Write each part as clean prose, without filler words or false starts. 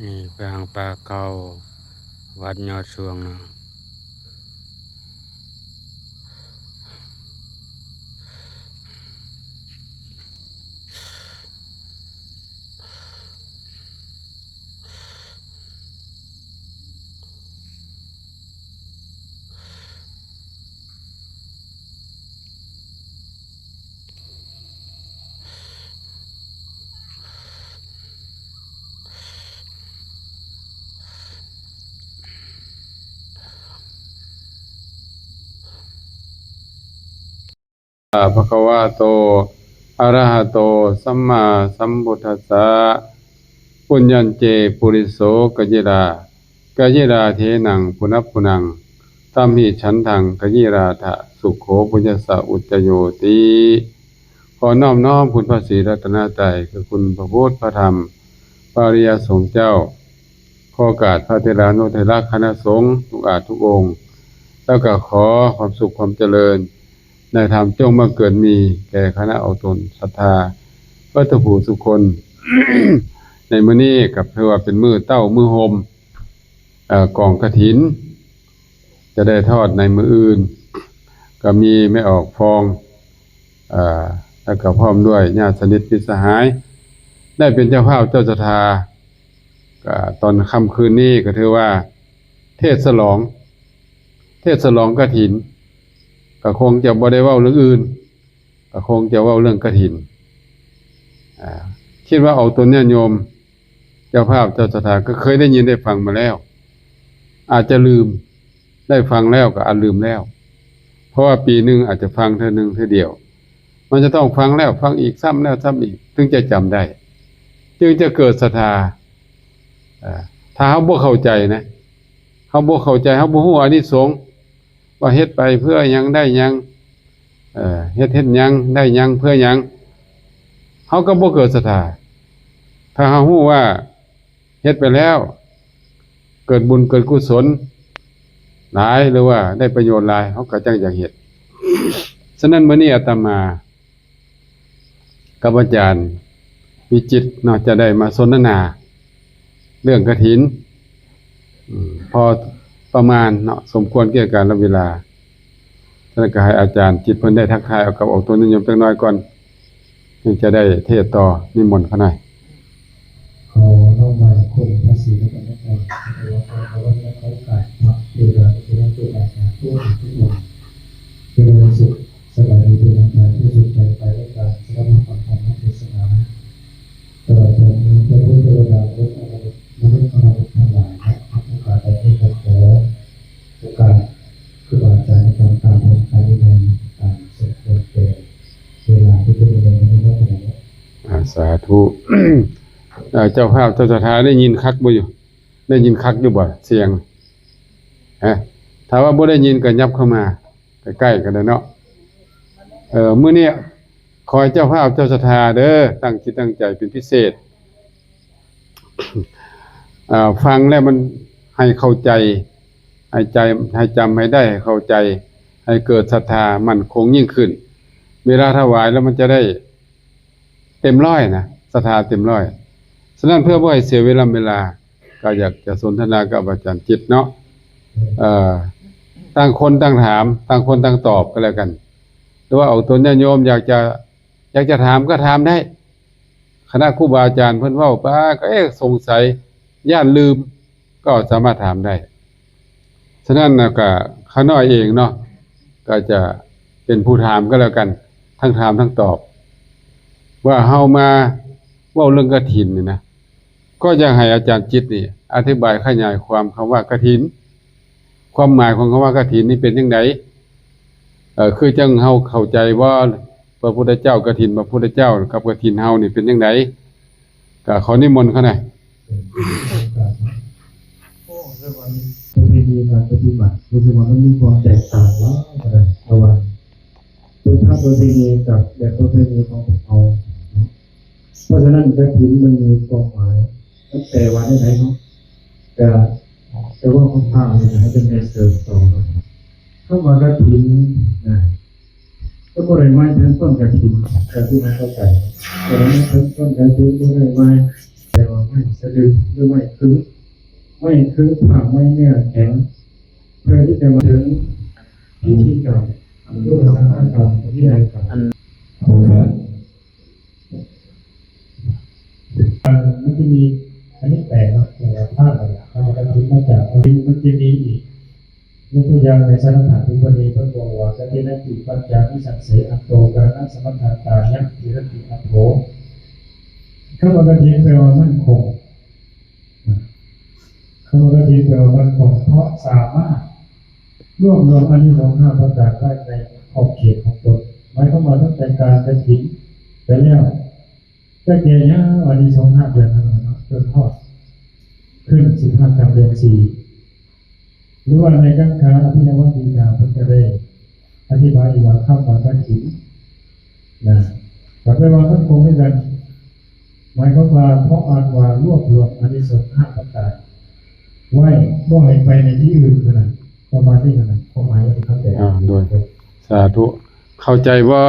นี่ไปหางปลาเก่าวัดยอดสวงเนาะภะคะวะโตอะระหะโตสัมมาสัมพุทธัสสะปุญญัญเจปุริโสกยิรากยิราเทนังปุนัพพุนังตัมหิฉันทังกยิราทะสุขโขปุญญสสะอุจจโยติขอน้อมน้อมคุณพระศรีรัตนตรัยคือคุณพระพุทธพระธรรมพระอริยสงฆ์เจ้าขอโอกาสพระเถรานุเถระคณะสงฆ์ทุกอาจทุกองค์แล้วก็ขอความสุขความเจริญในธรรมจงมาเกิดมีแก่คณะเอาตนศรัทธาวัตถุสุคน ในมื้อนี้กับเทว่าเป็นมื้อเต้ามื้อโฮมกองกฐินจะได้ทอดในมื้ออื่นก็มีไม่ออกฟองแล้วก็พร้อมด้วยญาติสนิทมิตรสหายได้เป็นเจ้าภาพเจ้าศรัทธาก็ตอนค่ำคืนนี้ก็ถือว่าเทศฉลองกฐินก็คงจะบ่ได้เว้าเรื่องอื่นก็คงจะเว้าเรื่องกฐินคิดว่าเอาตัวเนี่ยโยมเจ้าภาพเจ้าศรัทธาก็เคยได้ยินได้ฟังมาแล้วอาจจะลืมได้ฟังแล้วก็อาจลืมแล้วเพราะว่าปีนึงอาจจะฟังเท่านึงเท่าเดียวมันจะต้องฟังแล้วฟังอีกซ้ำแล้วซ้ำอีกถึงจะจำได้จึงจะเกิดศรัทธาถ้าเฮาบ่เข้าใจนะเฮาบ่เข้าใจเฮาบ่ฮู้อานิสงส์ว่าเฮ็ดไปเพื่อหยังได้หยังเฮ็ดหยังได้หยังเพื่อหยังเฮาก็บ่เกิดศรัทธาถ้าเฮาฮู้ว่าเฮ็ดไปแล้วเกิดบุญเกิดกุศลหลายหรือว่าได้ประโยชน์หลายเฮาก็จังอยากเฮ็ดฉะนั้นมื้อนี้อาตมากับอาจารย์วิจิตรเนาะจะได้มาสนทนาเรื่องกฐินพอประมาณเนาะสมควรแก่กาลเวลาท่านก็ให้อาจารย์จิตเพิ่นได้ทักทายเอากับออกตัวนิยมจักหน่อยก่อนถึงจะได้เทศต่อนิมนต์เขาหน่อยขอน้อมมาคุณพระศรีรัตนตรัยพระวรวัฒนเขากายพระเดชพระตุลาภาผู้ทุกคนเป็นวันศุกร์สบายดีเป็นวันจันทร์ที่สุขใจไปด้วยการสร้างความธรรมเทศนาตลอดจนพระพุทธเจ้าพุทธอริยมนุษย์ทั้งหลายครับโอกาสได้ที่จะขอโอกาสคือบาอาจารย์ในการตามองค์การในการสมควรแก่เวลาที่เป็นเวลานี้ก็เป็นสาธุ เจ้าภาพเจ้าศรัทธาได้ยินคักบ่อยู่ได้ยินคักอยู่บ่เสียงถ้าว่าบ่ได้ยินก็ยับเข้ามาใกล้ๆกันเนาะมื้อนี้ขอให้เจ้าภาพเจ้าศรัทธาเด้อตั้งจิตตั้งใจเป็นพิเศษฟังแล้วมันให้เข้าใจให้จำให้ได้ให้เข้าใจให้เกิดศรัทธามั่นคงยิ่งขึ้นเวลาถวายแล้วมันจะได้เต็มร้อยนะศรัทธาเต็มร้อยฉะนั้นเพื่อบ่ให้เสียเวลาก็อยากจะสนทนากับอาจารย์จิตเนาะต่างคนต่างถามต่างคนต่างตอบก็แล้วกันหรือว่าเอาตนญาติโยมอยากจะถามก็ถามได้คณะครูบาอาจารย์เพิ่นเว้าไปก็สงสัยย่านลืมก็สามารถถามได้ฉะนั้นก็ข้าน้อยเองเนาะก็จะเป็นผู้ถามก็แล้วกันทั้งถามทั้งตอบว่าเฮามาเว้าเรื่องกฐินนี่นะก็อยากให้อาจารย์จิตนี่อธิบายขยายความคำว่ากฐินความหมายของคำว่ากฐินนี่เป็นจังไดคือจังเฮาเข้าใจว่าพระพุทธเจ้ากฐินพระพุทธเจ้ากับกฐินเฮานี่เป็นจังไดก็ขอนิมนต์เขาหน่อยวิธีการปฏิบัติรู้สึกว่ามันมีความแตกต่างแล้วระหว่างพุทธประเพณีกับแบบประเพณีของเราเพราะฉะนั้นกฐินมันมีความหมายตั้งแต่วันไหนเนาะแต่ว่าของพระเนี่ยให้เป็นในเสริมต่อเข้ามากฐินนะก็บ่ได้หมายถึงต้นกฐินแต่ที่มันเข้าใจแต่นั้นต้นกฐินบ่ได้หมายแต่ว่า ไม่สะดึงหรือไม่คึ้งผักไม่เนื้อแข็งเพื่อที่จะมาถึงพิธีกรรมรูปสังฆกรรมที่ใดกรรมมันจะมีอันนี้แปลกเนาะแต่ภาพอะไรทำกันทิ้งมาจากมันจะมีอีกยกตัวอย่างในสถานที่วันนี้พระบอกว่ากตินัติปัญจาวิสังเสอัตโตการณสมัทธาตายัติรติอัตโธคำว่ากติแปลว่ามั่นคงคำว่ากติแปลว่ามั่นคงเพราะสามารถรวบรวมอานิสงส์5ประการได้ในขอบเขตของตนหมายความว่าตั้งแต่การกฐินไปแล้วก็เจริญอานิสงส์5เดือนทั้งนั้นจนทอดขึ้น15กลางเดือน4หรือว่าในกังขาอภินวดีกาพุทธเรศอธิบายว่าข้ามว่ากฐินนะแต่ไปว่าท่านคงด้วยกันหมายความว่าเพราะอ่านว่ารวบรวมอานิสงส์5ประการไว้บ่ให้ไปในที่อื่นขนาดประมาณนี้ขนาดความหมายมันเข้าใจด้วยสาธุเข้าใจว่า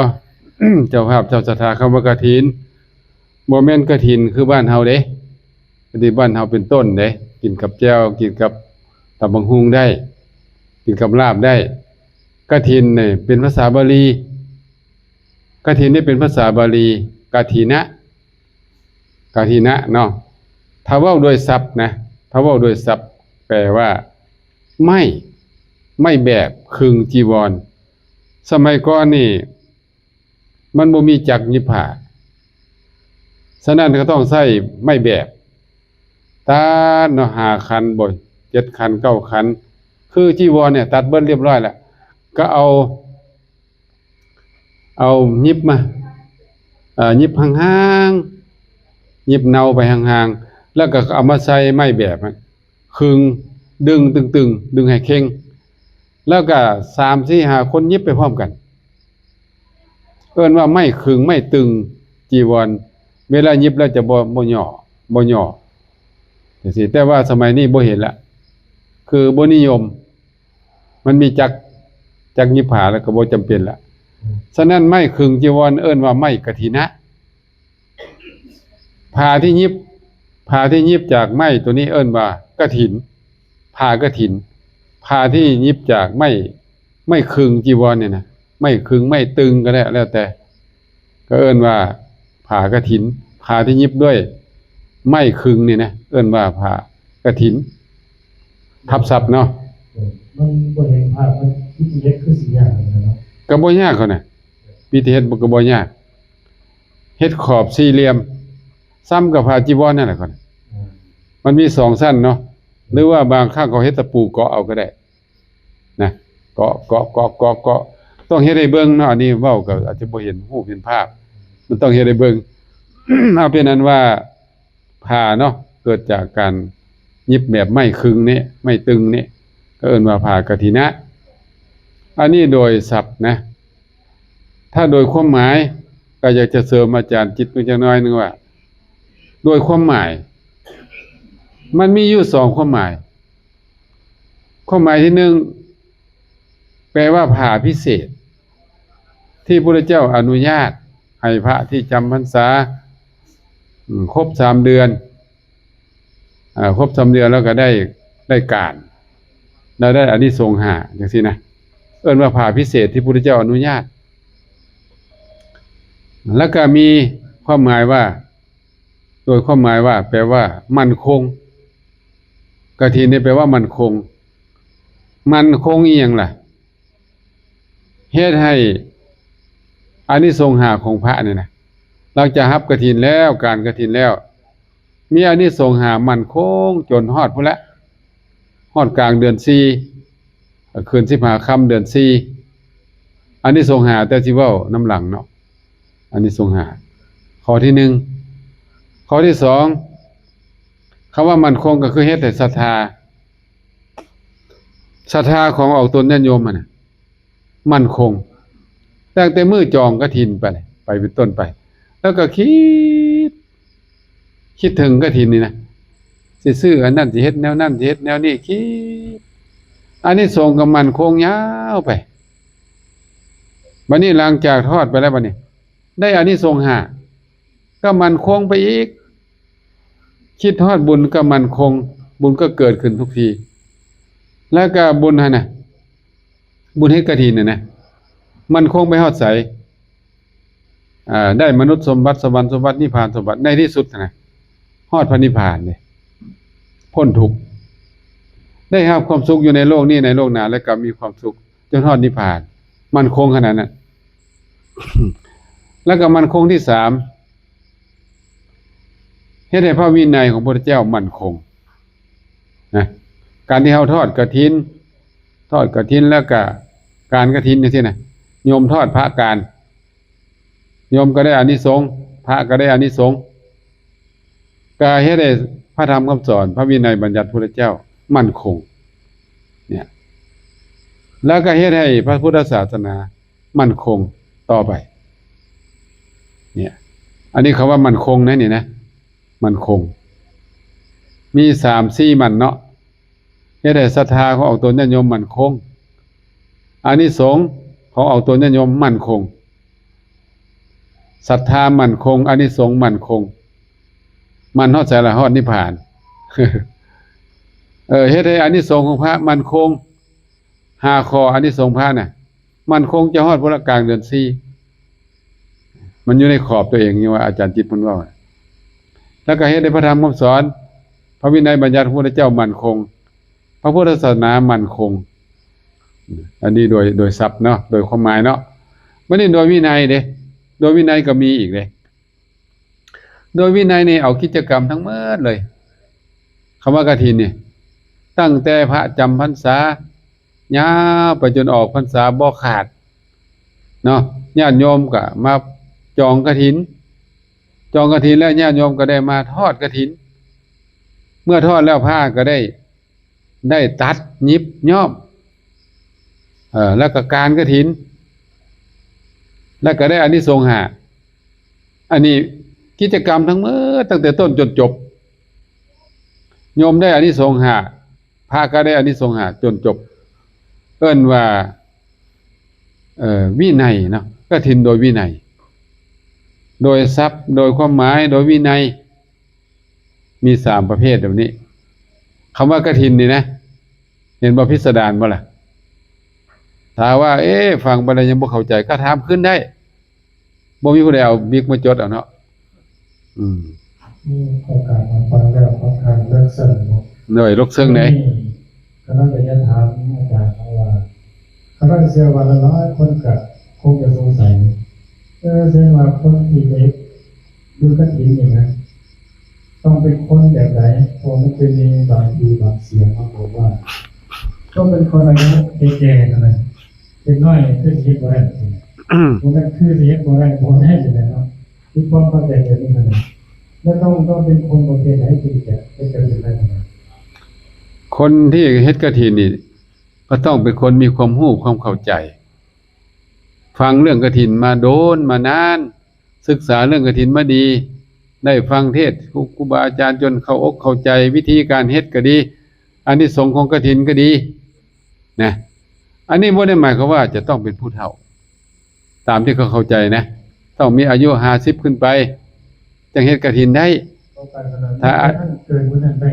เจ้าภาพเจ้าศรัทธาคำว่ากฐินบ่แม่นกฐินคือบ้านเฮาเด้ที่บ้านเฮาเป็นต้นเด้กินกับแจ่วกินกับตำบักหุ่งได้กินกับลาบได้กฐินนี่เป็นภาษาบาลีกฐินนี่เป็นภาษาบาลีกฐินะเนาะถ้าเว้าโดยศัพท์นะถ้าเว้าโดยศัพท์แปลว่าไม่แบบครึ่งจีวรสมัยก่อนนี่มันบ่มีจักรยิบผ้าฉะนั้นก็ต้องใช้ไม้แบบตัดเนาะ5คันบ่7คัน9คันคือจีวรเนี่ยตัดเบิดเรียบร้อยแล้วก็เอายิบมายิบห่างๆยิบเนาไปห่างๆแล้วก็เอามาใส่ไม้แบบครึ่งดึงตึงๆดึงให้เข่งแล้วก็3 4 5คนยิบไปพร้อมกันเอิ้นว่าไม่ครึ่งไม่ตึงจีวรเวลายิบแล้วจะบ่ย่อจังซี่แต่ว่าสมัยนี้บ่เห็นละคือบ่นิยมมันมีจักยิบผ้าแล้วก็บ่จำเป็นละฉะนั้นไม่ครึ่งจีวรเอิ้นว่าไม้กฐินะผ้าที่ยิบจากไม้ตัวนี้เอิ้นว่ากฐินผ้ากฐินผ้าที่ยิบจากไม่ครึ่งจีวรเนี่ยนะไม่ครึ่งไม่ตึงก็ได้แล้วแต่ก็เอิ้นว่าผ้ากฐินผ้าที่ยิบด้วยไม่ครึ่งนี่นะเอิ้นว่าผ้ากฐินทับศัพท์เนาะมันบ่เห็นภาพมันวิธีเฮ็ดคือสิยากเนาะก็บ่ยากเขาน่ะวิธีเฮ็ดก็บ่ยากเฮ็ดขอบสี่เหลี่ยมซ้ำกับผ้าจีวรนั่นแหละก่อนมันมี2ชั้นเนาะหรือว่าบางครั้งเขาเฮ็ดตะปูเกาะเอาก็ได้นะเกาะต้องเฮ็ดให้เบิ่งเนาะอันนี้เว้าก็อาจจะบ่เห็นรูปเห็นภาพมันต้องเฮ็ดให้เบิ่ง เอาเป็นนั้นว่าผ้าเนาะเกิดจากการยิบแบบไม่ครึ่งนี้ไม่ตึงนี้ก็เอิ้นว่าผ้ากฐินะอันนี้โดยศัพท์นะถ้าโดยความหมายก็อยากจะเสริมอาจารย์จิตนิดจักหน่อยนึงว่าโดยความหมายมันมีอยู่2ความหมายที่1แปลว่าผ้าพิเศษที่พระพุทธเจ้าอนุญาตให้พระที่จำพรรษาครบ3 เดือนครบ3 เดือนแล้วก็ได้การแล้วได้อานิสงส์5จังซี่นะเอิ้นว่าผ้าพิเศษที่พระพุทธเจ้าอนุญาตแล้วก็มีความหมายว่าโดยความหมายว่าแปลว่ามั่นคงกฐินนี่แปลว่ามั่นคงอีหยังล่ะเฮ็ดให้อานิสงส์5ของพระนี่นะหลังจากรับกฐินแล้วการกฐินแล้วมีอานิสงส์5มั่นคงจนฮอดพุ่นละฮอดกลางเดือน4คืน15ค่ำเดือน4อานิสงส์5แต่สิเว้าน้ำหลังเนาะอานิสงส์5ข้อที่1ข้อที่2คำว่ามั่นคงก็คือเฮ็ดให้ศรัทธาของออกตนญาติโยมน่ะมั่นคงตั้งแต่มื้อจองกฐินไปเป็นต้นไปแล้วก็คิดถึงกฐินนี่นะสิซื้ออันนั้นสิเฮ็ดแนวนั้นสิเฮ็ดแนวนี้คิดอันนี้ส่งกับมั่นคงยาวไปบัดนี้หลังจากทอดไปแล้วบัดนี้ได้อานิสงส์5ก็มั่นคงไปอีก คิดฮอดบุญก็มั่นคง บุญก็เกิดขึ้นทุกทีแล้วก็บุญหั่นน่ะบุญเฮ็ดกฐินน่ะนะมั่นคงไปฮอดไสได้มนุษย์สมบัติสวรรค์สมบัตินิพพานสมบัติในที่สุดนะฮอดพระนิพพานนี่พ้นทุกข์ได้รับความสุขอยู่ในโลกนี้ในโลกหน้าแล้วก็มีความสุขจนฮอดนิพพานมั่นคงขนาดนั้น แล้วก็มั่นคงที่3เฮ็ดให้พระวินัยของพระพุทธเจ้ามั่นคงนะการที่เฮาทอดกฐินแล้วก็การกฐินจังซี่นะโยมทอดพระการโยมก็ได้อานิสงส์พระก็ได้อานิสงส์ก็เฮ็ดให้พระธรรมคำสอนพระวินัยบัญญัติพระพุทธเจ้ามั่นคงเนี่ยแล้วก็เฮ็ดให้พระพุทธศาสนามั่นคงต่อไปเนี่ยอันนี้เขาว่ามั่นคงนะนี่นะมั่นคงมี3-4มั่นเนาะเฮ็ดให้ศรัทธาของเอาตนญาติโยมมั่นคงอานิสงส์ของเอาตนญาติโยมมั่นคงศรัทธามั่นคงอานิสงส์มั่นคงมันฮอดไสล่ะฮอดนิพพาน เฮ็ดให้อานิสงส์ของพระมั่นคง5ข้ออานิสงส์พระน่ะมั่นคงจะฮอดพุทธกลางเดือน4มันอยู่ในขอบตัวเองนี่ว่าอาจารย์จิตเพิ่นเว้าแล้วก็เฮ็ดให้พระธรรมคำสอนพระวินัยบัญญัติพระพุทธเจ้ามั่นคงพระพุทธศาสนามั่นคงอันนี้โดยศัพท์เนาะโดยความหมายเนาะบ่ได้โดยวินัยเด้โดยวินัยก็มีอีกเลยโดยวินัยนี่เอากิจกรรมทั้งหมดเลยคำว่ากฐินนี่ตั้งแต่พระจำพรรษายาวไปจนออกพรรษาบ่ขาดเนาะญาติโยมก็มาจองกฐินแล้วญาติโยมก็ได้มาทอดกฐินเมื่อทอดแล้วผ้าก็ได้ตัดยิบย้อมแล้วก็การกฐินแล้วก็ได้อานิสงส์5อันนี้กิจกรรมทั้งหมดตั้งแต่ต้นจนจบโยมได้อานิสงส์5พระก็ได้อานิสงส์5จนจบเอิ้นว่าวินัยเนาะกฐินโดยวินัยโดยทรัพย์โดยความหมายโดยวินัยมี3ประเภทแบบนี้คำว่ากฐินนี่นะเห็นบ่พิสดารบ่ล่ะถ้าว่าฟังไปแล้วยังบ่เข้าใจก็ถามขึ้นได้บ่มีผู้ใดเอาบิ๊กมาจดเอาเนาะมีโอกาสมาฟังแล้วค่อนข้างเลิกซึ้งเนาะหน่วยลกซึ้งไหนก็น่าจะถามอาจารย์ว่าคณะเสียวันละร้อยคนก็คงจะสงสัยแสดงว่าคนที่ไปดูกฐินนี่นะต้องเป็นคนแบบไหนพอมันจะมีบางทีบางเสียงมาบอกว่าต้องเป็นคนอายุแก่ๆนั่นแหละเป็นน้อยคือสิเฮ็ดบ่ได้มันคือสิเฮ็ดบ่ได้บ่ได้จังได๋เนาะที่ความเข้าใจแบบนี้นั่นแหละแล้วต้องเป็นคนประเภทไหนที่จะเป็นกฐินได้คนที่เฮ็ดกฐินนี่ก็ต้องเป็นคนมีความรู้ความเข้าใจฟังเรื่องกฐินมาโดนมานานศึกษาเรื่องกฐินมาดีได้ฟังเทศน์ครูบาอาจารย์จนเข้าอกเข้าใจวิธีการเฮ็ดก็ดีอานิสงส์ของกฐินก็ดีนะอันนี้บ่ได้หมายความว่าจะต้องเป็นผู้เฒ่าตามที่เขาเข้าใจนะต้องมีอายุ50ขึ้นไปจังเฮ็ดกฐินได้ถ้าเกินมื้อนั้นได้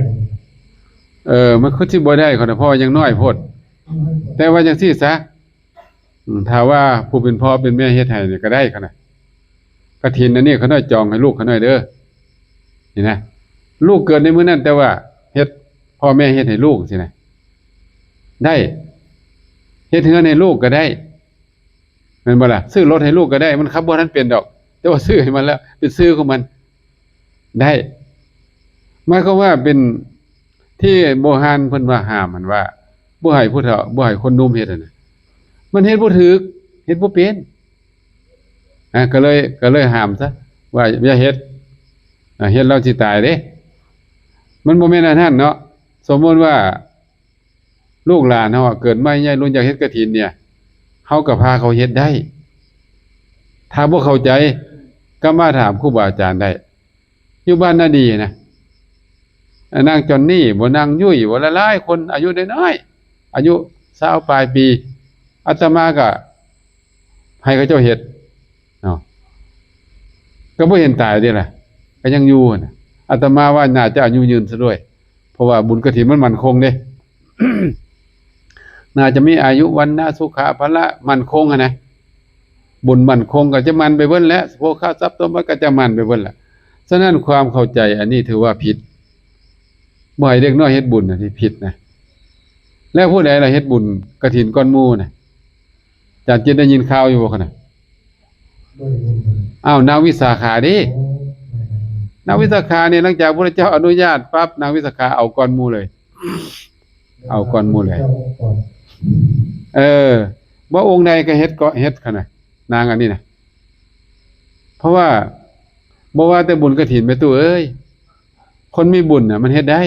มันคือสิบ่ได้เขาน่ะเพราะยังน้อยโพดแต่ว่าจังซี่ซะถ้าว่าผู้เป็นพ่อเป็นแม่เฮ็ดให้นี่ก็ได้เขาน่ะกฐินอันนี้เขาน้อยจองให้ลูกเขาน้อยเด้อนี่นะลูกเกิดในมื้อนั้นแต่ว่าเฮ็ดพ่อแม่เฮ็ดให้ลูกสินะได้เฮ็ดเฮือนให้ลูกก็ได้แม่นบ่ล่ะซื้อรถให้ลูกก็ได้มันขับบ่ทันเป็นดอกแต่ว่าซื้อให้มันแล้วเป็นซื้อของมันได้หมายความว่าเป็นที่โบราณเพิ่นว่าห้ามมันว่าบ่ให้ผู้เฒ่าบ่ให้คนหนุ่มเฮ็ดน่ะมันเฮ็ดบ่ถูกเฮ็ดบ่เป็นก็เลยห้ามซะว่าอย่าเฮ็ดเฮ็ดแล้วสิตายเด้มันบ่แม่นอันนั้นเนาะสมมุติว่าลูกหลานเฮาเกิดมาใหญ่รุ่นอยากเฮ็ดกฐินเนี่ยเฮาก็พาเขาเฮ็ดได้ถ้าบ่เข้าใจก็มาถามครูบาอาจารย์ได้อยู่บ้านนาดีนะนางจอนนี่บ่นางยุ้ยบ่หลายๆคนอายุน้อยๆอายุ20ปลายปีอาตมาก็ให้เขาเจ้าเฮ็ดเนาะก็บ่เห็นตายเด้ล่ะก็ยังอยู่น่ะ อาตมาว่าน่าจะอายุยืนซะด้วย เพราะว่าบุญกฐินมันมั่นคงเด้ น่าจะมีอายุวันนะสุขะพละมั่นคงอะนะบุญมั่นคงก็จะมันไปเบิ่นแล้วโภคทรัพย์สมบัติก็จะมันไปเบิ่นละฉะนั้นความเข้าใจอันนี้ถือว่าผิดบ่ให้เด็กน้อยเฮ็ดบุญน่ะที่ผิดนะแล้วผู้ใดล่ะเฮ็ดบุญกฐินก้อนหมู่น่ะอาจารย์จิตได้ยินข่าวอยู่บ่คั่นน่ะ ด้วยบุญเลย อ้าวนางวิสาขาดิ โอ้ไม่ได้ นางวิสาขาเนี่ยหลังจากพระเจ้าอนุญาตปั๊บนางวิสาขาเอาก้อนหมู่เลย เอาก่อนหมู่เลย เจ้าก่อน บ่องค์ใดก็เฮ็ดก็เฮ็ดคั่นน่ะนางอันนี้น่ะเพราะว่าบ่ว่าแต่บุญกฐินแม่ตู้เอ้ยคนมีบุญน่ะมันเฮ็ดได้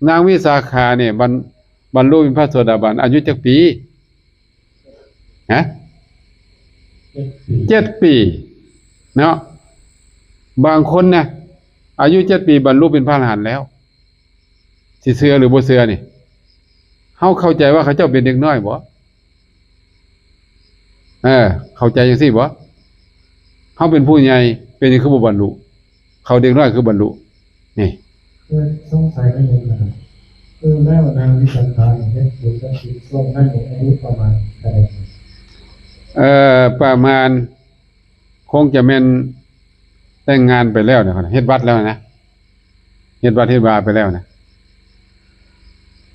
นางวิสาขาเนี่ยบรรลุเป็นพระโสดาบันอายุจักปีฮะ 7 ปีเนาะบางคนนะอายุ7 ปีบรรลุเป็นพระอรหันต์แล้วสิเชื่อหรือบ่เชื่อนี่เฮาเข้าใจว่าเขาเจ้าเป็นเด็กน้อยบ่เข้าใจจังซี่บ่เฮาเป็นผู้ใหญ่เป็นหยังคือบ่บรรลุเขาเด็กน้อยคือบรรลุนี่ สงสัยไม่ยังไงแม่ว่านางวิสังขารเนี่ยบุญก็คือช่วงนั้นเนี่ยอายุประมาณเท่าไหร่ ประมาณคงจะแม่นแต่งงานไปแล้วเนี่ยเฮ็ดวัดแล้วนะเฮ็ดวัดเฮ็ดวาไปแล้วนะ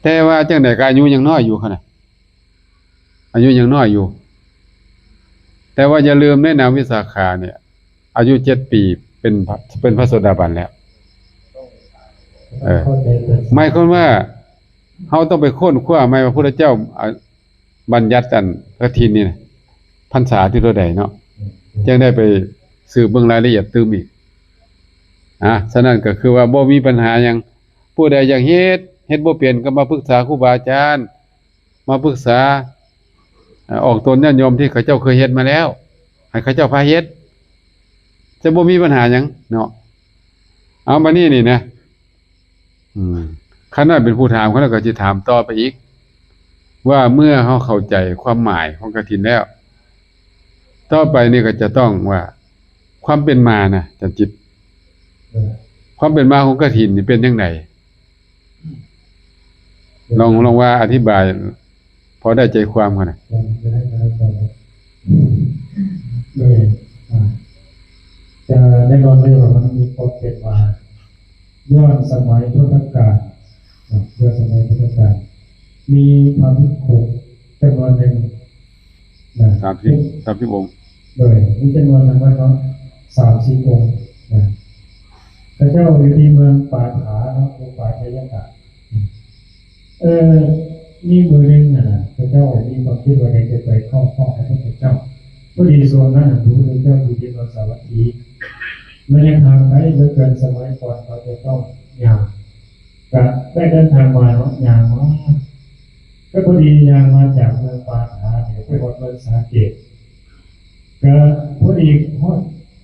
แต่ว่าจังได๋ก็อายุยังน้อยอยู่คั่นน่ะอายุยังน้อยอยู่ แต่ว่าอย่าลืมในนางวิสาขาเนี่ยอายุ7 ปีเป็นพระโสดาบันแล้ว เข้าใจเกิด หมายความว่าเฮาต้องไปค้นคว้าใหม่ว่าพระพุทธเจ้าบัญญัติอันกฐินนี่นะพรรษาที่เท่าใดเนาะจึงได้ไปสืบเบิ่งรายละเอียดตื่มอีกฉะนั้นก็คือว่าบ่มีปัญหาหยังผู้ใดอยากเฮ็ดบ่เป็นก็มาปรึกษาครูบาอาจารย์มาปรึกษาออกตนญาติโยมที่เขาเจ้าเคยเฮ็ดมาแล้วให้เขาเจ้าพาเฮ็ดจะบ่มีปัญหาหยังเนาะเอามานี่นะคันนั้นเป็นผู้ถามเขาก็สิถามต่อไปอีกว่าเมื่อเฮาเข้าใจความหมายของกฐินแล้วต่อไปนี่ก็จะต้องว่าความเป็นมานะจันจิตความเป็นมาของกฐินนี่เป็นจังไดลองว่าอธิบายพอได้ใจความกันนะ จะได้การตอบเลยจะได้นอนได้ว่ามันมีความเป็นมาย้อนสมัยพุทธกาลย้อนสมัยพุทธกาลมีพระภิกขุจำนวนหนึ่ง30องค์เลยมีจำนวนนั้นว่าเนาะ30 องค์พระเจ้าอยู่ที่เมืองปาฐาเนาะปาชัยกะนี่มือหนึ่งพระเจ้ามีความคิดว่าจะไปเข้าข้อให้พระเจ้าพอดีส่วนนั้นพระพุทธเจ้าอยู่ที่เมืองสาวัตถีไม่ได้ทางไหนเหลือเกินสมัยก่อนเขาจะต้องย่างก็ได้เดินทางมาเนาะย่างมาก็พอดีย่างมาจากเมืองปาฐาเนี่ยไปวัดเมืองสาเกตก็พอดี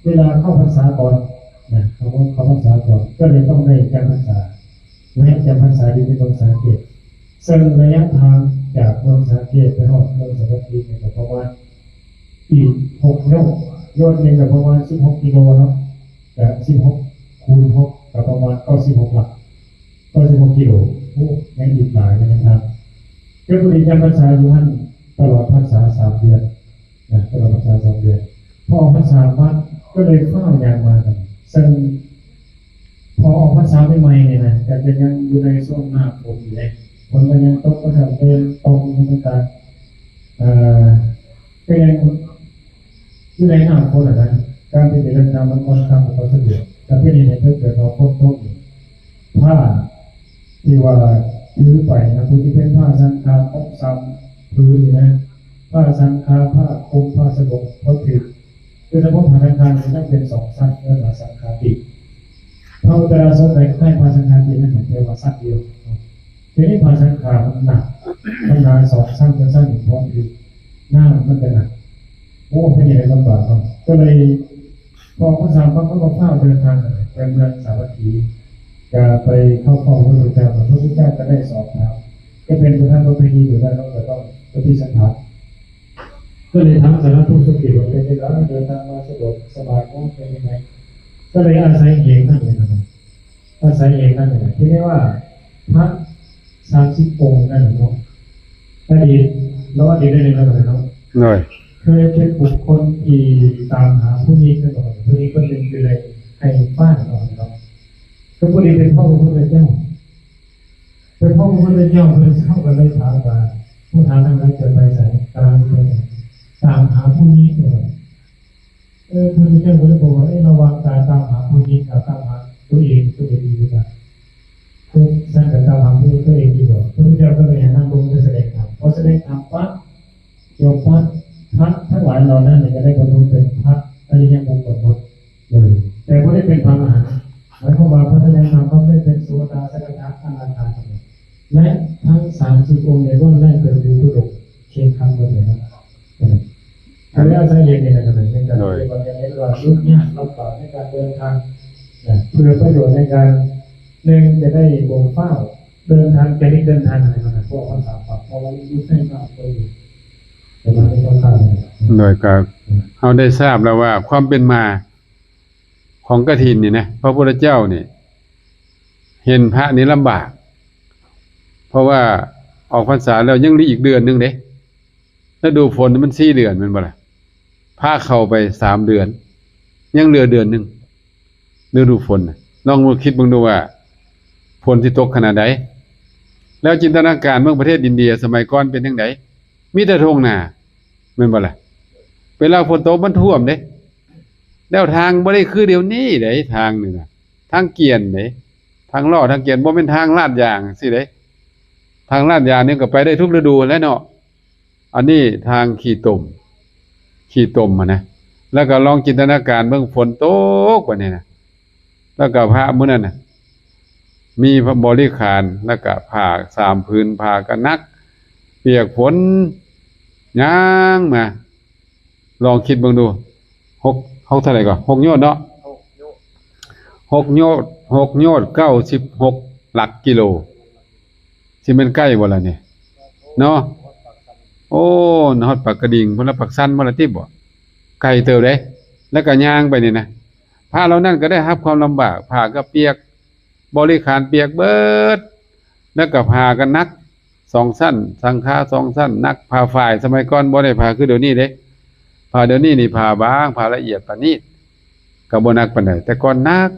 เวลาเข้าพรรษาก่อนเขาเข้าพรรษาก่อนก็เลยต้องได้จำพรรษาและจำพรรษาอยู่ที่เมืองสาเกตซึ่งระยะทางจากเมืองสาเกตไปฮอดเมืองสาวัตถีเนี่ยก็ประมาณอีก6 โยนหนึ่งก็ประมาณ16 กิโลเนาะแต่16 คูณ 6ก็ประมาณ96 หลัก96 กิโลยังอีกหลายนะครับก็พอดีจำพรรษาอยู่นั่นตลอดพรรษา3 เดือนตลอดพรรษา3 เดือนพอออกพรรษาวัดก็เลยเฝ้ายางมากันซึ่งพอออกพรรษาใหม่ๆเนี่ยนะแต่จะยังอยู่ในช่วงหน้าฝนอยู่เลยฝนมันยังตกก็ทำเป็นตรงในการก็ยังอยู่ในหน้าฝนนะการที่จะเดินทางมันค่อนข้างจะสะดวกแต่ที่นี่เนี่ยเพื่อเกิดเราพ้นทุกข์ผ้าที่ว่าถือไปนะคุณที่เป็นผ้าสังฆาพกซ้ำพื้นนะผ้าสังฆาผ้าคลุมผ้าสบงเขาถือคือเฉพาะผ้าสังฆาจะต้องเป็น2 ชั้นเพื่อผ้าสังฆาติพระอุตราสงฆ์ให้ผ้าสังฆาตินั้นเหมือนเดียวกับสั้นเดียวทีนี้ผ้าสังฆามันหนักมันหนา2 ชั้นจะสั้น1 พร้อมคือหน้ามันจะหนักโอ้เป็นยังไงลำบากครับก็เลยพอพระสามพระก็มาเฝ้าเดินทางไปเมืองสาวัตถีจะไปเข้าเฝ้าพระพุทธเจ้าพระพุทธเจ้าก็ได้สอบถามก็เป็นประธานประเพณีอยู่แล้วเราต้องปฏิสัมพันธ์ก็เลยถามสารทุกข์สุขิว่าเป็นยังไงเดินทางมาสะดวกสบายก็เป็นยังไงก็เลยอาศัยเหตุนั่นเลยครับ อาศัยเองนั่นเองที่เรียกว่าพระ30 องค์นั่นแหละเนาะอดีตแล้วอดีตได้เลยนะเนาะ หน่อย เคยเป็นบุคคลที่ตามหาผู้นี้กันก่อนผู้นี้คนหนึ่งคืออะไรให้ฟ้าก่อนเนาะก็ผู้นี้เป็นพ่อพระพุทธเจ้าเป็นพ่อพระพุทธเจ้าพระพุทธเจ้าก็เลยถามว่าผู้ถามนั้นเกิดไปใส่กำลังไปตามหาผู้นี้ก่อนพระพุทธเจ้าก็เลยบอกว่าระวังการตามหาผู้นี้กับตามหาตัวเองดีกว่าคือสร้างกับตามหาผู้ตัวเองดีกว่าพระพุทธเจ้าก็เลยนั่งลงไปแสดงธรรมพอแสดงธรรมปั๊บโยมปั๊บพระทั้งหลายเหล่านั้นจะได้บรรลุเป็นพระอริยบุคคลหมดเลยแต่ไม่ได้เป็นพระอรหันต์หมายความว่าพระแสดงธรรมก็ไม่ได้เป็นโสดาสกทาอนาคาและทั้ง30 องค์ในรุ่นแรกเป็นผู้ดุเชียงคำเลยนะอันนี้อาศัยเย็นในการในการเรียนวันนี้เรายุ่งยากลำบากในการเดินทางเพื่อประโยชน์ในการหนึ่งจะได้บ่มเฝ้าเดินทางจะได้เดินทางอะไรมาพวกภาษาฝั่งเพราะว่ายุ่งให้มากเลยประมาณนี้ต้องการหน่อยครับเราได้ทราบแล้วว่าความเป็นมาของกฐินนี่นะพระพุทธเจ้านี่เห็นพระนี่ลำบากเพราะว่าออกพรรษาแล้วยังเหลืออีกเดือนนึงเด้แล้วดูฝนมัน4 เดือนแม่นบ่ล่ะพาเข้าไป3 เดือนยังเหลือเดือนนึงฤดูฝนลองมาคิดเบิ่งดูว่าฝนสิตกขนาดใดแล้วจินตนาการเมืองประเทศอินเดียสมัยก่อนเป็นจังไดมีแต่ทุ่งนาแม่นบ่ล่ะเวลาฝนตกมันท่วมเด้แล้วทางบ่ได้คือเดี๋ยวนี้เด้ทางนี่น่ะทางเกวียนเด้ทางล้อทางเกวียนบ่แม่นทางลาดยางสิเด้ทางลาดยางนี่ก็ไปได้ทุกฤดูแล้วเนาะอันนี้ทางขี้ตมอะนะแล้วก็ลองจินตนาการเบิ่งฝนตกบัดนี้นะแล้วก็พระมื้อนั้นน่ะมีพระบริขารแล้วก็ผ้า3 ผืนผ้าก็หนักเปียกฝนย่างมาลองคิดเบิ่งดู6เท่าไหร่ก่อน6โยชน์เนาะ6โยชน์96 หลักกิโลสิแม่นใกล้บ่ล่ะนี่เนาะโอ้นฮอดปากกระดิ่งพุ่นละปักสันบ่ล่ะติบ่ไกลเติบเด้แล้วก็ย่างไปนี่นะผ้าเหล่านั้นก็ได้รับความลำบากผ้าก็เปียกบริขารเปียกเบิดแล้วก็ผ้าก็หนัก2 ชั้นสังฆา2 ชั้นหนักผ้าฝ้ายสมัยก่อนบ่ได้ผ้าคือเดี๋ยวนี้เด้ผ้าเดี๋ยวนี้นี่ผ้าบางผ้าละเอียดปานนี้ก็บ่หนักปานใดแต่ก่อนหนัก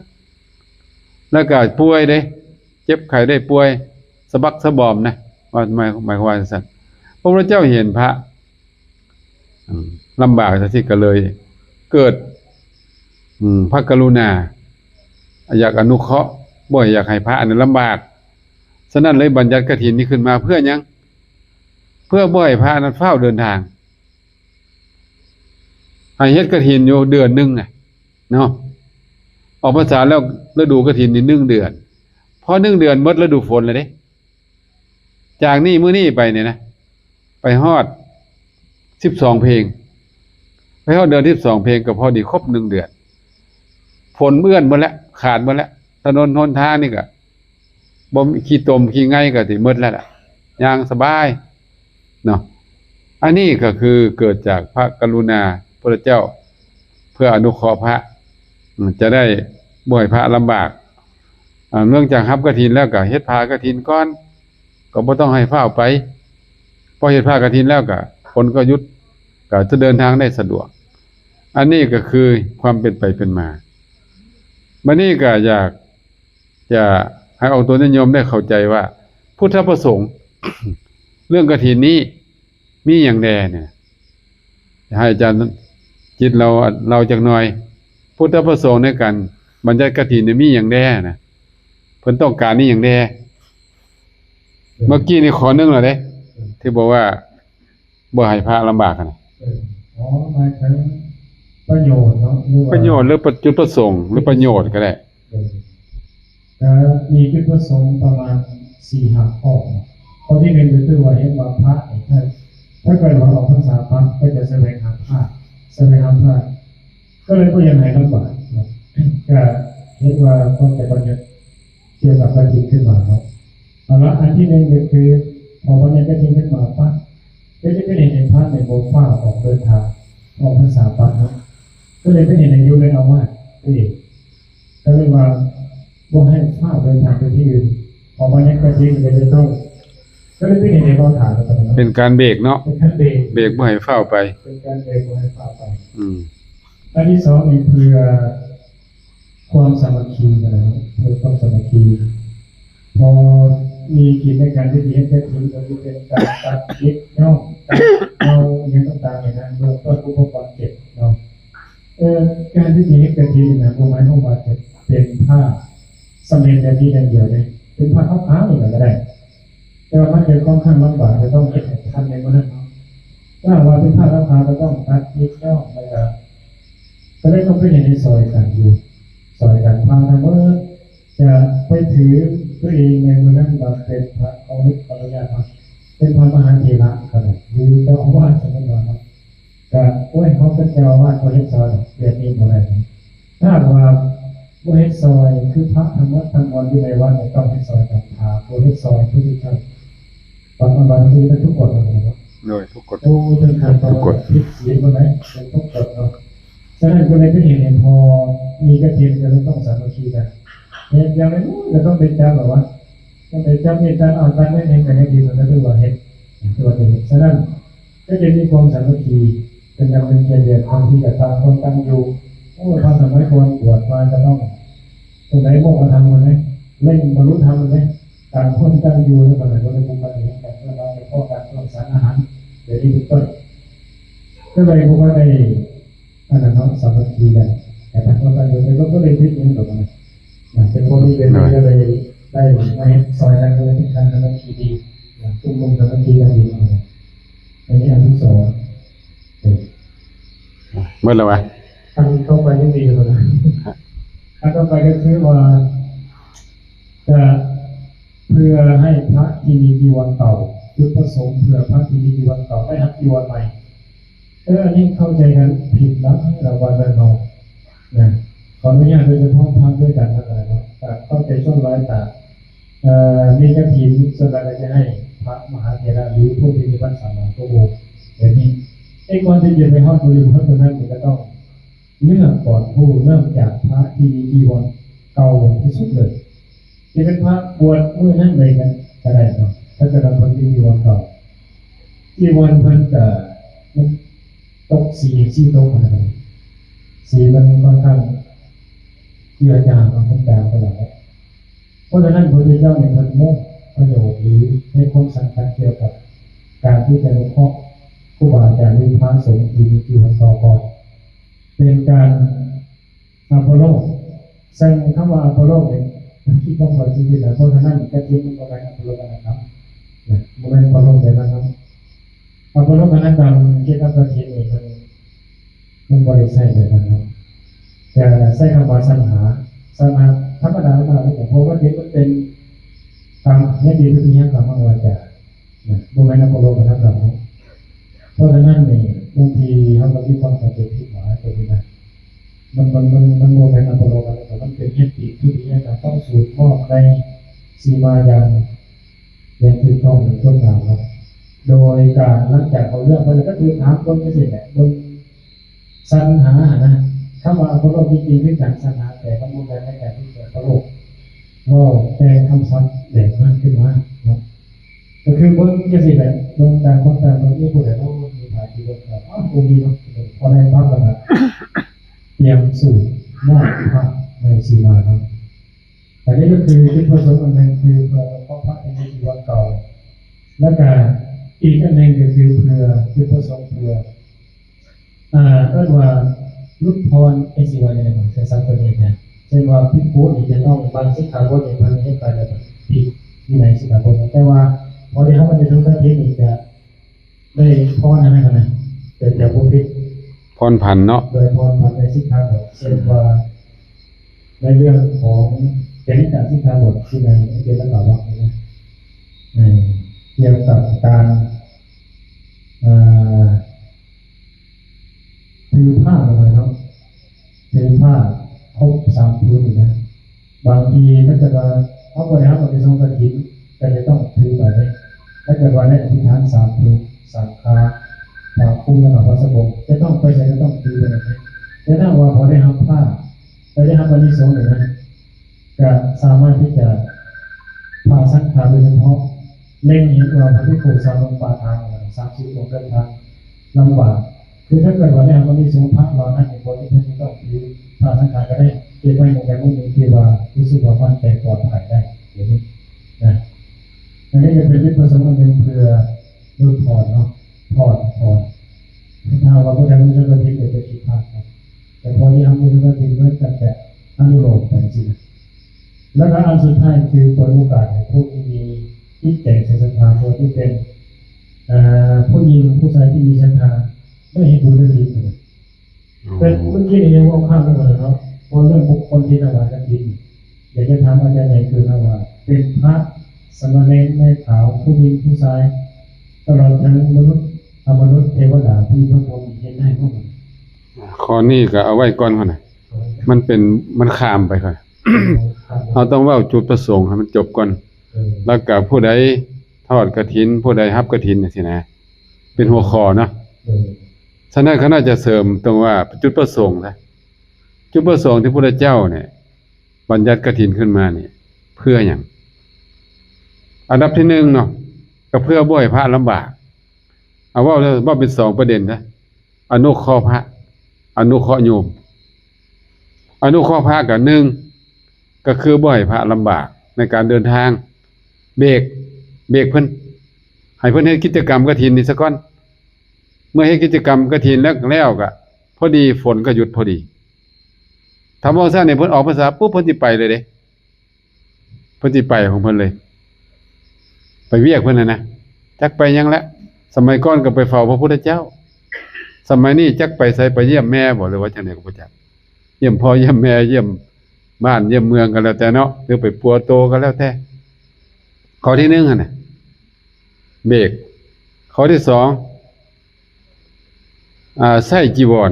แล้วก็ป่วยเด้เจ็บไข้ได้ป่วยสะบักสะบอมนะว่าหมายความว่าซั่นพระพุทธเจ้าเห็นพระลำบากซะสิก็เลยเกิดพระกรุณาอยากอนุเคราะห์บ่อยากให้พระอันนั้นลำบากฉะนั้นเลยบัญญัติกฐินนี้ขึ้นมาเพื่อหยังเพื่อบ่ให้พระนั้นเฝ้าเดินทางให้เฮ็ดกฐินอยู่เดือนนึงน่ะเนาะออกพรรษาแล้วฤดูกฐินนี่1 เดือนพอ1 เดือนหมดฤดูฝนแล้วเด้จากนี้มื้อนี้ไปเนี่ยนะไปฮอด12 เพลงไปฮอดเดือน12 เพลงก็พอดีครบ1 เดือนฝนเอื้อนหมดแล้วขาดหมดแล้วถนนหนทางนี่ก็บ่มีขี้ตมขี้ไงก็สิหมดแล้วล่ะย่างสบายเนาะอันนี้ก็คือเกิดจากพระกรุณาพระเจ้าเพื่ออนุเคราะห์พระจะได้บ่ให้พระลำบากเนื่องจากรับกฐินแล้วก็เฮ็ดผ้ากฐินก่อนก็บ่ต้องให้ฟ้าวไปพอเฮ็ดผ้ากฐินแล้วก็คนก็หยุดก็จะเดินทางได้สะดวกอันนี้ก็คือความเป็นไปเป็นมาบัดนี้ก็อยากจะให้องค์ตัวนิยมได้เข้าใจว่าพุทธประสงค์ เรื่องกฐินนี้มีหยังแน่เนี่ยให้อาจารย์จิตเราจักหน่อยพุทธประสงค์ในการบัญญัติกฐินนี่มีหยังแน่นะเพิ่นต้องการนี่หยังแน่เมื่อกี้นี่ขอนึงแล้วเด้ที่บอกว่าบ่ให้พระลำบากนะอ๋อหมายถึงประโยชน์เนาะประโยชน์หรือจุดประสงค์หรือประโยชน์ก็ได้มีจุดประสงค์ประมาณ 4-5 ข้อข้อที่1ก็คือว่าเห็นว่าพระถ้าเกิดว่าออกพรรษาปั๊บก็จะแสดงหาพระก็เลยก็ยังให้ลำบากก็เห็นว่าก็จะบัญญัติเกี่ยวกับกฐินขึ้นมาเนาะอันที่1ก็คือพอบัญญัติกฐินขึ้นมาปั๊บก็จะได้เห็นพระในโบสถ์ฟ้าออกเดินทางออกพรรษาปั๊บเนาะก็เลยได้เห็นอายุเลยเอาว่าก็เลยว่า ว่าให้ข้าวเดินทางไปที่อื่นพอมาเนี้ยกระทิ้งเลยจะต้องก็เลยเป็นในกองถ่ายแล้วกันนะ เป็นการเบรกเนาะ เป็นการเบรก เบรกบ่ให้ฟ้าวไป เป็นการเบรกว่าให้ข้าวไป อืม อันที่สองนี่เพื่อความสามัคคีนะครับเพื่อความสามัคคีพอมีกิจในการที่ดีให้กระทิ้งก็จะเป็นการตัดเย็บย่องตัดเอาอย่างต่างๆเนี่ยนะเพื่ออุปกรณ์เก็บเนาะการที่ดีให้กระทิ้งนะโมไม้เข้ามาจะเป็นผ้าสำเร็จแบบนี้อย่างเดียวเลยเป็นผ้าขาวๆอย่างไรก็ได้แต่ว่ามันจะค่อนข้างลำบากจะต้องเย็บทันในวันนั้นเนาะถ้าว่าเป็นผ้าขาวๆก็ต้องตัดเย็บย่องไปกับก็ได้ต้องไปเห็นในซอยกันอยู่ซอยกันพาทำเมื่อจะไปถือตัวเองในวันนั้นว่าเป็นพระเอาไว้ขออนุญาตครับเป็นพระมหาเถระขนาดหรือเจ้าอาวาสสมัยก่อนครับก็โอ้ยเขาเป็นเจ้าอาวาสเขาเฮ็ดซอยเรียนนี้บ่ได้ถ้าว่าบ่เฮ็ดซอยคือพระธรรมะทั้งวันที่ในวัดเนี่ยต้องเฮ็ดซอยกับพระบ่เฮ็ดซอยผู้ที่ท่านบางทีเป็นทุกคนนะครับ โดยทุกกฎ โอ้เป็นการต่อพิษเสียบ่ได้เป็นทุกคนเนาะฉะนั้นก็เลยเป็นเห็นพอมีกระเทียมก็เลยต้องสามัคคีกันเนี่ยอย่างนั้นจะต้องเป็นเจ้าแบบว่าต้องเป็นเจ้ามีการอ่านกันไม่เองกันให้ดีมันก็คือว่าเห็นตัวนี้ฉะนั้นก็จะมีความสามัคคีเป็นการเป็นเกียรติความที่จะต่างคนต่างอยู่โอ้พระสมัยก่อนบวชมาจะต้องตรงไหนโมกธรรมมันไหมเล่นบรรลุธรรมมันไหมต่างคนต่างอยู่แล้วก็เลยก็เลยมุ่งไปอย่างกันเพื่อเราในข้อการสร้างสรรค์อาหารเดี๋ยวนี้เป็นต้นก็เลยพวกเราได้อันนั้นเนาะสามัคคีกันแต่ต่างคนต่างอยู่ในก็เลยพิจารณาต่อมาเป็นคนที่เป็นก็เลยได้ในซอยนั้นก็เลยเป็นการสามัคคีดีตุ้มมุมสามัคคีกันดีอันนี้อันที่สอง เมื่อแล้ววะ อันเข้าไปยังดีเลยนะอันต่อไปก็คือว่าจะเพื่อให้พระที่มีจีวรเก่าจุดประสงค์เพื่อพระที่มีจีวรเก่าได้รับจีวรใหม่อันนี้เข้าใจกันผิดแล้วเราวันละน้องนะขออนุญาตโดยเฉพาะพักด้วยกันนะครับเข้าใจช่วงร้อยตามีกระถิ่นส่วนใหญ่จะให้พระมหาเถระหรือผู้ที่มีพรรษามาโกโบอย่างนี้ไอ้คนที่จะไปห้องบริวารตรงนั้นมันก็ต้องเลือกก่อนผู้เริ่มจากพระที่มีจีวรเก่าที่สุดเลยจะเป็นพระบวชเมื่อนั้นเลยกันก็ได้เนาะถ้าจะทำคนที่จีวรเก่าจีวรเพิ่นจะตกสีตกอะไรสีมันค่อนข้างเยื่อจางมันจางไปหน่อยเพราะฉะนั้นพระพุทธเจ้าในพระโมกประโยชน์หรือในความสำคัญเกี่ยวกับการที่จะรู้ข้อผู้บาอาจารย์หรือพระสงฆ์ที่มีจีวรเก่าก่อนเป็นการอัปโลกแสดงคำว่าอัปโลกเนี่ยที่ต้องบอกจริงๆนะเพราะฉะนั้นก็จริงมันก็เป็นอัปโลกนะครับมันเป็นอัปโลกเลยนะครับอัปโลกนั้นการเกี่ยวกับประเทศนี้มันบริสุทธิ์เลยนะครับแต่ใช้คำว่าสัญหาธรรมดาแต่เพราะว่าเด็กมันเป็นตามเนี่ยดีที่นี้ตามวาจาบุญในอัปโลกนะครับเพราะฉะนั้นนี่บางทีเขาก็มีความเข้าใจผิดหมายตัวนี้นะมันโมเป็นอัปโลกอะไรแต่มันเป็นเหตุที่นี้นะต้องสูตรมอบในสีมาอย่างถูกต้องหรือต้นทางครับโดยการหลังจากเขาเลือกไปแล้วก็คือถามต้นไม่ใช่แหละโดยสรรหานะถ้าว่าอัปโลกจริงๆด้วยการสรรหาแต่ก็โมเป็นในการที่เกิดอัปโลกก็แปลคำศัพท์แบบนั้นขึ้นมาก็คือเบิ้งจะสิแบบเบิ้งต่างคนต่างเบิ้งที่ผู้ใดต้องมีภาษีเบิ้งแบบตรงนี้เนาะพอได้ภาพแล้วนะเตรียมสู่มอบพระในสีมาครับแต่นี่ก็คือที่ประสงค์อันหนึ่งคือเพื่อพระในจีวรเก่าและการอีกอันหนึ่งก็คือเพื่อที่ประสงค์เพื่อเรียกว่าลุกพรไอจีวรอะไรของเสสารตัวนี้เนี่ยเช่นว่าพิพูนี่จะต้องบางสิกขาบทอย่างมันให้ไปแล้วผิดที่ไหนสิกขาบทแต่ว่าพอที่เขามันจะต้องการเทคนิคจะได้พรอะไรกันนะแต่ผู้พิพรพันเนาะโดยพรพันในสิกขาบทเช่นว่าในเรื่องของเจนิตาสิกขาบทที่ในเจตนาวัคนะเกี่ยวกับการถือผ้าอะไรเนาะถือผ้าครบ3 พื้นนะบางทีก็จะเขาบริหารบริษัทกระถิ่นก็จะต้องถือแบบนี้ถ้าเกิดว่าได้อธิษฐาน3 พื้น3 คาคุ้มแล้วพระสงฆ์จะต้องไปใช้ก็ต้องถือแบบนี้แต่ถ้าว่าพอได้ทำผ้าไปได้ทำบริสุทธิ์เลยนะ จะสามารถที่จะพาสังขารโดยเฉพาะเล่งเห็นเราพระพิโกสาวลงปาทาง30องค์เดินทางลำบากคือถ้าเกิดว่าเนี่ยมันมีสมภาพเรานั่นเองคนที่เป็นต้องคือพาสังขารก็ได้เก็บไว้ในใจมุ่งมั่นที่ว่ารู้สึกว่ามันใจปลอดภัยได้อย่างนี้นะอันนี้จะเป็นวิปัสสนาหนึ่งเพื่อรูดถอนเนาะถอนถ้าว่าผู้ใดไม่ใช่ประเทศจะผิดพลาดครับแต่พอที่ทำไม่ใช่ประเทศก็จะแต่อนุโลมไปจริงแล้วก็อันสุดท้ายคือเปิดโอกาสให้ผู้ที่มีที่แต่งศาสนาตัวที่เป็นผู้หญิงผู้ชายที่มีศรัทธาได้เห็นบุญได้ดีเลยแต่เมื่อกี้เนี่ยว่าข้ามไปเลยเนาะพอเรื่องบุคคลที่นวากันดีอยากจะถามอาจารย์ใหญ่คือนว่าเป็นพระสมณเณรในขาวผู้หญิงผู้ชายตลอดทั้งมนุษย์เทวดาที่พระพรหมเห็นได้พวกมัน ข้อนี้ก็เอาไว้ก่อนก่อนน่ะมันข้ามไปก่อนเราต้องเว้าจุดประสงค์ให้มันจบก่อนแล้วก็ผู้ใดทอดกฐินผู้ใดรับกฐินจังซี่นะเป็นหัวข้อเนาะฉะนั้นเขาน่าจะเสริมตรงว่าจุดประสงค์นะจุดประสงค์ที่พระพุทธเจ้าเนี่ยบัญญัติกฐินขึ้นมานี่เพื่อหยังอันดับที่1เนาะก็เพื่อบ่ให้พระลำบากเอาเว้าเป็น2ประเด็นนะอนุเคราะห์พระอนุเคราะห์โยมอนุเคราะห์พระก็1ก็คือบ่ให้พระลำบากในการเดินทางเบรกเพิ่นให้เพิ่นเฮ็ดกิจกรรมกฐินนี่ซะก่อนเมื่อเฮ็ดกิจกรรมกฐินแล้วก็พอดีฝนก็หยุดพอดีถ้าบ่ซั่นนี่เพิ่นออกพรรษาปุ๊บเพิ่นสิไปเลยเด้เพิ่นสิไปของเพิ่นเลยไปเวียกเพิ่นน่ะนะจักไปหยังแล้วสมัยก่อนก็ไปเฝ้าพระพุทธเจ้าสมัยนี้จักไปไสไปเยี่ยมแม่บ่หรือว่าจังได๋ก็บ่จักเยี่ยมพ่อเยี่ยมแม่เยี่ยมบ้านเยี่ยมเมืองก็แล้วแต่เนาะหรือไปปัวโตก็แล้วแต่ข้อที่1หั่นน่ะเบรกข้อที่2ใส่จีวร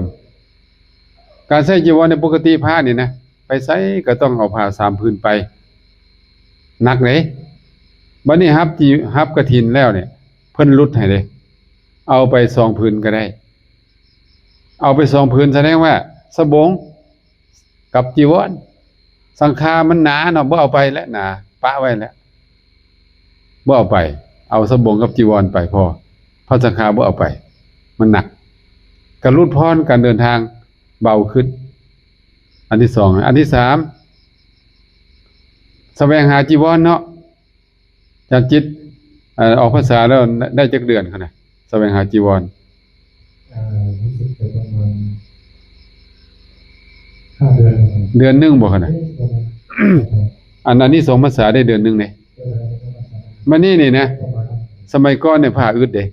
การใส่จีวรในปกติผ้านี่นะไปใส่ก็ต้องเอาผ้า3ผืนไปหนักเลยบัดนี้รับกฐินแล้วเนี่ยเพิ่นลดให้เลยเอาไป2ผืนก็ได้เอาไป2ผืนแสดงว่าสบงกับจีวรสังฆามันหนาเนาะบ่เอาไปแล้วหนาปะไว้แล้วบ่เอาไปเอาสบงกับจีวรไปพอเพราะสังฆาบ่เอาไปมันหนักก็ลดพรการเดินทางเบาขึ้นอันที่2อันที่3แสวงหาจีวรเนาะจันจิตออกพรรษาแล้วได้จักเดือนคั่นน่ะแสวงหาจีวรรู้สึกจะประมาณ5 เดือนเดือนนึงบ่คั่นน่ะอันนั้นนี่2พรรษาได้เดือนนึงเด้มานี่นะสมัยก่อนเนี่ยผ้าอึดเด้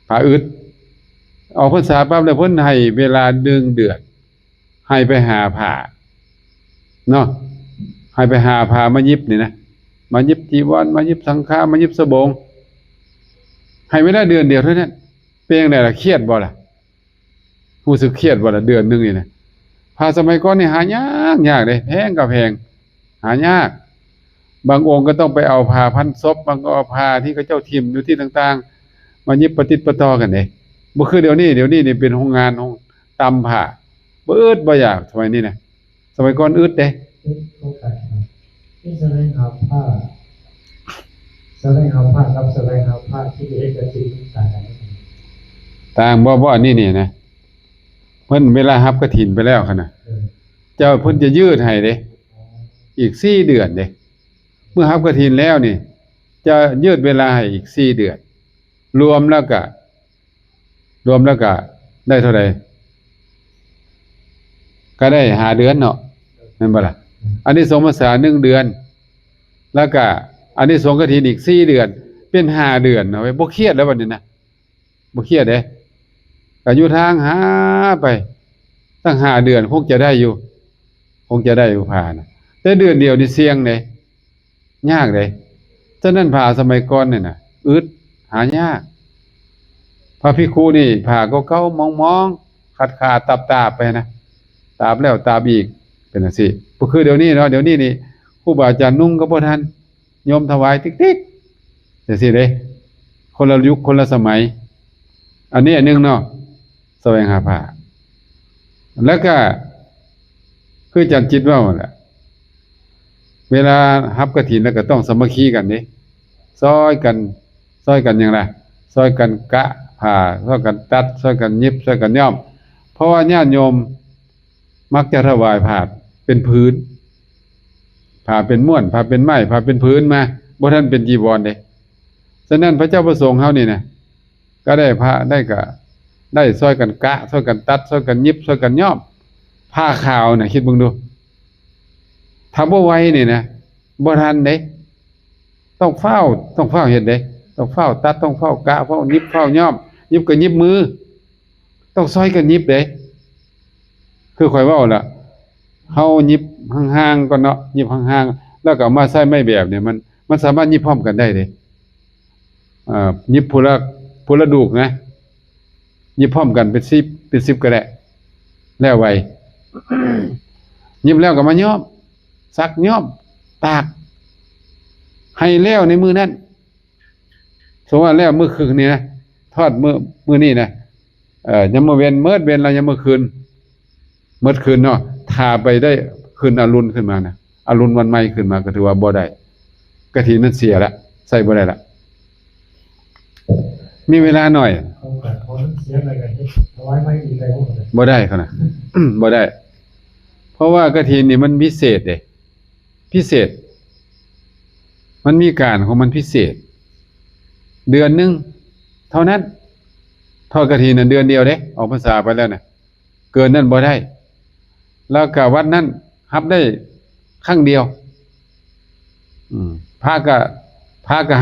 ผ้าอึดออกพรรษาปั๊บแล้วเพิ่นให้เวลา1 เดือนให้ไปหาผ้าเนาะให้ไปหาผ้ามายิบนี่นะมายิบจีวรมายิบสังฆามายิบสบงให้เวลาเดือนเดียวเท่านั้นเป็นจังได๋ล่ะเครียดบ่ล่ะรู้สึกเครียดบ่ล่ะเดือนนึงนี่นะผ้าสมัยก่อนนี่หายากเด้แพงก็แพงหายากบางองค์ก็ต้องไปเอาผ้าพันศพบางก็เอาผ้าที่เขาเจ้าทิ่มอยู่ที่ต่างๆมายิบประติดประต่อกันเด้บ่คือเดี๋ยวนี้นี่เป็นโรงงานของตำผ้าบ่อึดบ่อยากสมัยนี้นะสมัยก่อนอึดเด้นี่แสดงเอาผ้ากับแสดงเอาผ้าที่เฮ็ดกับสิ่งต่างบ่อันนี้นี่นะเพิ่นเวลารับกฐินไปแล้วคั่นน่ะเจ้าเพิ่นจะยืดให้เด้อีก4 เดือนเด้เมื่อรับกฐินแล้วนี่จะยืดเวลาให้อีก4 เดือนรวมแล้วก็ได้เท่าใดก็ได้5 เดือนเนาะแม่นบ่ล่ะอันนี้2พรรษา1 เดือนแล้วก็อันนี้2กฐินอีก4 เดือนเป็น5 เดือนเนาะบ่เครียดแล้วบัดนี้นะบ่เครียดเด้ก็อยู่ทางหาไปตั้ง5 เดือนคงจะได้อยู่ผ่านะแต่เดือนเดียวนี่เสี่ยงเด้ยากเด้ฉะนั้นผ้าสมัยก่อนนี่น่ะอึดหายากพระภิกขุนี่ผ้าเก่าๆมองๆขาดๆตาบๆไปนะตาบแล้วตาบอีกเป็นจังซี่บ่คือเดี๋ยวนี้เนาะเดี๋ยวนี้นี่ครูบาอาจารย์นุ่งก็บ่ทันโยมถวายติ๊กๆจังซี่เด้คนละยุคคนละสมัยอันนี้อันนึงเนาะแสวงหาผ้าแล้วก็คือจันจิตว่าแหละ เวลารับกฐินแล้วก็ต้องสามัคคีกันเด้ซอยกันหยังล่ะซอยกันกะผ้าซอยกันตัดซอยกันเย็บซอยกันย้อมเพราะว่าญาติโยมมักจะถวายผ้าเป็นพื้นผ้าเป็นม้วนผ้าเป็นไม้ผ้าเป็นพื้นมาบ่ทันเป็นจีวรเด้ฉะนั้นพระเจ้าประสงค์เฮานี่นะก็ได้พระได้ซอยกันกะซอยกันตัดซอยกันเย็บซอยกันย้อมผ้าขาวน่ะคิดเบิ่งดูถ้าบ่ไวนี่นะบ่ทันเด้ต้องเฝ้าเฮ็ดเด้ต้องเฝ้าตัดต้องเฝ้ากะเฝ้ายิบเฝ้าย้อมยิบก็ยิบมือต้องซอยกันยิบเด้คือข่อยเว้าล่ะเฮายิบห่างๆก่อนเนาะยิบห่างๆแล้วก็เอามาใส่ไม้แบบเนี่ยมันสามารถยิบพร้อมกันได้เด้ยิบผู้ละดูกนะยิบพร้อมกันเป็น10ก็ได้แล้วไว ยิบแล้วก็มาย้อมซักย้อมตากให้แล้วในมือนั้นสมมุติว่าแล้วมื้อคืนนี้นะทอดมื้อนี้นะยามมื้อเว้นแล้วยามมื้อคืนเนาะถ้าไปได้คืนอรุณขึ้นมานะอรุณวันใหม่ขึ้นมาก็ถือว่าบ่ได้กฐินนั้นเสียละใส่บ่ได้ละมีเวลาหน่อยเขาก็เขาเสียอะไรกันถวายไม่อีกได้บ่บ่ได้เขาน่ะ บ่ได้เพราะว่ากฐินนี่มันพิเศษเด้พิเศษมันมีการของมันพิเศษเดือนนึงเท่านั้นทอดกฐินน่ะเดือนเดียวเด้ออกพรรษาไปแล้วน่ะเกินนั้นบ่ได้แล้วก็วัดนั้นรับได้ครั้งเดียวพระก็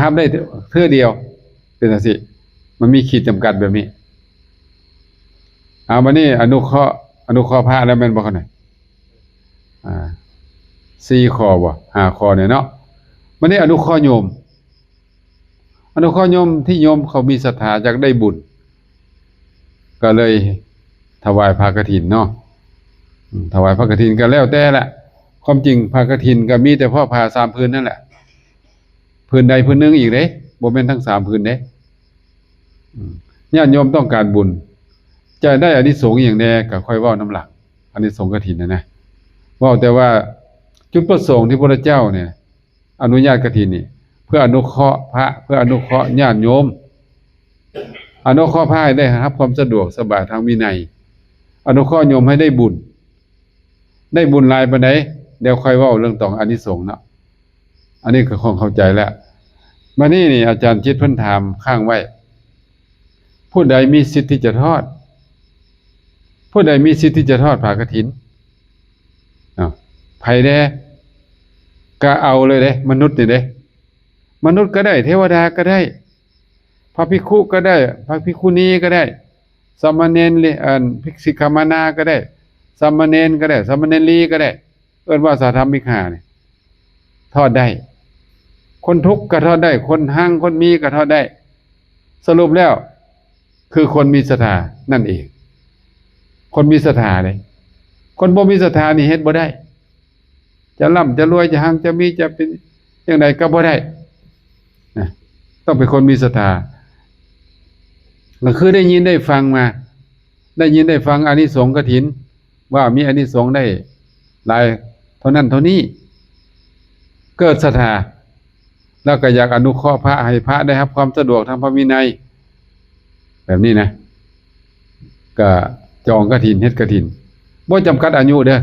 รับได้เทื่อเดียวเป็นจังซี่มันมีขีดจำกัดแบบนี้เอาบัดนี้อนุเคราะห์พระแล้วแม่นบ่คั่นน่ะ4ข้อบ่5ข้อเนี่ยเนาะบัดนี้อนุเคราะห์โยมที่โยมเขามีศรัทธาอยากได้บุญก็เลยถวายผ้ากฐินเนาะถวายผ้ากฐินก็แล้วแต่ละความจริงผ้ากฐินก็มีแต่พ่อผ้า3ผืนนั่นแหละผืนใดผืนหนึงอีกเด้บ่แม่นทั้ง3ผืนเด้ญาติโยมต้องการบุญจะได้อานิสงส์อย่างแน่ก็ค่อยเว้านำหลังอานิสงส์กฐินนะเว้าแต่ว่าจุดประสงค์ที่พระเจ้าเนี่ยอนุญาตกฐินนี่เพื่ออนุเคราะห์พระเพื่ออนุเคราะห์ญาติโยมอนุเคราะห์พระให้ได้รับความสะดวกสบายทางวินัยอนุเคราะห์โยมให้ได้บุญหลายปานใดเดี๋ยวค่อยเว้าเรื่องต้องอานิสงส์เนาะอันนี้ก็คงเข้าใจแล้วบัดนี้นี่อาจารย์จิตเพิ่นถามข้างไว้ผู้ใดมีสิทธิ์ที่จะทอดผ้ากฐินไผแน่ก็เอาเลยเด้มนุษย์นี่เด้มนุษย์ก็ได้เทวดาก็ได้พระภิกขุก็ได้พระภิกขุณีก็ได้สามเณรภิกษุขมานาก็ได้สามเณรก็ได้สามเณรีก็ได้เอิ้นว่าสาธรรมิกขาเนี่ยทอดได้คนทุกข์ก็ทอดได้คนหั่งคนมีก็ทอดได้สรุปแล้วคือคนมีศรัทธานั่นเองคนมีศรัทธาเลยคนบ่มีศรัทธานี่เฮ็ดบ่ได้จะร่ำจะรวยจะหั่งจะมีจะเป็นจังไดก็บ่ได้นะต้องเป็นคนมีศรัทธาก็คือได้ยินได้ฟังอานิสงส์กฐินว่ามีอานิสงส์ได้หลายเท่านั้นเท่านี้เกิดศรัทธาแล้วก็อยากอนุเคราะห์พระให้พระได้รับความสะดวกทางพระวินัยแบบนี้นะก็จองกฐินเฮ็ดกฐินบ่จำกัดอายุเด้อ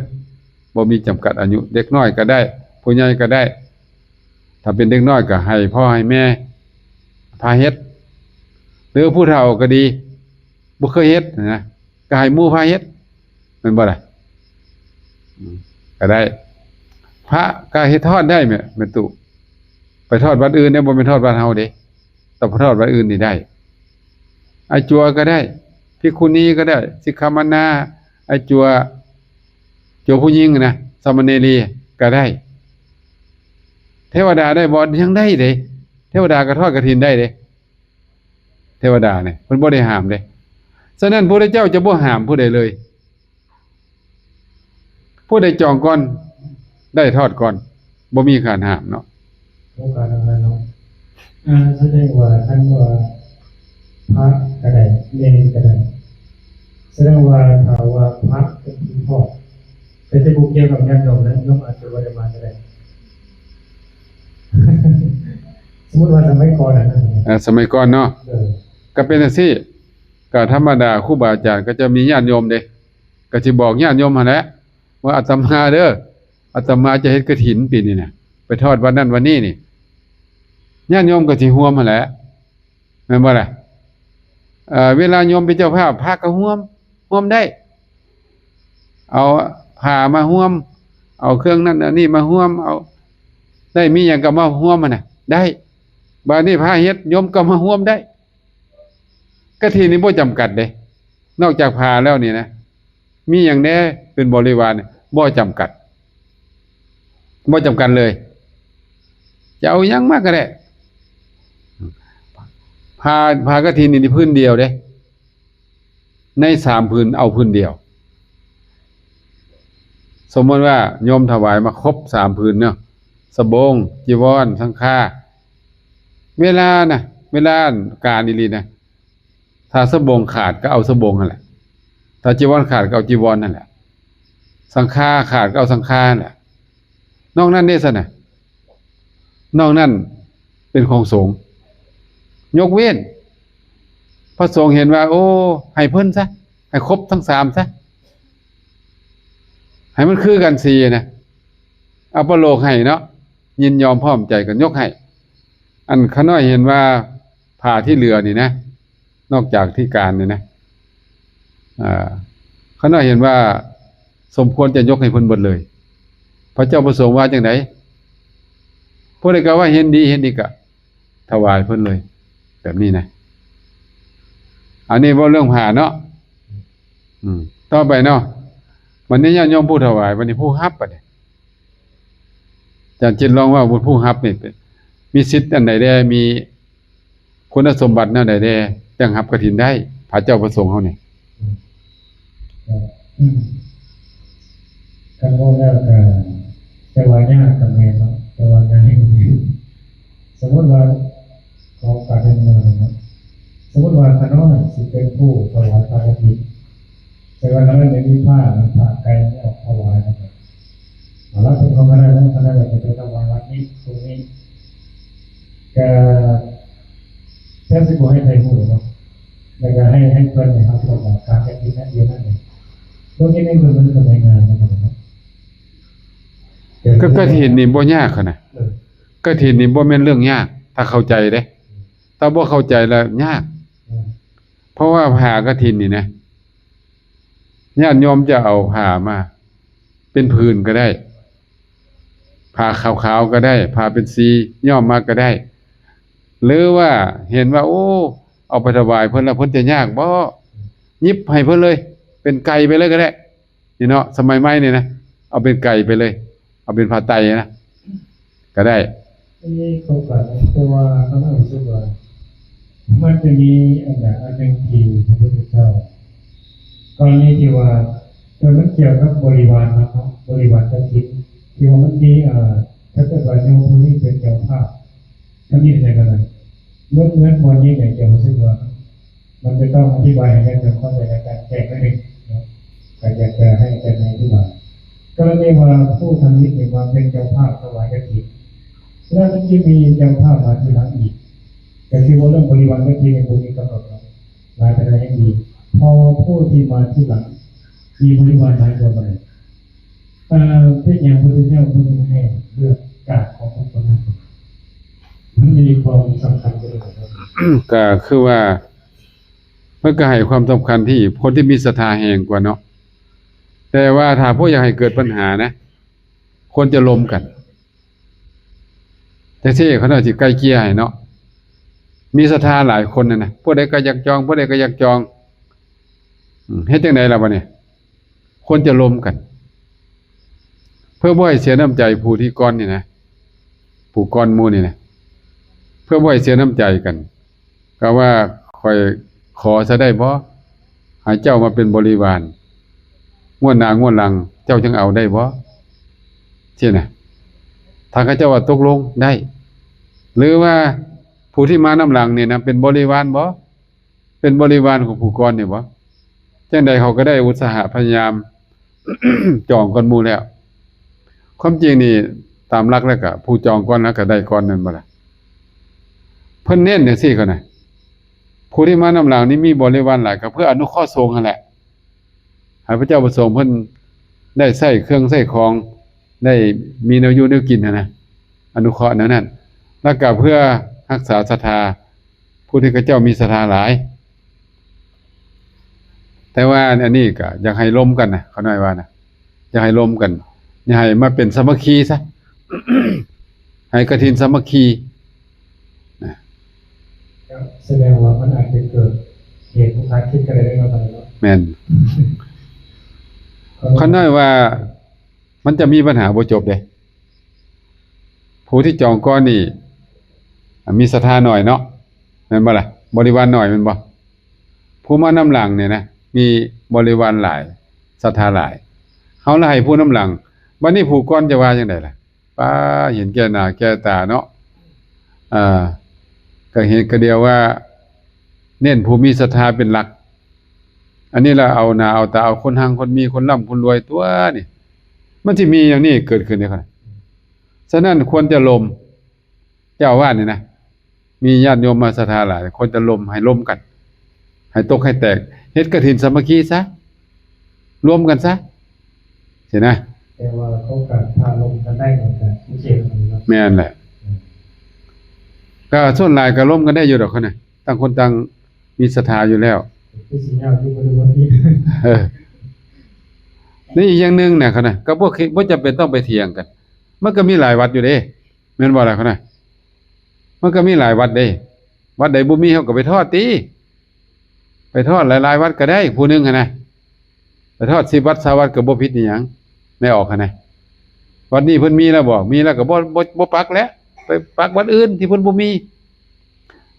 บ่มีจำกัดอายุเด็กน้อยก็ได้ผู้ใหญ่ก็ได้ถ้าเป็นเด็กน้อยก็ให้พ่อให้แม่พาเฮ็ดหรือผู้เฒ่าก็ดีบ่เคยเฮ็ดนะก็ให้หมู่พาเฮ็ดแม่นบ่ล่ะก็ได้พระก็เฮ็ดทอดได้แม่ตุไปทอดวัดอื่นเนี่ยบ่แม่นทอดวัดเฮาเด้ต้องไปทอดวัดอื่นนี่ได้อาจัวก็ได้ภิกขุณีก็ได้สิกขมานาอาจัวผู้หญิงนะสามเณรีก็ได้เทวดาได้บ่ยังได้เด้เทวดาก็ทอดกฐินได้เด้เทวดาเนี่ยเพิ่นบ่ได้ห้ามเด้ฉะนั้นพระพุทธเจ้าจะบ่ห้ามผู้ใดเลยผู้ใดจองก่อนได้ทอดก่อนบ่มีการห้ามเนาะโอกาสอะไรเนาะแสดงว่าท่านว่าพระก็ได้เนรก็ได้แสดงว่าถ้าว่าพระเป็นผู้ทอดแต่จะบุกเกี่ยวกับญาติโยมนั้นโยมอาจจะบ่ได้มาก็ได้ มติว่าสมัยก่อนนะสมัยก่อนเนาะ เออ ก็เป็นจังซี่ก็ธรรมดาครูบาอาจารย์ก็จะมีญาติโยมเด้ก็สิบอกญาติโยมหั่นแหละว่าอาตมาเด้ออาตมาจะเฮ็ดกฐินปีนี้น่ะไปทอดวันนั้นวันนี้นี่ญาติโยมก็สิร่วมหั่นแหละแม่นบ่ล่ะเวลาโยมเป็นเจ้าภาพพระก็ร่วมได้ เอาผ้ามาร่วมเอาเครื่องนั้นอันนี้มาร่วมเอาได้มีหยังก็มาร่วมมันน่ะได้บัดนี้พระเฮ็ดโยมก็มาร่วมได้กฐินนี่บ่จำกัดเด้นอกจากผ้าแล้วนี่นะมีหยังแน่เป็นบริวารบ่จำกัดเลยจะเอาหยังมาก็ได้ผ้ากฐินนี่พื้นเดียวเด้ใน3พื้นเอาพื้นเดียวสมมติว่าโยมถวายมาครบ3พื้นเนาะสบงจีวรสังฆาเวลาการอีหลีนะถ้าสบงขาดก็เอาสบงนั่นแหละถ้าจีวรขาดก็เอาจีวรนั่นแหละสังฆาขาดก็เอาสังฆานั่นแหละนอกนั้นนี่ซะน่ะนอกนั้นเป็นของสงฆ์ยกเว้นพระสงฆ์เห็นว่าโอ้ให้เพิ่นซะให้ครบทั้ง3ซะให้มันคือกัน4นะเอาประโลกให้เนาะยินยอมพร้อมใจกันยกให้อันขาน้อยเห็นว่าผ้าที่เหลือนี่นะนอกจากที่การนี่นะขาน้อยเห็นว่าสมควรจะยกให้เพิ่นหมดเลยพระเจ้าประสงค์ว่าจังได๋ผู้ใดก็ว่าเห็นดีก็ถวายเพิ่นเลยแบบนี้นะอันนี้บ่เรื่องผ้าเนาะต่อไปเนาะวันนี้ญาติโยมผู้ถวายวันนี้ผู้รับบัดนี้อาจารย์จิตลองว่าผู้รับนี่มีสิทธิ์อันใดได้มีคุณสมบัติแนวใดได้จังรับกฐินได้พระเจ้าประสงค์เฮานี่กันโง่แล้วก็แต่ว่ายากกับแม่เนาะแต่ว่าง่ายสมมติว่าของการเป็นเมืองนะสมมติว่าคณะสิเป็นผู้ถวายพระกฐินแต่ว่านั้นไม่มีผ้าไกลไม่ออกถวายนะครับแล้วเป็นของคณะนั้นคณะแบบจะถวายวัดนี้ตรงนี้ก็แค่สิบให้ใครพูดเนาะแล้วก็ให้เพื่อนนะครับที่บอกการกฐินนั่นเองนั่นเองตรงนี้ไม่คือมันเป็นงานนะครับก็กฐินนี่บ่ยากขนาดกฐินนี่บ่แม่นเรื่องยากถ้าเข้าใจเด้ถ้าบ่เข้าใจแล้วยากเพราะว่าผ้ากฐินนี่นะญาติโยมจะเอาผ้ามาเป็นพื้นก็ได้ผ้าขาวๆก็ได้ผ้าเป็นสีย้อมมาก็ได้หรือว่าเห็นว่าโอ้เอาไปถวายเพิ่นแล้วเพิ่นจะยากบ่หยิบให้เพิ่นเลยเป็นไก่ไปเลยก็ได้นี่เนาะสมัยใหม่นี่นะเอาเป็นไก่ไปเลยเอาเป็นผ้าไตรนะก็ได้นี่เขาบอกแต่ว่าเขาไม่รู้สึกว่ามันจะมีอันหนึ่งที่พระพุทธเจ้ากรณีที่ว่ามันเกี่ยวกับบริวารนะครับบริวารกฐินที่ว่ามันมีถ้าเกิดว่าโยมคนนี้เป็นเจ้าภาพมันมีอะไรกันเลยเมื่อวันนี้เนี่ยจะรู้สึกว่ามันจะต้องอธิบายให้กันเข้าใจในการแก้ไม่ได้การจะให้กันในที่ว่ากรณีว่าผู้ทำนิติมาเป็นเจ้าภาพถวายกฐินแล้วมันจะมีเจ้าภาพมาทีหลังอีกแต่ที่ว่าเรื่องบริวารกฐินในตรงนี้กำหนดรายเป็นอะไรให้ดีพอผู้ที่มาที่หลังมีบริวารหลายตัวไปเพื่ออย่างพระพุทธเจ้าผู้นี้ให้เลือกการของพระพุทธเจ้ามันมีความสำคัญเลยก็คือว่าเมื่อก็ให้ความสำคัญที่คนที่มีศรัทธาแห่งกว่าเนาะแต่ว่าถ้าผู้อยากให้เกิดปัญหานะควรจะล้มกันแต่ที่เขาน่าสิใกล้เกลี่ยให้เนาะมีศรัทธาหลายคนนะผู้ใดก็อยากจองผู้ใดก็อยากจองเฮ็ดจังได๋ล่ะบัดนี้ควรจะล้มกันเพื่อบ่ให้เสียน้ำใจผู้ที่ก่อนนี่นะผู้ก่อนหมู่นี่นะเพื่อบ่ให้เสียน้ำใจกันก็ว่าค่อยขอซะได้บ่ให้เจ้ามาเป็นบริวารงวดหน้างวดหลังเจ้าจึงเอาได้บ่ใช่น่ะถ้าเขาเจ้าว่าตกลงได้หรือว่าผู้ที่มานำหลังนี่นะเป็นบริวารบ่เป็นบริวารของผู้ก่อนนี่บ่จังใดเขาก็ได้อุตสาหะพยายาม จองก่อนหมู่แล้วความจริงนี่ตามหลักแล้วก็ผู้จองก่อนแล้วก็ได้ก่อนนั่นบ่ล่ะ พิ่นเน้นจังซี่ก่อนน่ะผู้ที่มานำหลังนี้มีบริวารหลายก็เพื่ออนุเคราะห์สงฆ์นั่นแหละให้พระเจ้าประสงค์เพิ่นได้ใช้เครื่องใช้ของได้มีแนวอยู่แนวกินนะอนุเคราะห์แนวนั้นแล้วก็เพื่อรักษาศรัทธาผู้ที่เขาเจ้ามีศรัทธาหลายแต่ว่าอันนี้ก็อยากให้ร่วมกันนะเขาน้อยว่านะอยากให้ร่วมกันอยากให้มาเป็นสามัคคีซะ ให้กฐินสามัคคี แสดงว่ามันอาจจะเกิดเหตุผู้ค้าคิดกันได้มาแล้ว แม่นเขาน้อยว่ามันจะมีปัญหาบ่จบเด้ผู้ที่จองก่อนนี่มีศรัทธาหน่อยเนาะแม่นบ่ล่ะบริวารหน่อยแม่นบ่ผู้มานำหลังเนี่ยนะมีบริวารหลายศรัทธาหลายเฮาละให้ผู้นำหลังบัดนี้ผู้ก่อนจะว่าจังไดล่ะป้าเห็นแก่หน้าแก่ตาเนาะก็เห็นก็เดียวว่าเน้นผู้มีศรัทธาเป็นหลักอันนี้ล่ะเอาหน้าเอาตาเอาคนหังคนมีคนร่ำคนรวยตัวนี่มันสิมีอย่างนี้เกิดขึ้นได้ครับฉะนั้นควรจะลมเจ้าอาวาสนี่นะมีญาติโยมมาศรัทธาหลายควรจะลมให้ล้มกันให้ตกให้แตกเฮ็ดกฐินสามัคคีซะรวมกันซะเห็นนะ แต่ว่าเขากับพาลงกันได้เหมือนกันทุกเขตนะครับ แม่นแหละก็ส่วนหลายก็ร่วมกันได้อยู่ดอกเขาน่ะต่างคนต่างมีศรัทธาอยู่แล้ว คือสิ่งยาวที่บริวารที่ นี่อีกอย่างหนึงเนี่ยเขาน่ะก็บ่จำเป็นต้องไปเถียงกันมันก็มีหลายวัดอยู่เด้แม่นบ่ล่ะเขาน่ะมันก็มีหลายวัดเด้วัดใดบ่มีเฮาก็ไปทอดติไปทอดหลายๆวัดก็ได้ผู้หนึงหั่นน่ะไปทอด10วัด20วัดก็บ่ผิดอีหยังไม่ออกหั่นน่ะวัดนี้เพิ่นมีแล้วบ่มีแล้วก็บ่ปักแล้วไปปักวัดอื่นที่เพิ่นบ่มี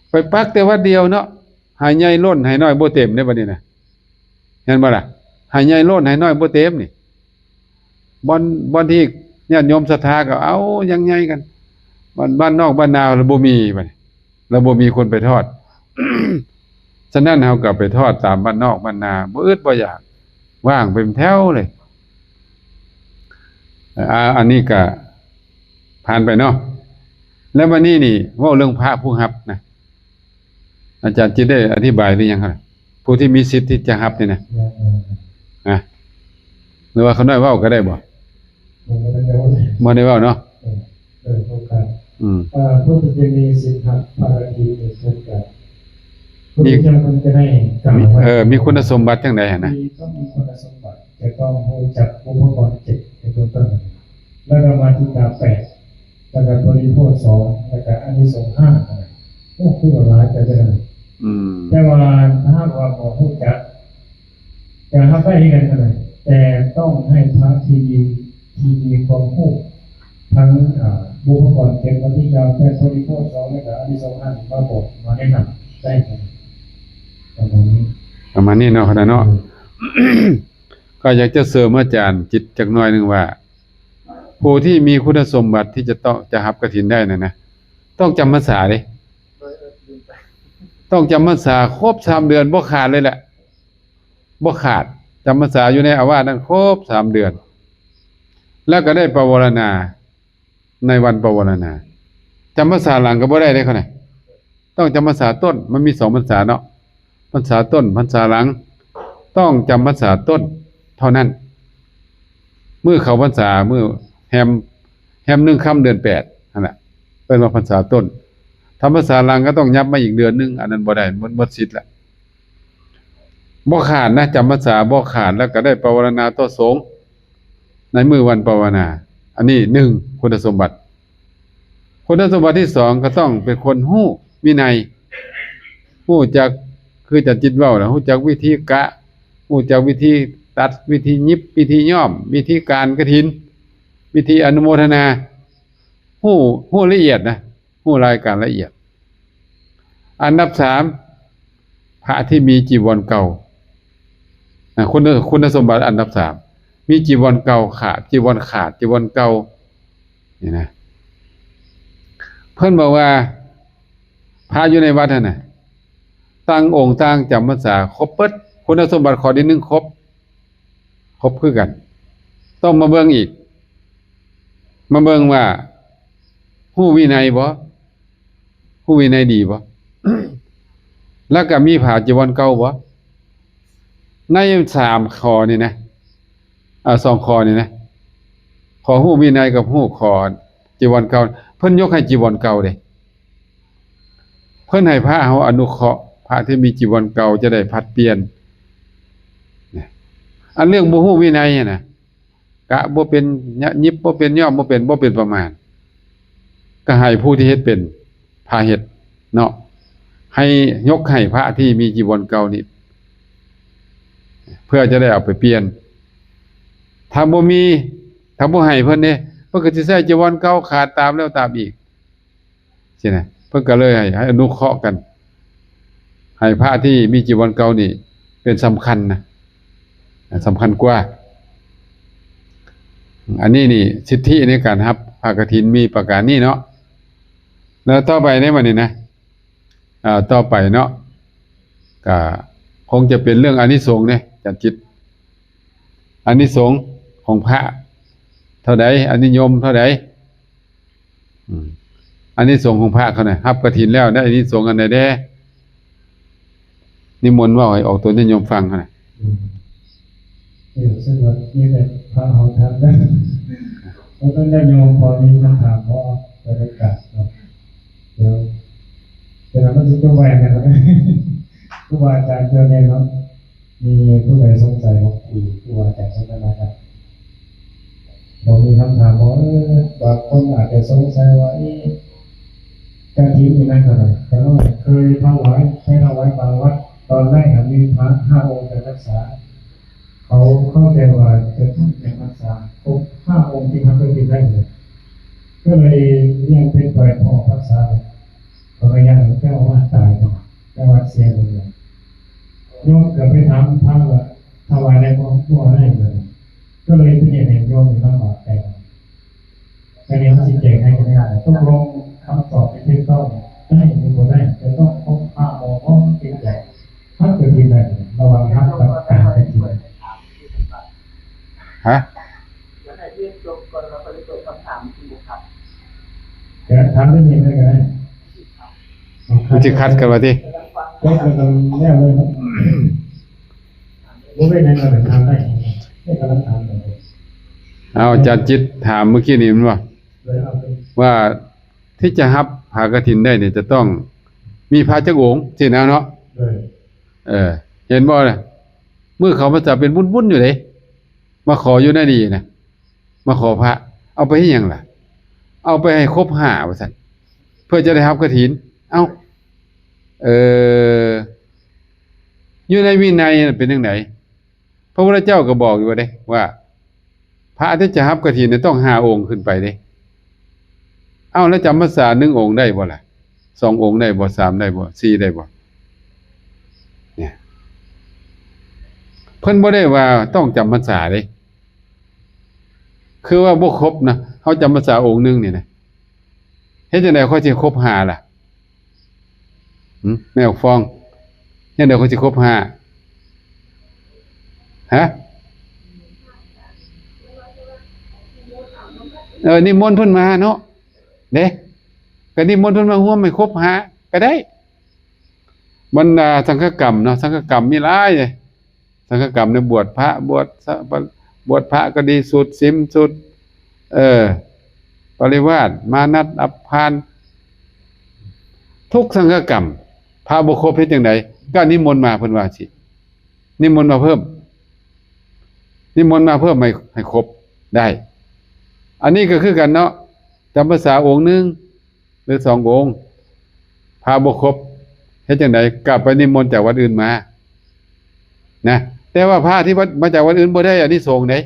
ไปปักแต่วัดเดียวเนาะหายใหญ่ล้นหายน้อยบ่เต็มเด้บัดนี้น่ะเห็นบ่ล่ะหายใหญ่ล้นหายน้อยบ่เต็มนี่บ่อนที่ญาติโยมศรัทธาก็เอายังไงกันบ้านนอกบ้านนาแล้วบ่มีบัดนี้แล้วบ่มีคนไปทอด ฉะนั้นเฮาก็ไปทอดตามบ้านนอกบ้านนาบ่อึดบ่อยากว่างเป็นแถวเลยอันนี้ก็ผ่านไปเนาะแล้ววันนี้นี่เว้าเรื่องพระผู้รับนะอาจารย์จิตได้อธิบายหรือยังครับผู้ที่มีสิทธิ์ที่จะรับนี่นะหรือว่าเขาน้อยเว้าก็ได้บ่บ่ได้เว้าเนาะโครงการผู้ที่จะมีสิทธิ์ภารกิจในโครงการผู้ที่จะได้กล่าวมีคุณสมบัติจังได๋หั่นนะต้องมีคุณสมบัติจะต้องรู้จักอุปกรณ์7ในต้นต้นแล้วก็มาที่กา8แล้วก็บริโภค2แล้วก็อานิสงส์5ก็คือหลายจะได้แต่ว่าถ้าว่าบ่รู้จักจะทำได้ยังไงกันแต่ต้องให้พระที่มีความรู้ทั้งบุพกรเก็บวันที่ยาวแค่บริโภค2แล้วก็อานิสงส์5มาบอกมาแนะนำได้ครับประมาณนี้เนาะครับเนาะ ก็อยากจะเสริมอาจารย์จิตจักหน่อยนึงว่าผู้ที่มีคุณสมบัติที่จะรับกฐินได้นะต้องจำพรรษาเด้ต้องจำพรรษาครบ3เดือนบ่ขาดเลยแหละบ่ขาดจำพรรษาอยู่ในอาวาสนั้นครบ3เดือนแล้วก็ได้ปวารณาในวันปวารณาจำพรรษาหลังก็บ่ได้เด้เขาน่ะต้องจำพรรษาต้นมันมี2พรรษาเนาะพรรษาต้นพรรษาหลังต้องจำพรรษาต้นเท่านั้นมื้อเข้าพรรษามื้อแฮม1ค่ำเดือน8นั่นแหละเป็นว่าพรรษาต้นทำพรรษาหลังก็ต้องยับมาอีกเดือนนึงอันนั้นบ่ได้หมดสิทธิ์แล้วบ่ขาดนะจำพรรษาบ่ขาดแล้วก็ได้ปวารณาต่อสงฆ์ในมื้อวันปวารณาอันนี้1คุณสมบัติคุณสมบัติที่2ก็ต้องเป็นคนฮู้วินัยฮู้จักคือจัดจิตเว้าน่ะฮู้จักวิธีกะฮู้จักวิธีตัดวิธียิบวิธีย้อมวิธีการกฐินวิธีอนุโมทนาฮู้ละเอียดนะฮู้รายการละเอียดอันดับ3พระที่มีจีวรเก่าคุณสมบัติอันดับ3มีจีวรเก่าขาดจีวรเก่านี่นะเพิ่นบอกว่าพระอยู่ในวัดนั่นน่ะตั้งองค์ตั้งจำพรรษาครบเบิดคุณสมบัติข้อที่1ครบคือกันต้องมาเบิ่งอีกมาเบิ่งว่าฮู้วินัยบ่ฮู้ ผู้วินัยดีบ่ แล้วก็มีผ้าจีวรเก่าบ่ใน3ข้อนี่นะ2ข้อนี่นะขอฮู้วินัยกับฮู้ขอจีวรเก่าเพิ่นยกให้จีวรเก่าเด้เพิ่นให้พระเฮาอนุเคราะห์พระที่มีจีวรเก่าจะได้ผลัดเปลี่ยนเนี่ยอันเรื่องบ่ฮู้วินัยน่ะกะบ่เป็นยิบบ่เป็นย่อมบ่เป็นประมาณก็ให้ผู้ที่เฮ็ดเป็นพาเฮ็ดเนาะให้ยกให้พระที่มีจีวรเก่านี่เพื่อจะได้เอาไปเปลี่ยนถ้าบ่มีถ้าบ่ให้เพิ่นเนี่ยเพิ่นก็สิใช้จีวรเก่าขาดตามแล้วตามอีกใช่นะเพิ่นก็เลยให้อนุเคราะห์กันให้พระที่มีจีวรเก่านี่เป็นสำคัญนะสำคัญกว่าอันนี้นี่สิทธิในการรับผ้ากฐินมีประการนี้เนาะแล้วต่อไปในวันนี้นะต่อไปเนาะก็คงจะเป็นเรื่องอานิสงส์เนี่ยจัดจิตอานิสงส์ของพระเท่าใดอานิยมเท่าใดอานิสงส์ของพระเขาน่ะรับกฐินแล้วได้อานิสงส์อันใดแด่นิมนต์ว่าให้ออกตัวนิยมฟังเขาน่ะซึ่งว่านี่เป็นพระเอาทับได้แล้วก็ได้โยมพอมีคำถามเพราะบรรยากาศเนาะเดี๋ยวเราก็จะต้องแหวนกันแล้วครูบาอาจารย์เจอเนี่ยเนาะมีผู้ใดสงสัยว่าครูบาอาจารย์สนทนากันผมมีคำถามว่าบางคนอาจจะสงสัยว่าการทิ้งอยู่นั่นอะไรแต่ว่าเคยถวายบางวัดตอนแรกมีพระ5 องค์ไปรักษาเขาเข้าใจว่าจะต้องเป็นรักษาครบ5 องค์ที่ทำได้ดีได้เลยก็เลยเรียกเป็นไปพอรักษาเพราะอย่างเจ้าว่าตายเจ้าว่าเสียเลยโยมเกิดไปถามพระว่าถวายอะไรบ่ได้เลยก็เลยเป็นอย่างโยมลำบากใจการเรียนสิ่งเจ๋งให้กันได้ต้องลงคำตอบที่ถูกต้องได้หรือไม่ได้จะต้องพบ5 องค์ที่ใหญ่ถ้าเกิดทีใดระวังทับกับการไปทีฮะแล้วแต่ที่จบก่อนเราไปตอบคำถามคุณบุคคลเดี๋ยวถามได้ยินได้กันได้มันสิคัดกันว่าติก็กันแน่เลยครับบ่ได้ในการถามได้ให้กำลังถามเลยเอาอาจารย์จิตถามเมื่อกี้นี่มันว่าที่จะรับผ้ากฐินได้เนี่ยจะต้องมีพระจักองค์สินะเนาะเห็นบ่ล่ะมื้อเขามาจะเป็นบุญๆอยู่เด้มาขออยู่นั่นนี่นะมาขอพระเอาไปให้หยังล่ะเอาไปให้ครบ5ว่าซั่นเพื่อจะได้รับกฐินเอ้าอยู่ในวินัยเป็นจังไดพระพุทธเจ้าก็บอกอยู่เด้ว่าพระที่จะรับกฐินเนี่ยต้อง5 องค์ขึ้นไปเด้เอ้าแล้วจำพรรษา1 องค์ได้บ่ล่ะ2 องค์ได้บ่3ได้บ่4ได้บ่เนี่ยเพิ่นบ่ได้ว่าต้องจำพรรษาเด้คือว่าบ่ครบนะเฮาจำพรรษาองค์นึงนี่นะเฮ็ดจังได๋ค่อยสิครบ5ล่ะแม่ออกฟองเฮ็ดจังได๋ค่อยสิครบ5ฮะนิมนต์เพิ่นมาเนาะเด้ก็นิมนต์เพิ่นมาร่วมให้ครบ5ก็ได้บรรดาสังฆกรรมเนาะสังฆกรรมมีหลายสังฆกรรมในบวชพระบวชพระก็ดีสุดศีลสุดปริวาสมานัตอัปพานทุกสังฆกรรมพระบ่ครบเฮ็ดจังได๋ก็นิมนต์มาเพิ่นว่าสินิมนต์มาเพิ่มให้ครบได้อันนี้ก็คือกันเนาะจำพรรษาองค์นึงหรือ2 องค์พระบ่ครบเฮ็ดจังได๋กลับไปนิมนต์จากวัดอื่นมานะแต่ว่าพระที่มาจากวัดอื่นบ่ได้อานิสงส์เด้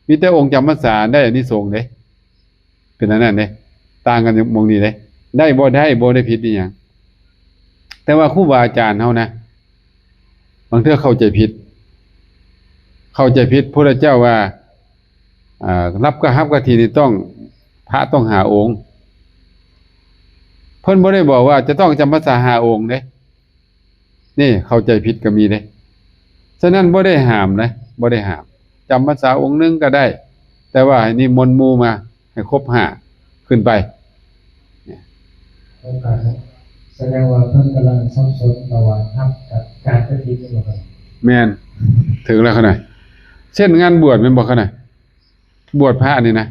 มีแต่องค์จำพรรษาได้อานิสงส์เด้เป็นอันนั้นเด้ต่างกันอยู่หม้องนี้เด้ได้บ่ได้ผิดอีหยังแต่ว่าครูบาอาจารย์เฮานะบางเทื่อเข้าใจผิดพระพุทธเจ้าว่ารับกฐินนี่ต้องพระต้อง5 องค์เพิ่นบ่ได้บอกว่าจะต้องจำพรรษา5 องค์เด้นี่เข้าใจผิดก็มีเด้ฉะนั้นบ่ได้ห้ามนะบ่ได้ห้ามจำพรรษาองค์นึงก็ได้แต่ว่าให้นิมนต์หมู่มาให้ครบ5ขึ้นไป โอกาสนะแสดงว่าเพิ่นกำลังสับสนระหว่างทับกับการกระทำนี่บ่ครับ แม่นถึงแล้วขนาดเช่นงานบวชแม่นบ่ขนาดบวชพระนี่นะ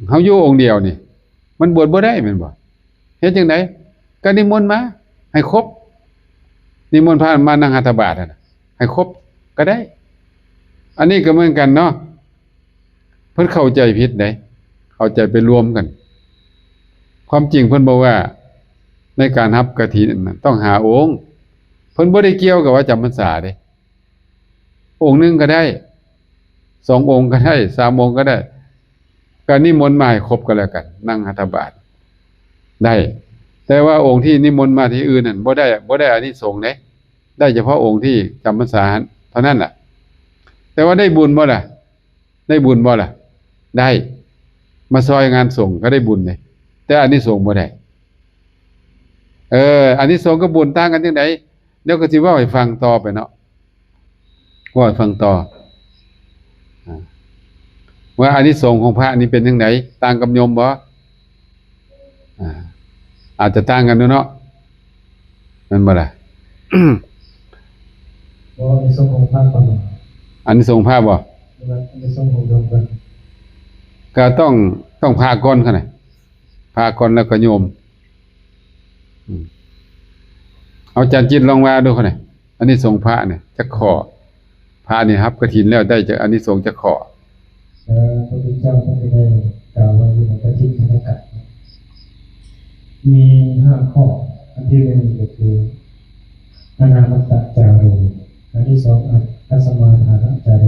เฮาอยู่องค์เดียวนี่มันบวชบ่ได้แม่นบ่เฮ็ดจังไดก็นิมนต์มาให้ครบนิมนต์พระมานั่งหัตถบาตน่ะให้ครบก็ได้ อันนี้ก็เหมือนกันเนาะเพิ่นเข้าใจผิดเด้เข้าใจไปรวมกัน ความจริงเพิ่นบอกว่าในการรับกฐินน่ะต้องหาองค์เพิ่นบ่ได้เกี่ยวกับว่าจำพรรษาเด้องค์หนึงก็ได้2องค์ก็ได้3องค์ก็ได้ก็นิมนต์มาให้ครบก็แล้วกันนั่งหัตถบาตได้ แต่ว่าองค์ที่นิมนต์มาที่อื่นนั่นบ่ได้อานิสงส์เด้ได้เฉพาะองค์ที่จำพรรษาเท่านั้นล่ะแต่ว่าได้บุญบ่ล่ะได้บุญบ่ล่ะได้มาซอยงานสงฆ์ก็ได้บุญเลยแต่อานิสงส์บ่ได้อานิสงส์กับบุญต่างกันจังไดเดี๋ยวก็สิเว้าให้ฟังต่อไปเนาะเว้าให้ฟังต่อว่าอานิสงส์ของพระนี่เป็นจังไดต่างกับโยมบ่อาจจะต่างกันเนาะนั่นบ่ล่ะ บ่ในส่วนของพระก่อน อานิสงส์พระบ่ ในส่วนของโยมก่อน ก็ต้องพาก่อนคั่นน่ะพาก่อนแล้วก็โยมเอาจารย์จิตลองว่าดูคั่นน่ะอานิสงส์พระเนี่ยจักข้อพระนี่รับกฐินแล้วได้จากอานิสงส์จักข้อ พระพุทธเจ้าท่านได้กล่าวไว้ในปฏิสัมภกะมี5ข้ออันที่1ก็คืออนามัตตจาโรอันที่2อัสสมาทานจาโร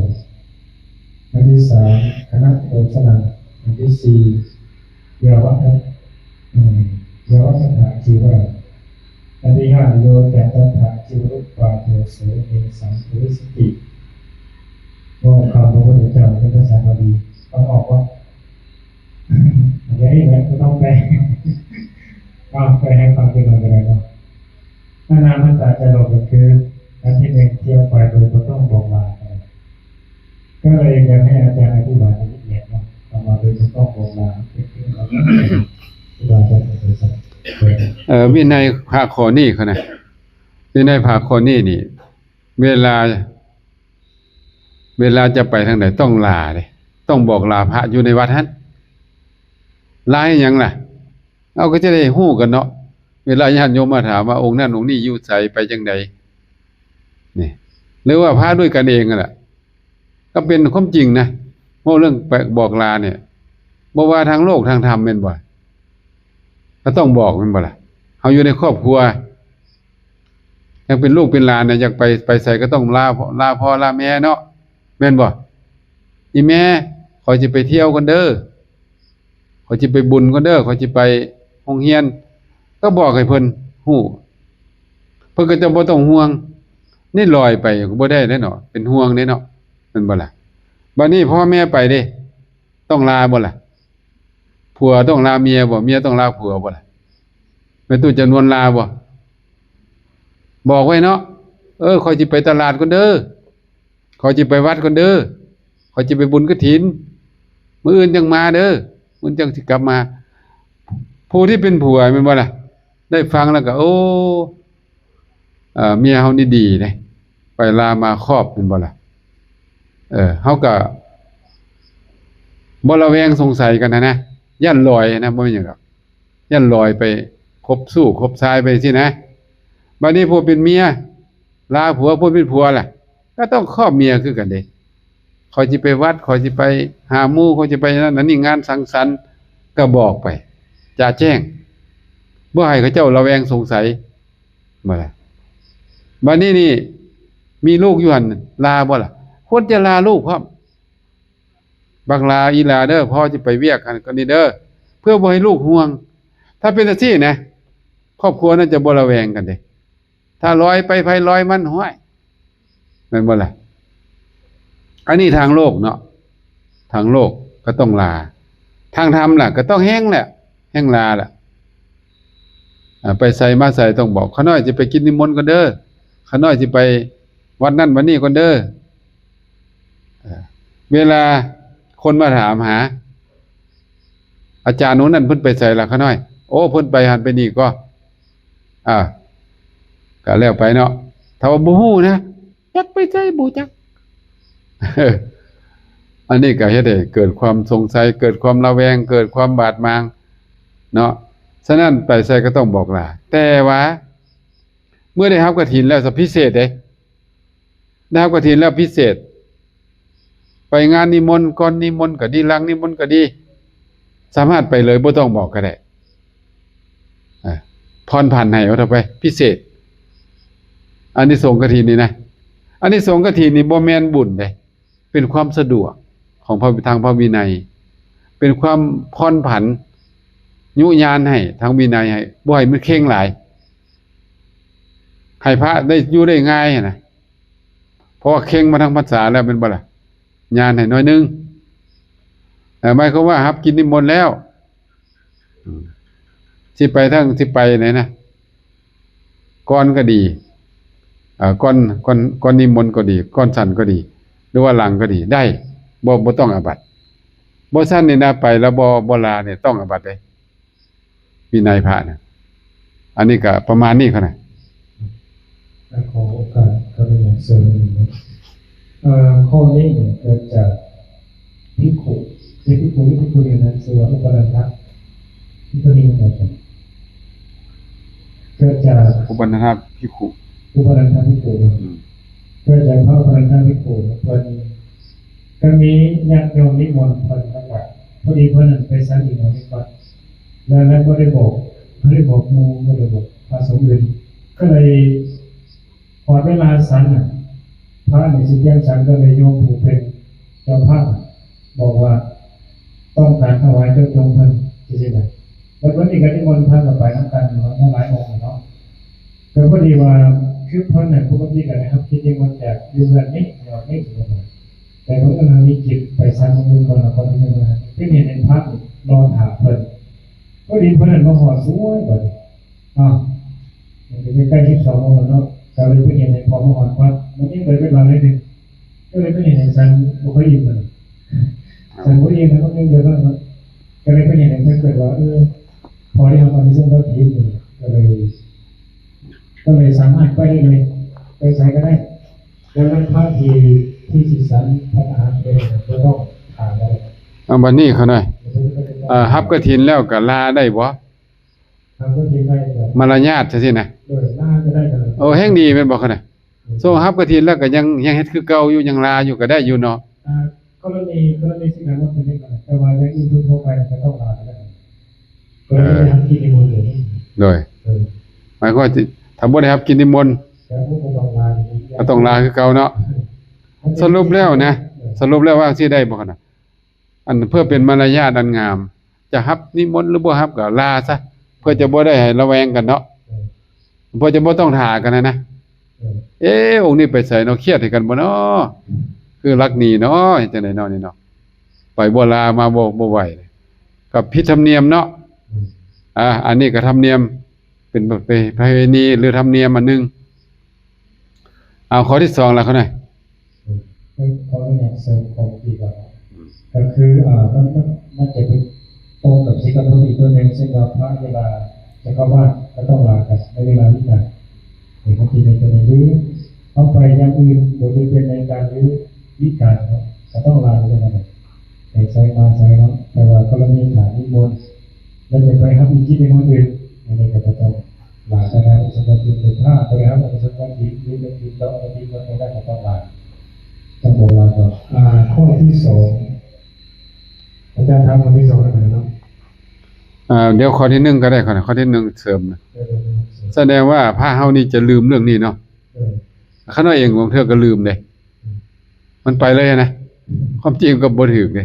อันที่3คณะโภชนะอันที่4ยาวัฏยาวัฏถาจีวรอันที่5โยแตตถาจีวรุปปาโทโสเอสังภูริสติก็คำพระพุทธเจ้าเป็นภาษาบาลีต้องออกว่าอย่างนี้นะก็ต้องแปลแปลให้ฟังเป็นอะไรเนาะอนามัตตจาโรก็คืออันที่1เที่ยวไปโดยไม่ต้องบอกลาก็เลยอยากให้อาจารย์อธิบายให้ละเอียดเนาะทำมาโดยไม่ต้องบอกลาคือเราอธิบายจะเป็นสักวินัยพระข้อนี้คั่นน่ะวินัยพระข้อนี้นี่เวลาจะไปทางไหนต้องลาเด้ต้องบอกลาพระอยู่ในวัดนั้นลาให้หยังล่ะเอาก็จะได้ฮู้กันเนาะเวลาญาติโยมมาถามว่าองค์นั้นองค์นี้อยู่ไสไปจังไดนี่หรือว่าพระด้วยกันเองนั่นแหละก็เป็นความจริงนะเพราะเรื่องบอกลาเนี่ยบ่ว่าทางโลกทางธรรมแม่นบ่ก็ต้องบอกแม่นบ่ล่ะเฮาอยู่ในครอบครัวยังเป็นลูกเป็นหลานน่ะอยากไปไสก็ต้องลาพ่อลาแม่เนาะแม่นบ่อีแม่ขอยสิไปเที่ยวกันเด้อขอยสิไปบุญกันเด้อขอยสิไปโรงเรียนก็บอกให้เพิ่นฮู้เพิ่นก็จะบ่ต้องห่วงนี่ลอยไปก็บ่ได้เด้เนาะเป็นห่วงเด้เนาะแม่นบ่ล่ะบัดนี้พ่อแม่ไปเด้ต้องลาบ่ล่ะผัวต้องลาเมียบ่เมียต้องลาผัวบ่ล่ะแม่ตู้จำนวนลาบ่บอกไว้เนาะขอยสิไปตลาดกันเด้อขอยสิไปวัดกันเด้อขอยสิไปบุญกฐินมื้ออื่นจังมาเด้อมื้อจังสิกลับมาผู้ที่เป็นผัวแม่นบ่ล่ะได้ฟังแล้วก็เมียเฮานี่ดีเด้ไปลามาครอบแม่นบ่ล่ะเฮาก็บ่ระแวงสงสัยกันนะย่านลอยนะบ่แม่นหยังดอกย่านลอยไปคบสู้คบชายไปสินะบัดนี้ผู้เป็นเมียลาผัวผู้เป็นผัวล่ะก็ต้องครอบเมียคือกันเด้ขอยสิไปวัดขอยสิไปหาหมู่ขอยสิไปนั่นนี่งานสังสรรค์ก็บอกไปจะแจ้งบ่ให้เขาเจ้าระแวงสงสัยบ่ล่ะบัดนี้นี่มีลูกอยู่หั่นลาบ่ล่ะควรจะลาลูกพร้อมบักลาอีหลาเด้อพ่อสิไปเวียกหั่นก็นี่เด้อเพื่อบ่ให้ลูกห่วงถ้าเป็นจังซี่นะครอบครัวนั้นจะบ่ระแวงกันเด้ถ้าลอยไปไผลอยมันห้วยแม่นบ่ล่ะอันนี้ทางโลกเนาะทางโลกก็ต้องลาทางธรรมล่ะก็ต้องแห้งแหละแห้งลาล่ะไปใส่มาใส่ต้องบอกข้าน้อยสิไปกินนิมนต์กันเด้อข้าน้อยสิไปวัดนั้นวันนี้กันเด้อเวลาคนมาถามหาอาจารย์โน้นนั่นเพิ่นไปใส่ล่ะข้าน้อย โอ้เพิ่นไปหันไปนี่ก็ก็แล้วไปเนาะถ้าว่าบ่ฮู้นะจักไปใจบ่จัก อันนี้ก็เฮ็ดให้เกิดความสงสัยเกิดความระแวงเกิดความบาดหมางเนาะฉะนั้นไปไสก็ต้องบอกลาแต่ว่าเมื่อได้รับกฐินแล้วจะพิเศษเด้ได้รับกฐินแล้วพิเศษไปงานนิมนต์ก่อนนิมนต์ก็ดีหลังนิมนต์ก็ดีสามารถไปเลยบ่ต้องบอกก็ได้พรผ่านให้เอาเถอะไปพิเศษอานิสงส์กฐินนี่นะอานิสงส์กฐินนี่บ่แม่นบุญเด้เป็นความสะดวกของพระทางพระวินัยเป็นความพรผันยุญาณให้ทางวินัยให้บ่ให้มันเข่งหลายให้พระได้อยู่ได้ง่ายนะเพราะว่าเข่งมาทางภาษาแล้วเป็นบ่ล่ะญาณให้น้อยนึงแต่หมายความว่ารับกินนิมนต์แล้วสิไปไหนนะก่อนก็ดีก่อนนิมนต์ก็ดีก่อนฉันก็ดีหรือว่าหลังก็ดีได้บ่ต้องอาบัติบ่ซั่นนี่นะไปแล้วบ่ลาเนี่ยต้องอาบัติเด้วินัยพระเนี่ยอันนี้ก็ประมาณนี้เขาน่ะขอโอกาสก็เป็นอย่างเสริมข้อนี้เนี่ยเกิดจากภิกขุที่ภิกขุเรียนนั้นชื่อว่าอุปนันทที่ก็ดีเหมือนกันเกิดจากอุปนันทภิกขุอุปนันทภิกขุเกิดจากพระอุปนันทภิกขุเพิ่นก็มีญาติโยมนิมนต์เพิ่นทั้งหลายพอดีเพิ่นไปสันนิมนต์ก่อนแล้วก็ได้บอกหมู่บ่ได้บอกพระสงฆ์อื่นก็เลยพอเวลาสันพระในสิเตียงสันก็เลยโยมผู้เป็นเจ้าภาพบอกว่าต้องการถวายเจ้าจงเพิ่นจริงๆนะแล้ววันนี้ก็นิมนต์พระไปนำกันหลายองค์เนาะแต่พอดีว่าคือเพิ่นน่ะปกติก็นะครับที่นิมนต์จากอยู่เรือนนี้ไม่ถึงแต่เพิ่นก็มีจิตไปสันมือก่อนแล้วก็ที่นี่ว่าที่นี่ในพระรอถามเพิ่นก็ดีเพิ่นน่ะบ่ฮอดสวยบัดมันจะใกล้12โมงแล้วเนาะก็เลยเพิ่นเห็นในพอมาฮอดว่ามันนี่เลยเวลานิดนึงก็เลยเพิ่นเห็นในสันบ่ค่อยอยู่เลยสันบ่ดีนะก็นึงเดี๋ยวนั้นก็เลยเพิ่นเห็นในเกิดว่าพอได้ทำตอนนี้ซึ่งก็ผิดก็เลยสามารถไปได้เลยไปใส่ก็ได้ดังนั้นพระที่สิสันพระอาหารเองก็ต้องผ่านแล้วบัดนี้เขาหน่อยรับกฐินแล้วก็ลาได้บ่รับกฐินได้มารยาทซะสินะลาก็ได้กันโอ้แห่งดีแม่นบ่เขาน่ะโซรับกฐินแล้วก็ยังเฮ็ดคือเก่าอยู่ยังลาอยู่ก็ได้อยู่เนาะกรณีสิ่งนั้นว่าเป็นได้กันแต่ว่าอย่างอื่นทั่วไปก็ต้องลาได้ก็เลยทำกินนิมนต์โดยหมายความว่าถ้าบ่ได้รับกินนิมนต์ก็ต้องลาคือเก่าเนาะสรุปแล้วว่าสิได้บ่คั่นน่ะอันเพื่อเป็นมารยาทอันงามจะรับนิมนต์หรือบ่รับก็ลาซะเพื่อจะบ่ได้ให้ระแวงกันเนาะเพื่อจะบ่ต้องท่ากันนะองค์นี้ไปไสเนาะเครียดให้กันบ่เนาะคือรักหนีเนาะจังได๋เนาะนี่เนาะไปบ่ลามาบ่ไหวกับพิธรรมเนียมเนาะอันนี้ก็ธรรมเนียมเป็นประเพณีหรือธรรมเนียมอันนึงเอาข้อที่2แล้วเขาหน่อยเขาเนี่ยเสริมของดีกว่าก็คือมันจะเป็นตรงกับสิ่งที่อีกตัวนึงซึ่งว่าพระเวลาจะเข้าบ้านก็ต้องลากันในเวลาวิกาลในบางทีในตัวนี้เอาไปอย่างอื่นโดยเป็นในการหรือวิกาลก็ต้องลาด้วยกันแต่ใช้มาใช้เนาะแต่ว่ากรณีฐานนิมนต์เราจะไปทำอีกที่นิมนต์อื่นอันนี้ก็จะต้องลาได้สำหรับจุดเป็นท่าไปแล้วเราจะต้องทิ้งหรือจะทิ้งแล้วทิ้งไม่ได้ก็ต้องลาต้องโบราณก่อนข้อที่2อาจารย์ทำข้อที่2อะไรเนาะเดี๋ยวข้อที่1ก็ได้ข้อที่1เสริมนะแสดงว่าพระเฮานี่จะลืมเรื่องนี้เนาะข้าน้อยเองบางเทื่อก็ลืมเด้มันไปเลยนะความจริงก็บ่ถูกเด้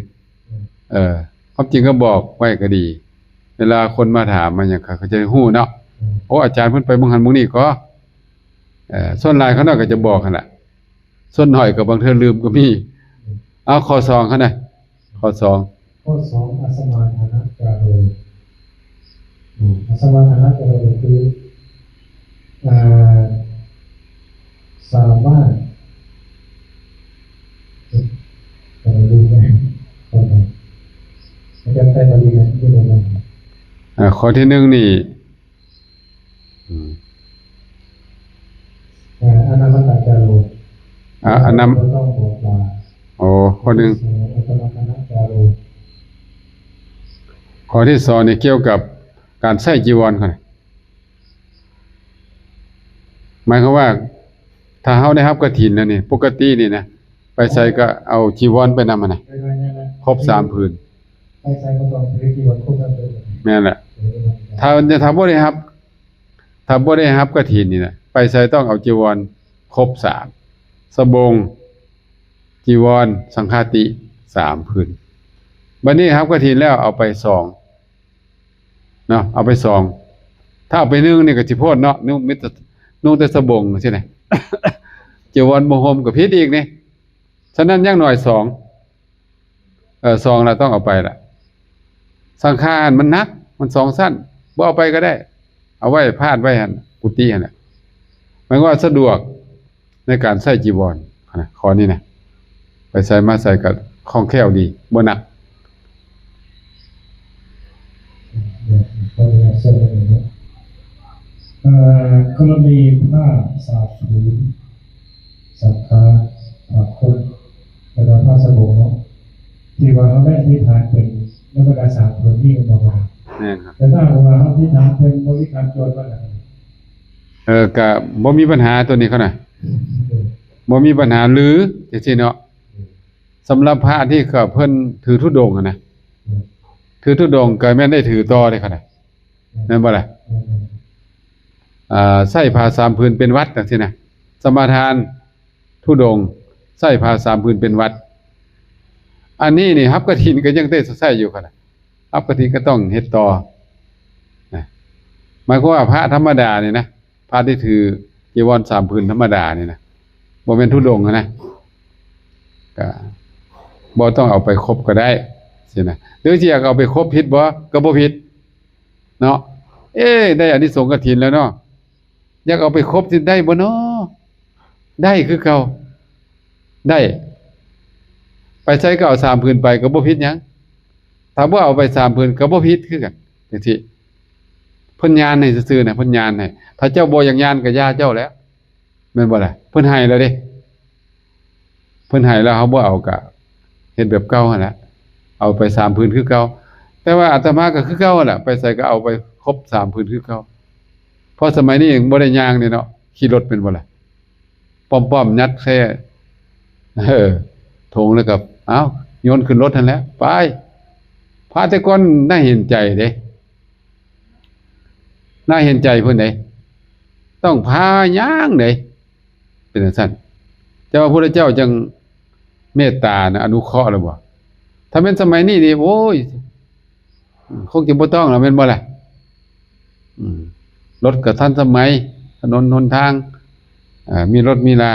ความจริงก็บอกไว้ก็ดีเวลาคนมาถามมันหยังเขาจะฮู้เนาะโอ้อาจารย์เพิ่นไปเบิ่งหันเบิ่งนี่ก็ส่วนหลายเขาน้อยก็จะบอกหั่นล่ะส่วนน้อยก็บางเทื่อลืมก็มีเอาข้อ2เขาหน่อยข้อ2อัสมาทานะกาโรอัสมาทานะกาโรคือสามารถจะดูได้อาจารย์ได้บริการที่โรงแรม ข้อที่หนึ่งนี่อืม อนามัตตจาโร อันนั้น ก็ต้องบอกลา โอ้ข้อหนึ่ง อัตมคณจาโร ข้อที่สองนี่เกี่ยวกับการใส่จีวรก่อนหมายความว่า ถ้าเฮาได้รับกฐินแล้วนี่ปกตินี่นะไปใส่ก็เอาจีวรไปนำนะครบ3ผืน ไปใส่ก็ต้องไปที่วันครบ3 ผืน แม่นแหละถ้าบ่ได้รับกฐินนี่นะไปใส่ต้องเอาจีวรครบ3สบงจีวรสังฆาติ3ผืนบัดนี้ครับกฐินแล้วเอาไป2เนาะเอาไป2ถ้าเอาไป1นี่ก็สิโพดเนาะนุ่งแต่สบงใช่ไหม จีวรบ่ห่มก็ผิดอีกนี่ฉะนั้นอย่างน้อย2แล้วต้องเอาไปล่ะสังฆาอันมันหนักมัน2สั้นบ่เอาไปก็ได้ เอาไว้พาดไว้หั่นกุฏิหั่นน่ะหมายว่าสะดวกในการใส่จีวรนะข้อนี้นะไปใส่มาใส่ก็คล่องแคล่วดีบ่หนัก กรณีผ้าสาดผืนสังฆาคนแล้วก็ผ้าสบงเนาะที่ว่าเขาได้ที่ฐานเป็นแล้วก็ได้3 ผืนนี่มันบอกว่า แน่นครับ แต่ถ้าว่าเขาที่ฐานเป็นบริการโจรก็ได้ ก็บ่มีปัญหาตัวนี้เขาน่ะบ่มีปัญหาหรือจังซี่เนาะสำหรับพระที่ก็เพิ่นถือธุดงค์อะนะถือธุดงค์ก็แม่นได้ถือต่อได้เขาน่ะแม่นบ่ล่ะใส่ผ้า3ผืนเป็นวัดจังซี่นะสมาทานธุดงค์ใส่ผ้า3ผืนเป็นวัดอันนี้นี่รับกฐินก็ยังได้ใส่อยู่เขาน่ะรับกฐินก็ต้องเฮ็ดต่อนะหมายความว่าพระธรรมดานี่นะพระที่ถือจีวร3ผืนธรรมดานี่นะบ่แม่นธุดงค์นะก็บ่ต้องเอาไปครบก็ได้สินะหรือสิอยากเอาไปครบผิดบ่ก็บ่ผิดเนาะได้อานิสงส์กฐินแล้วเนาะอยากเอาไปครบสิได้บ่เนาะได้คือเก่าได้ไปใช้ก็เอา3ผืนไปก็บ่ผิดหยังถ้าบ่เอาไป3ผืนก็บ่ผิดคือกันจังซี่เพิ่นญาณให้ซื่อๆน่ะเพิ่นญาณให้ถ้าเจ้าบ่อยากญาณก็ย่าเจ้าแล้วแม่นบ่ล่ะเพิ่นให้แล้วเด้เพิ่นให้แล้วเฮาบ่เอาก็เฮ็ดแบบเก่าหั่นแหละเอาไป3ผืนคือเก่าแต่ว่าอาตมาก็คือเก่าหั่นแหละไปใส่ก็เอาไปครบ3ผืนคือเก่าเพราะสมัยนี้บ่ได้ย่างนี่เนาะขี่รถเป็นบ่ล่ะป้อมๆยัดแท้โถงแล้วก็เอ้าโยนขึ้นรถนั่นแหละไปพระแต่ก่อนน่าเห็นใจเด้น่าเห็นใจเพิ่นเด้ต้องพาย่างเด้เป็นจังซั่นแต่ว่าพระพุทธเจ้าจังเมตตานะอนุเคราะห์แล้วบ่ถ้าเป็นสมัยนี้นี่โอ้ยคงจะบ่ต้องแล้วแม่นบ่ล่ะรถก็ทันสมัยถนนหนทางมีรถมีลา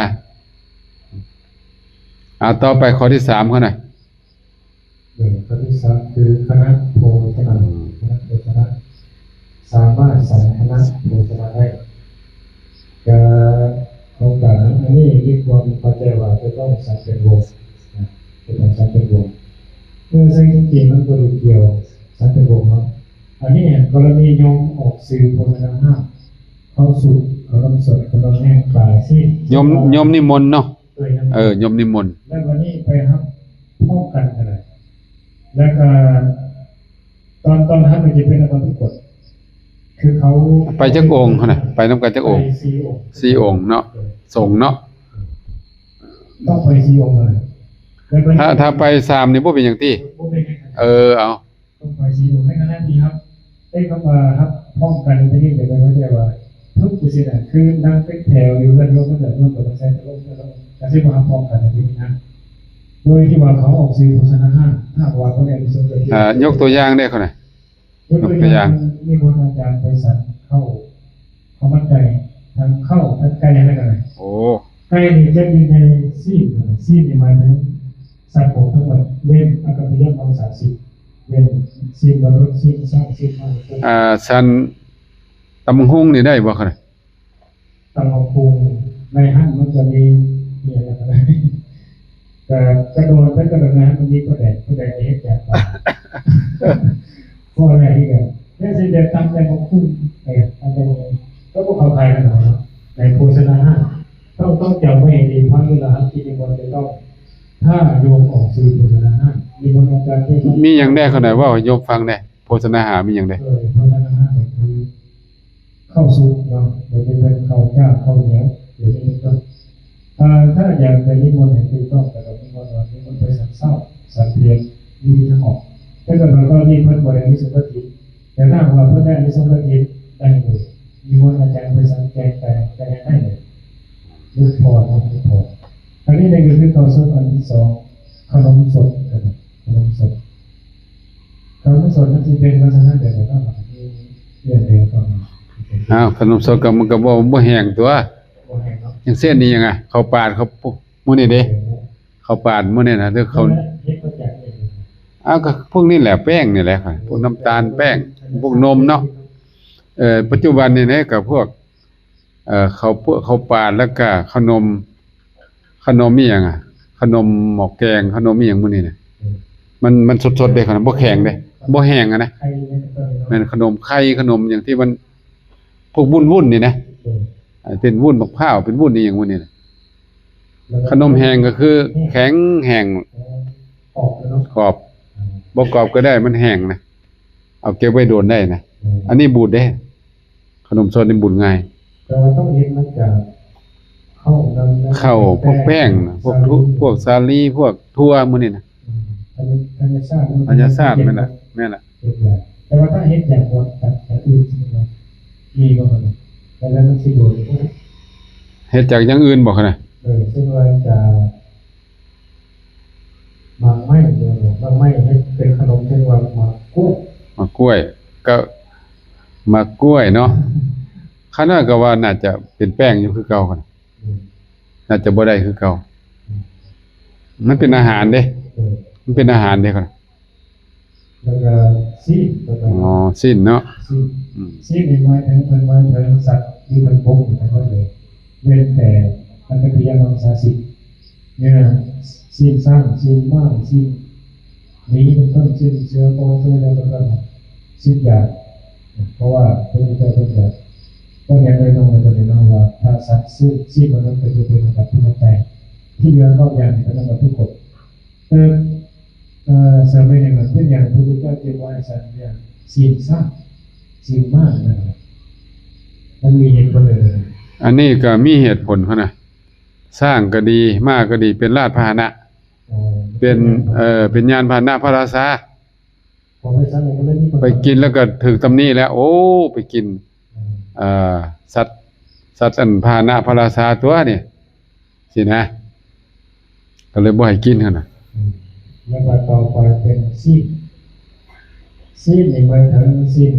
ต่อไปข้อที่3เขาหน่อย ข้อที่3คือคณะโภชนะคณะโภชนะสามารถสั่งคณะโภชนะได้ก็โอกาสอันนี้มีความเข้าใจว่าจะต้องสั่งเป็นวงจะต้องสั่งเป็นวงเมื่อซึ่งจริงๆมันก็ดูเกี่ยวสั่งเป็นวงเนาะอันนี้กรณีโยมออกสื่อโภชนะห้าเข้าสู่ขนมสดขนมแห้งปลาที่โยมนิมนต์เนาะโยมนิมนต์แล้ววันนี้ไปครับพร้อมกันอะไรแล้วก็ตอนนั้นมันจะเป็นตอนที่กดคือเขาไปจักองค์เขาน่ะไปนำกันจักองค์4องค์เนาะส่งเนาะต้องไป4องค์เลยถ้าไป3นี่บ่เป็นหยังติเอาต้องไป4องค์ให้คณะนี้ครับเข้ามาครับพร้อมกันไปนี่เลยว่าจะว่าทุกกุศลคือนั่งเป็นแถวอยู่กันยกกันแบบนั้นตัวใช้ตัวแล้วการที่มาพร้อมกันในที่นั้นโดยที่ว่าเขาออกสื่อโฆษณาห้าว่าเขาเนี่ยมีส่วนยกตัวอย่างได้เขาหน่อยยกตัวอย่างมีคนอาจารย์ไปสั่งเข้ามันไก่ทางเข้าทางไก่อะไรกันโอ้ไก่นี่จะมีในซีนหมายถึงสัตว์ของทั้งหมดเว้นอากาศยานของ30เว้นซีนบรรลุซีนสร้างซีนมาฉันตำหุงนี่ได้บ่เขาหน่อยตำหุงในห้างมันจะมีอะไรแต่กระโดดกระโดดนะมันมีประเด็นเฮ็ดแจกพออะไรอีกอ่ะแค่สิ เดียวตั้งใจมาคุ้มตั้งใจก็พวกเขาใครกันหน่อยในโภชนาต้องจำไว้ดีเพราะเวลาที่นิมนต์จะต้องถ้าโยมออกสื่อโภชนานิมนต์อาจารย์ที่ มีหยังได้เขาหน่อยว่าโยมฟังได้โภชนาหารมีหยังได้ โภชนาคือข้าวสุกเนาะหรือจะเป็นข้าวเจ้าข้าวเหนียวหรือนี่ก็ถ้าอยากจะนิมนต์เห็นถูกต้องแต่เรานิมนต์ไปสักเศร้าสักเพียงมีทางออกถ้าเกิดเราก็นี่เพิ่นบริสุทธิ์ทิแต่ถ้าเราเพิ่นได้ในสมบัติได้เลยนิมนต์อาจารย์ไปสังเกตแต่ได้เลยลูกพอนะลูกพออันนี้ในคือข้าวสุกอันที่สองขนมสดขนมสดนั่นที่เป็นลักษณะแบบไหนบ้างที่เรียนเรียนก่อนอ้าวขนมสดก็มันก็บ่แห้งตัวอย่างเส้นนี้ยังไงข้าวปาดเขามื้อนี้เด้ข้าวปาดมื้อนี้น่ะหรือเขาอ้าวก็พวกนี้แหละแป้งนี่แหละค่ะพวกน้ำตาลแป้งพวกนมเนาะปัจจุบันนี่นะกับพวกข้าวปาดแล้วก็ขนมอีหยังอ่ะขนมหม้อแกงขนมอีหยังมื้อนี้น่ะมันสดๆเด้ขนาดบ่แข็งเด้บ่แห้งอ่ะนะแม่นขนมไข่ขนมอย่างที่มันพวกวุ่นๆนี่นะเป็นวุ้นมะพร้าวเป็นวุ้นอีหยังมื้อนี้น่ะขนมแห้งก็คือแข็งแห้งกรอบบ่กรอบก็ได้มันแห้งนะเอาเก็บไว้โดนได้นะอันนี้บูดเด้ขนมสดนี่บูดง่ายแต่ต้องเห็นมันจะเข้าพวกแป้งพวกสาลีพวกถั่วมื้อนี้นะธัญชาติแม่นล่ะแต่ว่าถ้าเฮ็ดอย่างบ่จากอื่นมีบ่ครับแล้วมันสิโดนเฮ็ดจากอย่างอื่นบ่คั่นน่ะซึ่งว่าจะบางไม้ให้เป็นขนมเช่นว่ามากล้วยก็มากล้วยเนาะคันว่าก็ว่าน่าจะเป็นแป้งอยู่คือเก่าคั่นน่าจะบ่ได้คือเก่ามันเป็นอาหารเด้มันเป็นอาหารเด้คั่นแล้วก็ซีนอ๋อสิ้นเนาะซีนนี่หมายถึงเพิ่นหมายถึงสัตว์ที่มันบกอยู่ทั้งหมดเลยเว้นแต่มันเป็นพยาธิสาสิเนี่ยซีนสร้างซีนบ้างซีนนี้เป็นต้นซีนเชื้อโคเชื้ออะไรต่างๆซีนยาเพราะว่าเพิ่นจะต้องอย่างไรต้องเลยต้องเนาะว่าถ้าสัตว์ซีนมันเป็นเป็นแบบที่มันแตกที่เหลือก็อย่างนี้ก็ต้องมาทุกคนสมัยนั้นเป็นอย่างพระพุทธเจ้าเรียกว่าสัตว์เนี่ยซีนสร้างซีนมากนะครับมันมีเหตุผลเลยอันนี้ก็มีเหตุผลคั่นน่ะสร้างก็ดีมากก็ดีเป็นราชพาหนะเป็นยานพาหนะพระราชาไปกินแล้วก็ถูกตำหนิแล้วโอ้ไปกินสัตว์อันพาหนะพระราชาตัวนี่สินะก็เลยบ่ให้กินคั่นน่ะแล้วก็ต่อไปเป็นซีนในหมายถึงซีน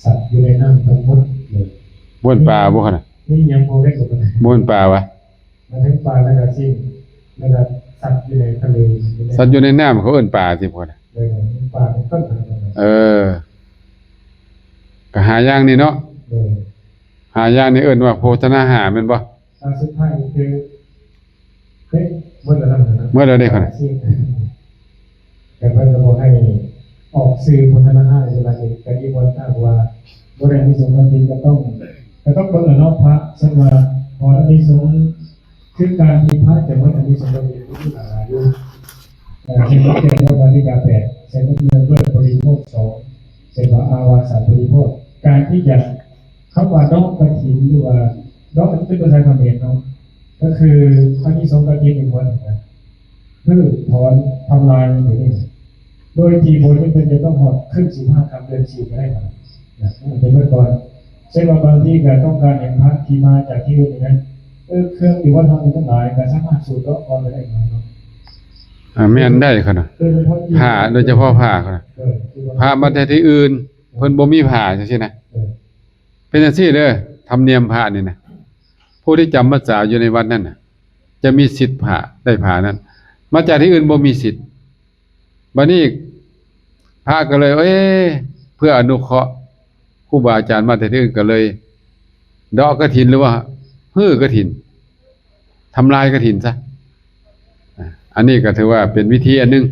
สัตว์อยู่ในน้ำทั้งหมดเลยบ้วนปลาบ่คั่นน่ะนี่ยังบ่ได้กว่าบ้วนปลาวะมาถึงปลาแล้วก็ซีนแล้วก็สัตว์อยู่ในทะเลสัตว์อยู่ในน้ำเขาเอิ้นปลาสิพ่นน่ะปลาเป็นต้นก็หาอย่างนี่เนาะหาอย่างนี่เอิ้นว่าโภชนาหารแม่นบ่สุดท้ายคือเมื่อแล้วได้คั่นแต่เพิ่นก็บ่ให้ออกสื่อโภชนาหารเวลานี้ก็อีบ่ทราบว่าบ่ได้มีสมบัติก็ต้องเบิ่งเนาะพระซึ่งว่าพออันนี้สงคือการที่พระแต่ว่าอันนี้สมบัติที่หลายอยู่เช่นว่าเป็นวาริกา8เช่นว่าเรื่องด้วยบริโภค2เช่นว่าอาวาสบริโภคการที่จะคำว่าดอกกฐินหรือว่าดอกเป็นภาษาเขมรเนาะก็คืออันนี้สงกฐินอีกวันนึงนะคือถอนทำลายอย่างนี้โดยที่ผลจะต้องหอดขึ้น15 คำเดือน4ก็ได้ครับเป็นเมื่อก่อนเช่นว่าบางที่ก็ต้องการเห็นพระที่มาจากที่อื่นนั้นเครื่องอยู่ว่าทำทั้งหลายก็สามารถสูตรก่อนไปได้เนาะแม่นได้คั่นน่ะผ้าโดยเฉพาะผ้าคั่นน่ะผ้ามาแต่ที่อื่นเพิ่นบ่มีผ้าจังซี่นะเป็นจังซี่เด้อธรรมเนียมผ้านี่นะผู้ที่จำพรรษาอยู่ในวัดนั้นน่ะจะมีสิทธิ์ผ้าได้ผ้านั้นมาจากที่อื่นบ่มีสิทธิ์บัดนี้พระก็เลยเพื่ออนุเคราะห์ครูบาอาจารย์มาแต่ที่อื่นก็เลยดอกกฐินหรือว่าฮื้อกฐินทำลายกฐินซะอันนี้ก็ถือว่าเป็นวิธีอันนึง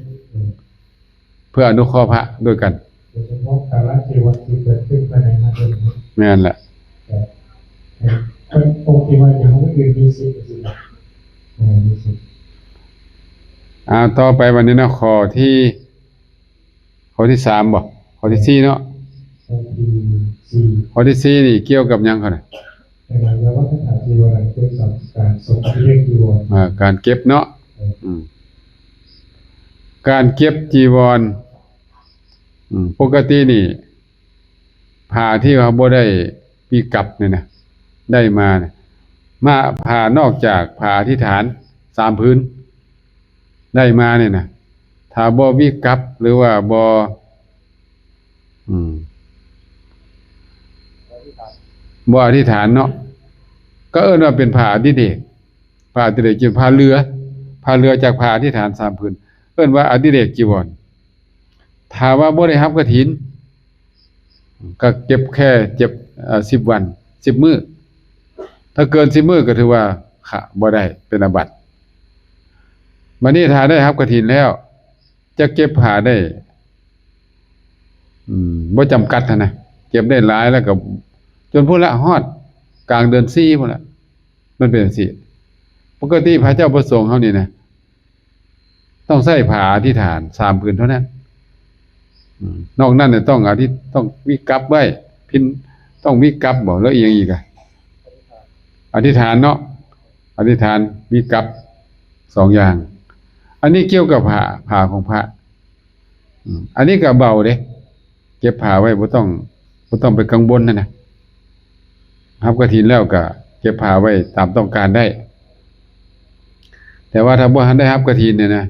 เพื่ออนุเคราะห์พระด้วยกัน โดยเฉพาะการละเทวันที่เกิดขึ้นภายใน5 เดือนนี้ แม่นแหละ แต่องค์ที่ว่าอย่างเขาคือมีสิทธิ์จริงๆมีสิทธิ์ ต่อไปวันนี้นะข้อที่3บ่ข้อที่4เนาะ องค์ที่สี่ ข้อที่4นี่เกี่ยวกับหยังคั่นน่ะ ในงานยาวัฒนจีวรเกี่ยวกับการส่งที่เรียกจีวร การเก็บเนาะการเก็บจีวรปกตินี่ผ้าที่เขาบ่ได้ปีกับเนี่ยนะได้มาเนี่ยมาผ้านอกจากผ้าอธิษฐาน3พื้นได้มาเนี่ยนะถ้าบ่วิกับหรือว่าบ่อธิษฐานเนาะก็เอิ้นว่าเป็นผ้าอดิเรกผ้าอดิเรกคือผ้าเรือจากผ้าอธิษฐาน3พื้นเอิ้นว่าอดิเรกจีวรถ้าว่าบ่ได้รับกฐินก็เก็บแค่10 วัน10 มื้อถ้าเกิน10 มื้อก็ถือว่าบ่ได้เป็นอาบัติบัดนี้ถ้าได้รับกฐินแล้วจะเก็บผ้าได้บ่จำกัดนะเก็บได้หลายแล้วก็จนพุ่นละฮอดกลางเดือน4พุ่นละมันเป็นจังซี่ปกติพระเจ้าประสงค์เฮานี่นะต้องใช้ผ้าอธิษฐาน3ผืนเท่านั้นนอกนั้นเนี่ยต้องวิกัปไว้ต้องวิกัปบ่แล้วอีกอย่างอีกอ่ะอธิษฐานเนาะอธิษฐานวิกัป2อย่างอันนี้เกี่ยวกับผ้าของพระอันนี้ก็เบาเด้เก็บผ้าไว้บ่ต้องไปกังวลนะรับกฐินแล้วก็เก็บผ้าไว้ตามต้องการได้แต่ว่าถ้าบ่ทันได้รับกฐินเนี่ยนะ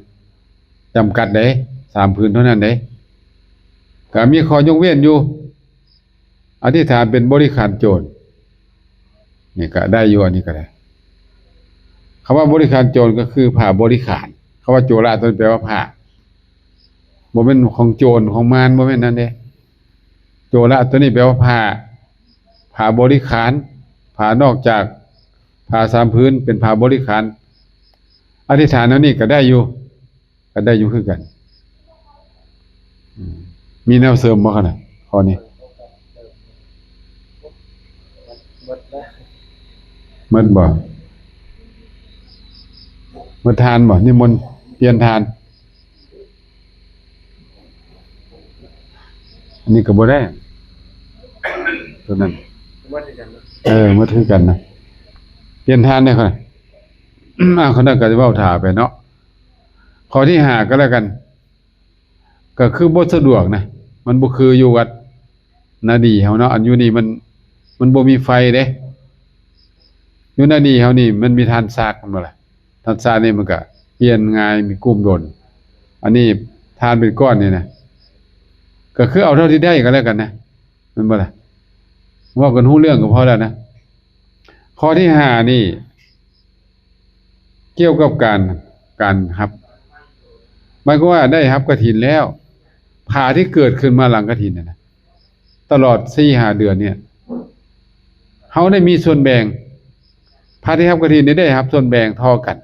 จำกัดเด้3ผืนเท่านั้นเด้ก็มีข้อยกเว้นอยู่อธิษฐานเป็นบริขารโจรนี่ก็ได้อยู่อันนี้ก็ได้คำว่าบริขารโจรก็คือผ้าบริขารคำว่าโจระตัวนี้แปลว่าผ้าบ่แม่นของโจรของมารบ่แม่นนั่นเด้โจระตัวนี้แปลว่าผ้าบริขารผ้านอกจากผ้า3ผืนเป็นผ้าบริขารอธิษฐานอันนี้ก็ได้อยู่คือกันมีแนวเสริมบ่คั่นน่ะข้อนี้หมดบ่หมดทานบ่นิมนต์เปลี่ยนทานอันนี้ก็บ่ได้ตัวนั้นหมดคือกันนะเปลี่ยนทานได้คั่นเขานั้นก็สิเว้าท่าไปเนาะข้อที่5ก็แล้วกันก็คือบ่สะดวกนะมันบ่คืออยู่วัดนาดีเฮาเนาะอันอยู่นี่มันบ่มีไฟเด้อยู่นาดีเฮานี่มันมีทานซากมันบ่ล่ะทานซากนี่มันก็เปลี่ยนง่ายมีกุ้มดนอันนี้ทานเป็นก้อนนี่นะก็คือเอาเท่าที่ได้ก็แล้วกันนะมันบ่ล่ะเว้ากันฮู้เรื่องก็พอแล้วนะข้อที่5นี่เกี่ยวกับการรับหมายความว่าได้รับกฐินแล้วผ้าที่เกิดขึ้นมาหลังกฐินนะตลอด 4-5 เดือนเนี่ยเฮาได้มีส่วนแบ่งผ้าที่รับกฐินได้รับส่วนแบ่งเท่ากัน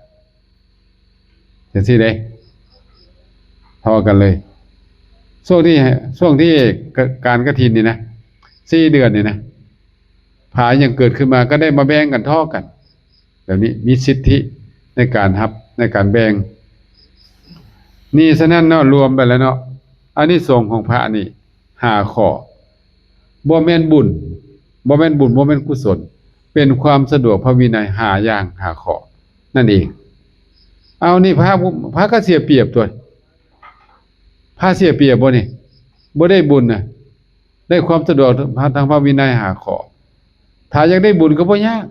จังซี่เด้เท่ากันเลยช่วงที่การกฐินนี่นะ4 เดือนนี่นะผ้ายังเกิดขึ้นมาก็ได้มาแบ่งกันเท่ากันแบบนี้มีสิทธิในการรับในการแบ่งนี่ฉะนั้นเนาะรวมไปแล้วเนาะอานิสงส์ของพระนี่5ข้อบ่แม่นบุญบ่แม่นกุศลเป็นความสะดวกพระวินัย5อย่าง5ข้อนั่นเองเอานี่พระก็เสียเปรียบตัวพระเสียเปรียบบ่นี่บ่ได้บุญน่ะได้ความสะดวกทางพระวินัย5ข้อถ้าอยากได้บุญก็บ่ยาก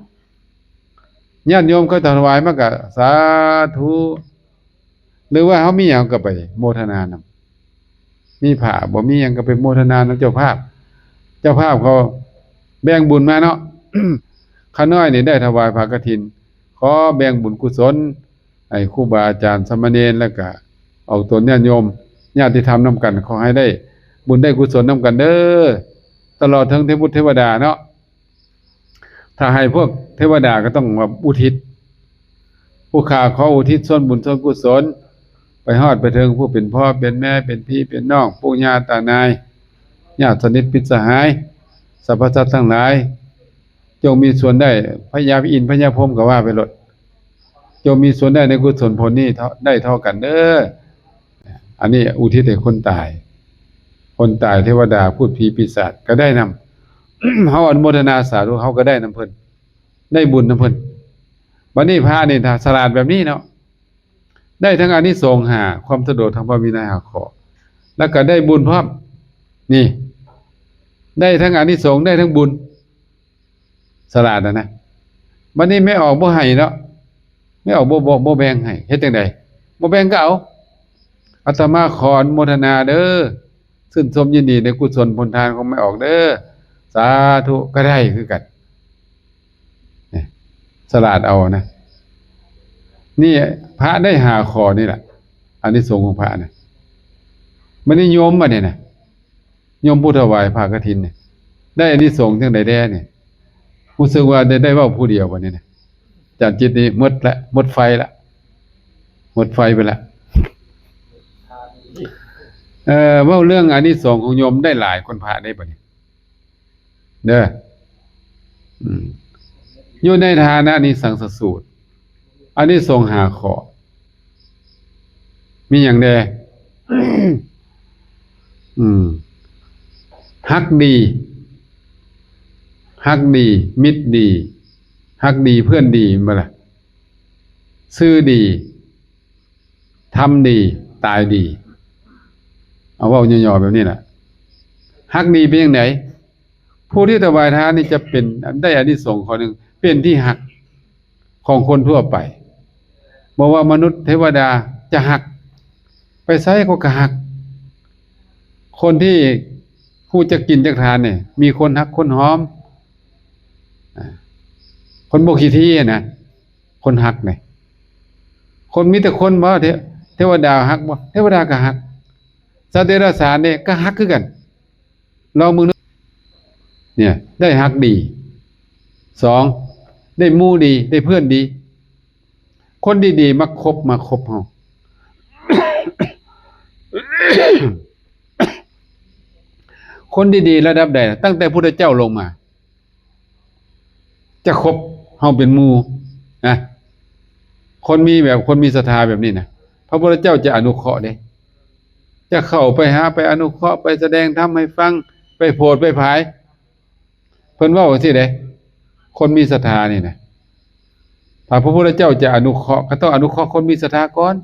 ญาติโยมเขาถวายมาก็สาธุหรือว่าเฮามีหยังก็ไปโมทนานำมีผ้าบ่มีหยังก็ไปโมทนานำเจ้าภาพเขาแบ่งบุญมาเนาะ ข้าน้อยนี่ได้ถวายผ้ากฐินขอแบ่งบุญกุศลให้ครูบาอาจารย์สามเณรแล้วก็เอาตนญาติโยมญาติธรรมนำกันขอให้ได้บุญได้กุศลนำกันเด้อตลอดทั้งเทพบุตรเทวดาเนาะถ้าให้พวกเทวดาก็ต้องว่าอุทิศผู้ข้าขออุทิศส่วนบุญส่วนกุศลไปฮอดไปถึงผู้เป็นพ่อเป็นแม่เป็นพี่เป็นน้องปู่ย่าตานาย ญาติสนิทมิตรสหายสรรพสัตว์ทั้งหลายจงมีส่วนได้พญาอินทร์พญาพรหมก็ว่าไปโลดจงมีส่วนได้ในกุศลผลนี้ได้เท่ากันเด้ออันนี้อุทิศให้คนตายเทวดาพูดผีปีศาจก็ได้นำ เฮาอนุโมทนาสาธุเฮาก็ได้นำเพิ่นได้บุญนำเพิ่นบัดนี้พระนี่ถ้าฉลาดแบบนี้เนาะได้ทั้งอานิสงส์5ความสะดวกทางพระวินัย5ข้อแล้วก็ได้บุญพร้อมนี่ได้ทั้งอานิสงส์ได้ทั้งบุญฉลาดนะบัดนี้ไม่ออกบ่ให้เนาะไม่ออกบ่แบ่งให้เฮ็ดจังได๋บ่แบ่งก็เอาอาตมาขออนุโมทนาเด้อชื่นชมยินดีในกุศลผลทานของไม่ออกเด้อสาธุก็ได้คือกันนี่ฉลาดเอานะนี่พระได้5ข้อนี่แหละอานิสงส์ของพระนะมันนิยมมาเนี่ยนะโยมผู้ถวายผ้ากฐินเนี่ยได้อานิสงส์จังได๋แด่เนี่ยรู้สึกว่าได้เว้าผู้เดียวบัดนี้นะจากจิตนี้หมดละหมดไฟละหมดไฟไปละเว้าเรื่องอานิสงส์ของโยมได้หลายคนพระได้บัดนี้เด้ออยู่ในฐานะนี้สังสสูตรอานิสงส์5ข้อมีหยังแด ฮักดีมิตรดีฮักดีเพื่อนดีบ่ล่ะซื่อดีทำดีตายดีเอาเว้าย่อๆแบบนี้น่ะฮักดีเป็นจังได๋ผู้ที่ถวายทานนี่จะเป็นได้อานิสงส์ข้อนึงเป็นที่ฮักของคนทั่วไปบ่ว่ามนุษย์เทวดาจะฮักไปไสก็ฮักคนที่ผู้จะกินจักทานเนี่ยมีคนฮักคนหอมคนบ่ขี้ที่นะคนฮักนี่คนมีแต่คนบ่เทวดาฮักบ่เทวดาก็ฮักสัตว์เดรัจฉานเนี่ยก็ฮักคือกันลองมึงเนี่ยได้ฮักดี2ได้หมู่ดีได้เพื่อนดีคนดีๆมาคบเฮา คนดีๆระดับใดตั้งแต่พุทธเจ้าลงมาจะคบเฮาเป็นหมู่นะคนมีศรัทธาแบบนี้นะพระพุทธเจ้าจะอนุเคราะห์เด้จะเข้าไปหาไปอนุเคราะห์ไปแสดงธรรมให้ฟังไปโปรดไปผายเพิ่นเว้าจังซี่เด้คนมีศรัทธานี่นะถ้าพระพุทธเจ้าจะอนุเคราะห์ก็ต้องอนุเคราะห์คนมีศรัทธาก่อน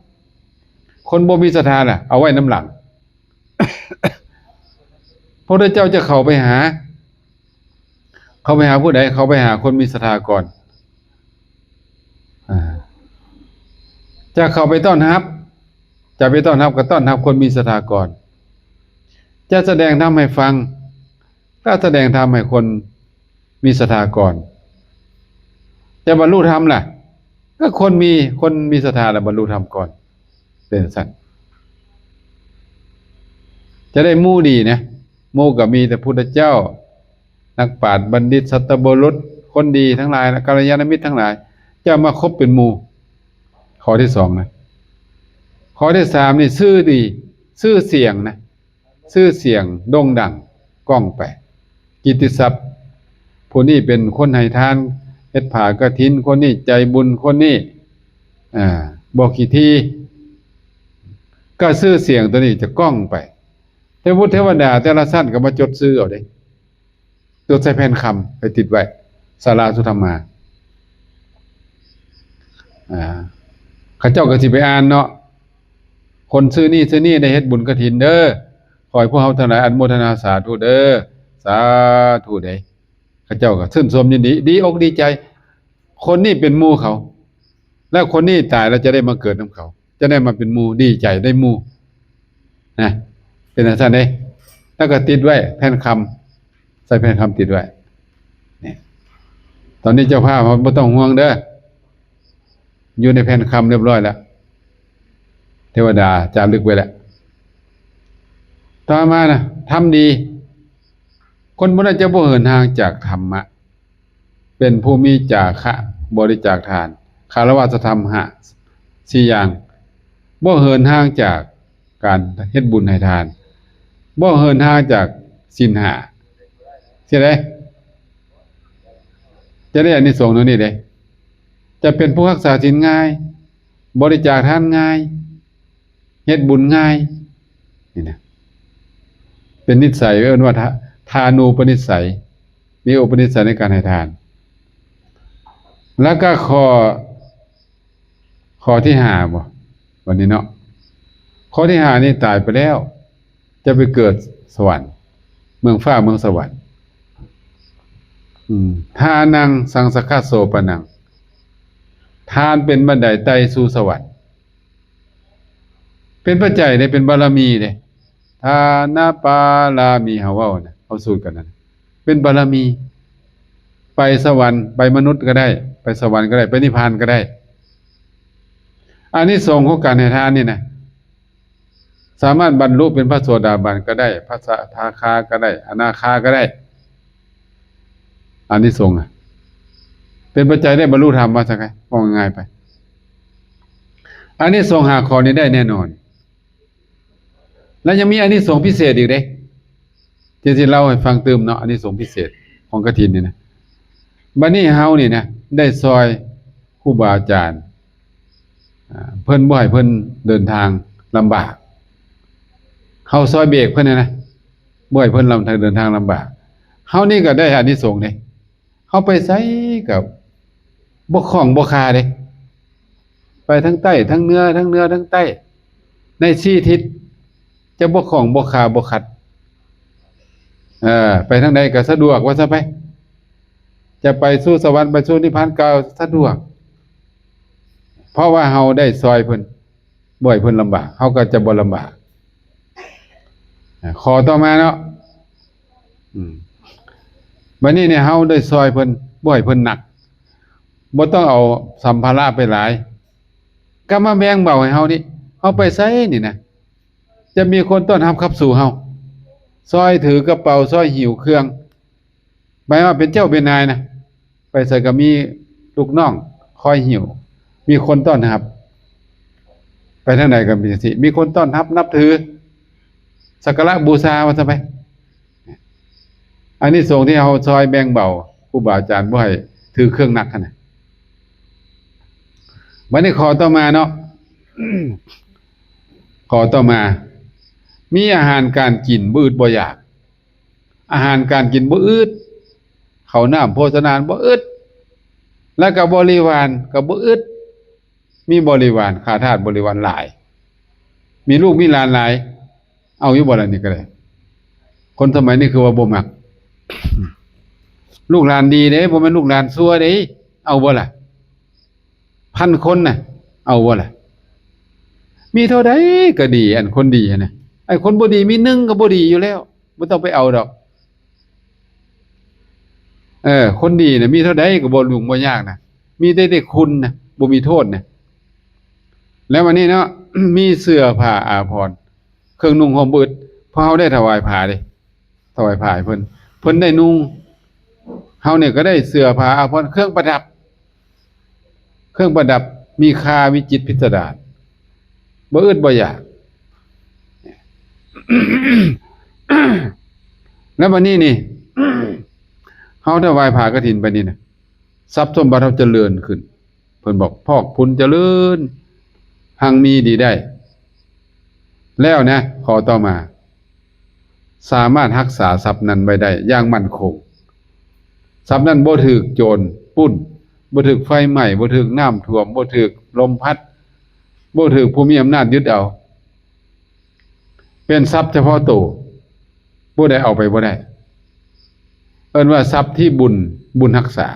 คนบ่มีศรัทธาน่ะเอาไว้น้ำหลัง พระพุทธเจ้าจะเข้าไปหาผู้ใดเข้าไปหาคนมีศรัทธาก่อนจะเข้าไปต้อนรับจะไปต้อนรับก็ต้อนรับคนมีศรัทธาก่อนจะแสดงธรรมให้ฟังก็แสดงธรรมให้คนมีศรัทธาก่อนจะบรรลุธรรมล่ะก็คนมีศรัทธาแล้วบรรลุธรรมก่อนเป็นสัตว์จะได้หมู่ดีนะหมู่ก็มีแต่พุทธเจ้านักปราชญ์บัณฑิตสัตตบุรุษคนดีทั้งหลายนะกัลยาณมิตรทั้งหลายจะมาคบเป็นหมู่ข้อที่2นะข้อที่3นี่ชื่อดีชื่อเสียงนะชื่อเสียงโด่งดังก้องไปกิตติศัพท์ผู้นี้เป็นคนให้ทานเฮ็ดผ้ากฐินคนนี้ใจบุญคนนี้บ่ขี้ที่ก็ชื่อเสียงตัวนี้จะก้องไปเทวดาแต่ละชั้นก็มาจดชื่อเอาเด้จดใส่แผ่นคำไปติดไว้ศาลาสุธรรมาเขาเจ้าก็สิไปอ่านเนาะคนชื่อนี้ได้เฮ็ดบุญกฐินเด้อขอให้พวกเฮาทั้งหลายอนุโมทนาสาธุเด้อสาธุเด้เขาเจ้าก็ชื่นชมยินดีดีอกดีใจคนนี้เป็นหมู่เขาแล้วคนนี้ตายแล้วจะได้มาเกิดนำเขาจะได้มาเป็นหมู่ดีใจได้หมู่นะเป็นจังซั่นเด้แล้วก็ติดไว้แผ่นคำใส่แผ่นคำติดไว้นี่ตอนนี้เจ้าภาพบ่ต้องห่วงเด้ออยู่ในแผ่นคำเรียบร้อยแล้วเทวดาจารึกไว้แล้วต่อมานะทำดีคนบ่นั้นจะบ่เหินห่างจากธรรมะเป็นผู้มีจาคะบริจาคทานคารวะธรรม4อย่างบ่เหินห่างจากการเฮ็ดบุญให้ทานบ่เหินห่างจาก ศีลห้าใช่ไหมจะได้อานิสงส์ตรงนี้เด้จะเป็นผู้รักษาศีลง่ายบริจาคทานง่ายเฮ็ดบุญง่ายนี่นะเป็นนิสัยเรียกว่าทานูปนิสัยมีอุปนิสัยในการให้ทานแล้วก็ข้อที่5บ่วันนี้เนาะข้อที่5นี่ตายไปแล้วจะไปเกิดสวรรค์เมืองฟ้าเมืองสวรรค์ทานังสังสคโสปนังทานเป็นบันไดไต่สู่สวรรค์เป็นปัจจัยได้เป็นบารมีเด้ทานาปารามีเฮาเว้านะเฮาสูตรกันนั่นเป็นบารมีไปสวรรค์ไปมนุษย์ก็ได้ไปสวรรค์ก็ได้ไปนิพพานก็ได้อานิสงส์ของการให้ทานนี่นะสามารถบรรลุเป็นพระโสดาบันก็ได้พระสทาคาก็ได้อนาคาก็ได้อานิสงส์เป็นปัจจัยได้บรรลุธรรมว่าจังไงมองง่ายไปอานิสงส์5ข้อนี้ได้แน่นอนแล้วยังมีอานิสงส์พิเศษอีกเด้ที่เล่าให้ฟังเติมเนาะอานิสงส์พิเศษของกฐินนี่นะบัดนี้เฮานี่นะได้ซอยครูบาอาจารย์เพิ่นบ่ให้เพิ่นเดินทางลำบากเฮาซอยเบรกเพิ่นนะบ่ให้เพิ่นเดินทางลำบากเฮานี่ก็ได้อานิสงส์เด้เฮาไปไสก็บ่คล้องบ่คาเด้ไปทั้งใต้ทั้งเหนือทั้งใต้ใน4ทิศจะบ่คล้องบ่คาบ่ขัดไปทางใดก็สะดวกว่าซะไปจะไปสู่สวรรค์ไปสู่นิพพานก็สะดวกเพราะว่าเฮาได้ซอยเพิ่นบ่ให้เพิ่นลำบากเฮาก็จะบ่ลำบากขอต่อมาเนาะบัดนี้เนี่ยเฮาได้ซอยเพิ่นบ่ให้เพิ่นหนักบ่ต้องเอาสัมภาระไปหลายก็มาแบ่งเบาให้เฮานี่เฮาไปไสนี่นะจะมีคนต้อนรับขับสู่เฮาซอยถือกระเป๋าซอยหิ้วเครื่องหมายว่าเป็นเจ้าเป็นนายนะไปใส่ก็มีลูกน้องคอยหิ้วมีคนต้อนรับไปทางไหนก็มีสิมีคนต้อนรับนับถือสักการะบูชาว่าซะไปอันนี้ส่งที่เฮาซอยแบ่งเบาครูบาอาจารย์บ่ให้ถือเครื่องหนักขนาดบัดนี้ขอต่อมาเนาะ ขอต่อมามีอาหารการกินบ่อึดบ่อยากอาหารการกินบ่อึดข้าวน้ำโภชนาบ่อึดแล้วก็บริวารก็บ่อึดมีบริวารข้าทาสบริวารหลายมีลูกมีหลานหลายเอาอยู่บ่ล่ะนี่ก็ได้คนสมัยนี้คือว่าบ่มัก ลูกหลานดีเด้บ่แม่นลูกหลานซั่วเด้เอาบ่ล่ะ1,000 คนน่ะเอาบ่ล่ะมีเท่าใดก็ดีอันคนดีนะไอ้คนบ่ดีมี1ก็บ่ดีอยู่แล้วบ่ต้องไปเอาดอกคนดีน่ะมีเท่าใดก็บ่ยุ่งบ่ยากนะมีแต่คุณนะบ่มีโทษนะแล้ววันนี้เนาะ มีเสื้อผ้าอาภรณ์เครื่องนุ่งห่มอึดเพราะเฮาได้ถวายผ้าเด้ถวายผ้าให้เพิ่นได้นุ่งเฮาเนี่ยก็ได้เสื้อผ้าอาภรณ์เครื่องประดับมีค่าวิจิตรพิสดารบ่อึดบ่อยาก แล้ววันนี้นี่ เฮาถวายผ้ากฐินไปนี่นะทรัพย์สมบัติเฮาเจริญขึ้นเพิ่นบอกพอกพูนเจริญหังมีดีได้แล้วนะขอต่อมาสามารถรักษาทรัพย์นั้นไว้ได้อย่างมั่นคงทรัพย์นั้นบ่ถูกโจรปล้นบ่ถูกไฟไหม้บ่ถูกน้ำท่วมบ่ถูกลมพัดบ่ถูกผู้มีอำนาจยึดเอาเป็นทรัพย์เฉพาะตัวบ่ได้เอาไปบ่ได้เอิ้นว่าทรัพย์ที่บุญรักษา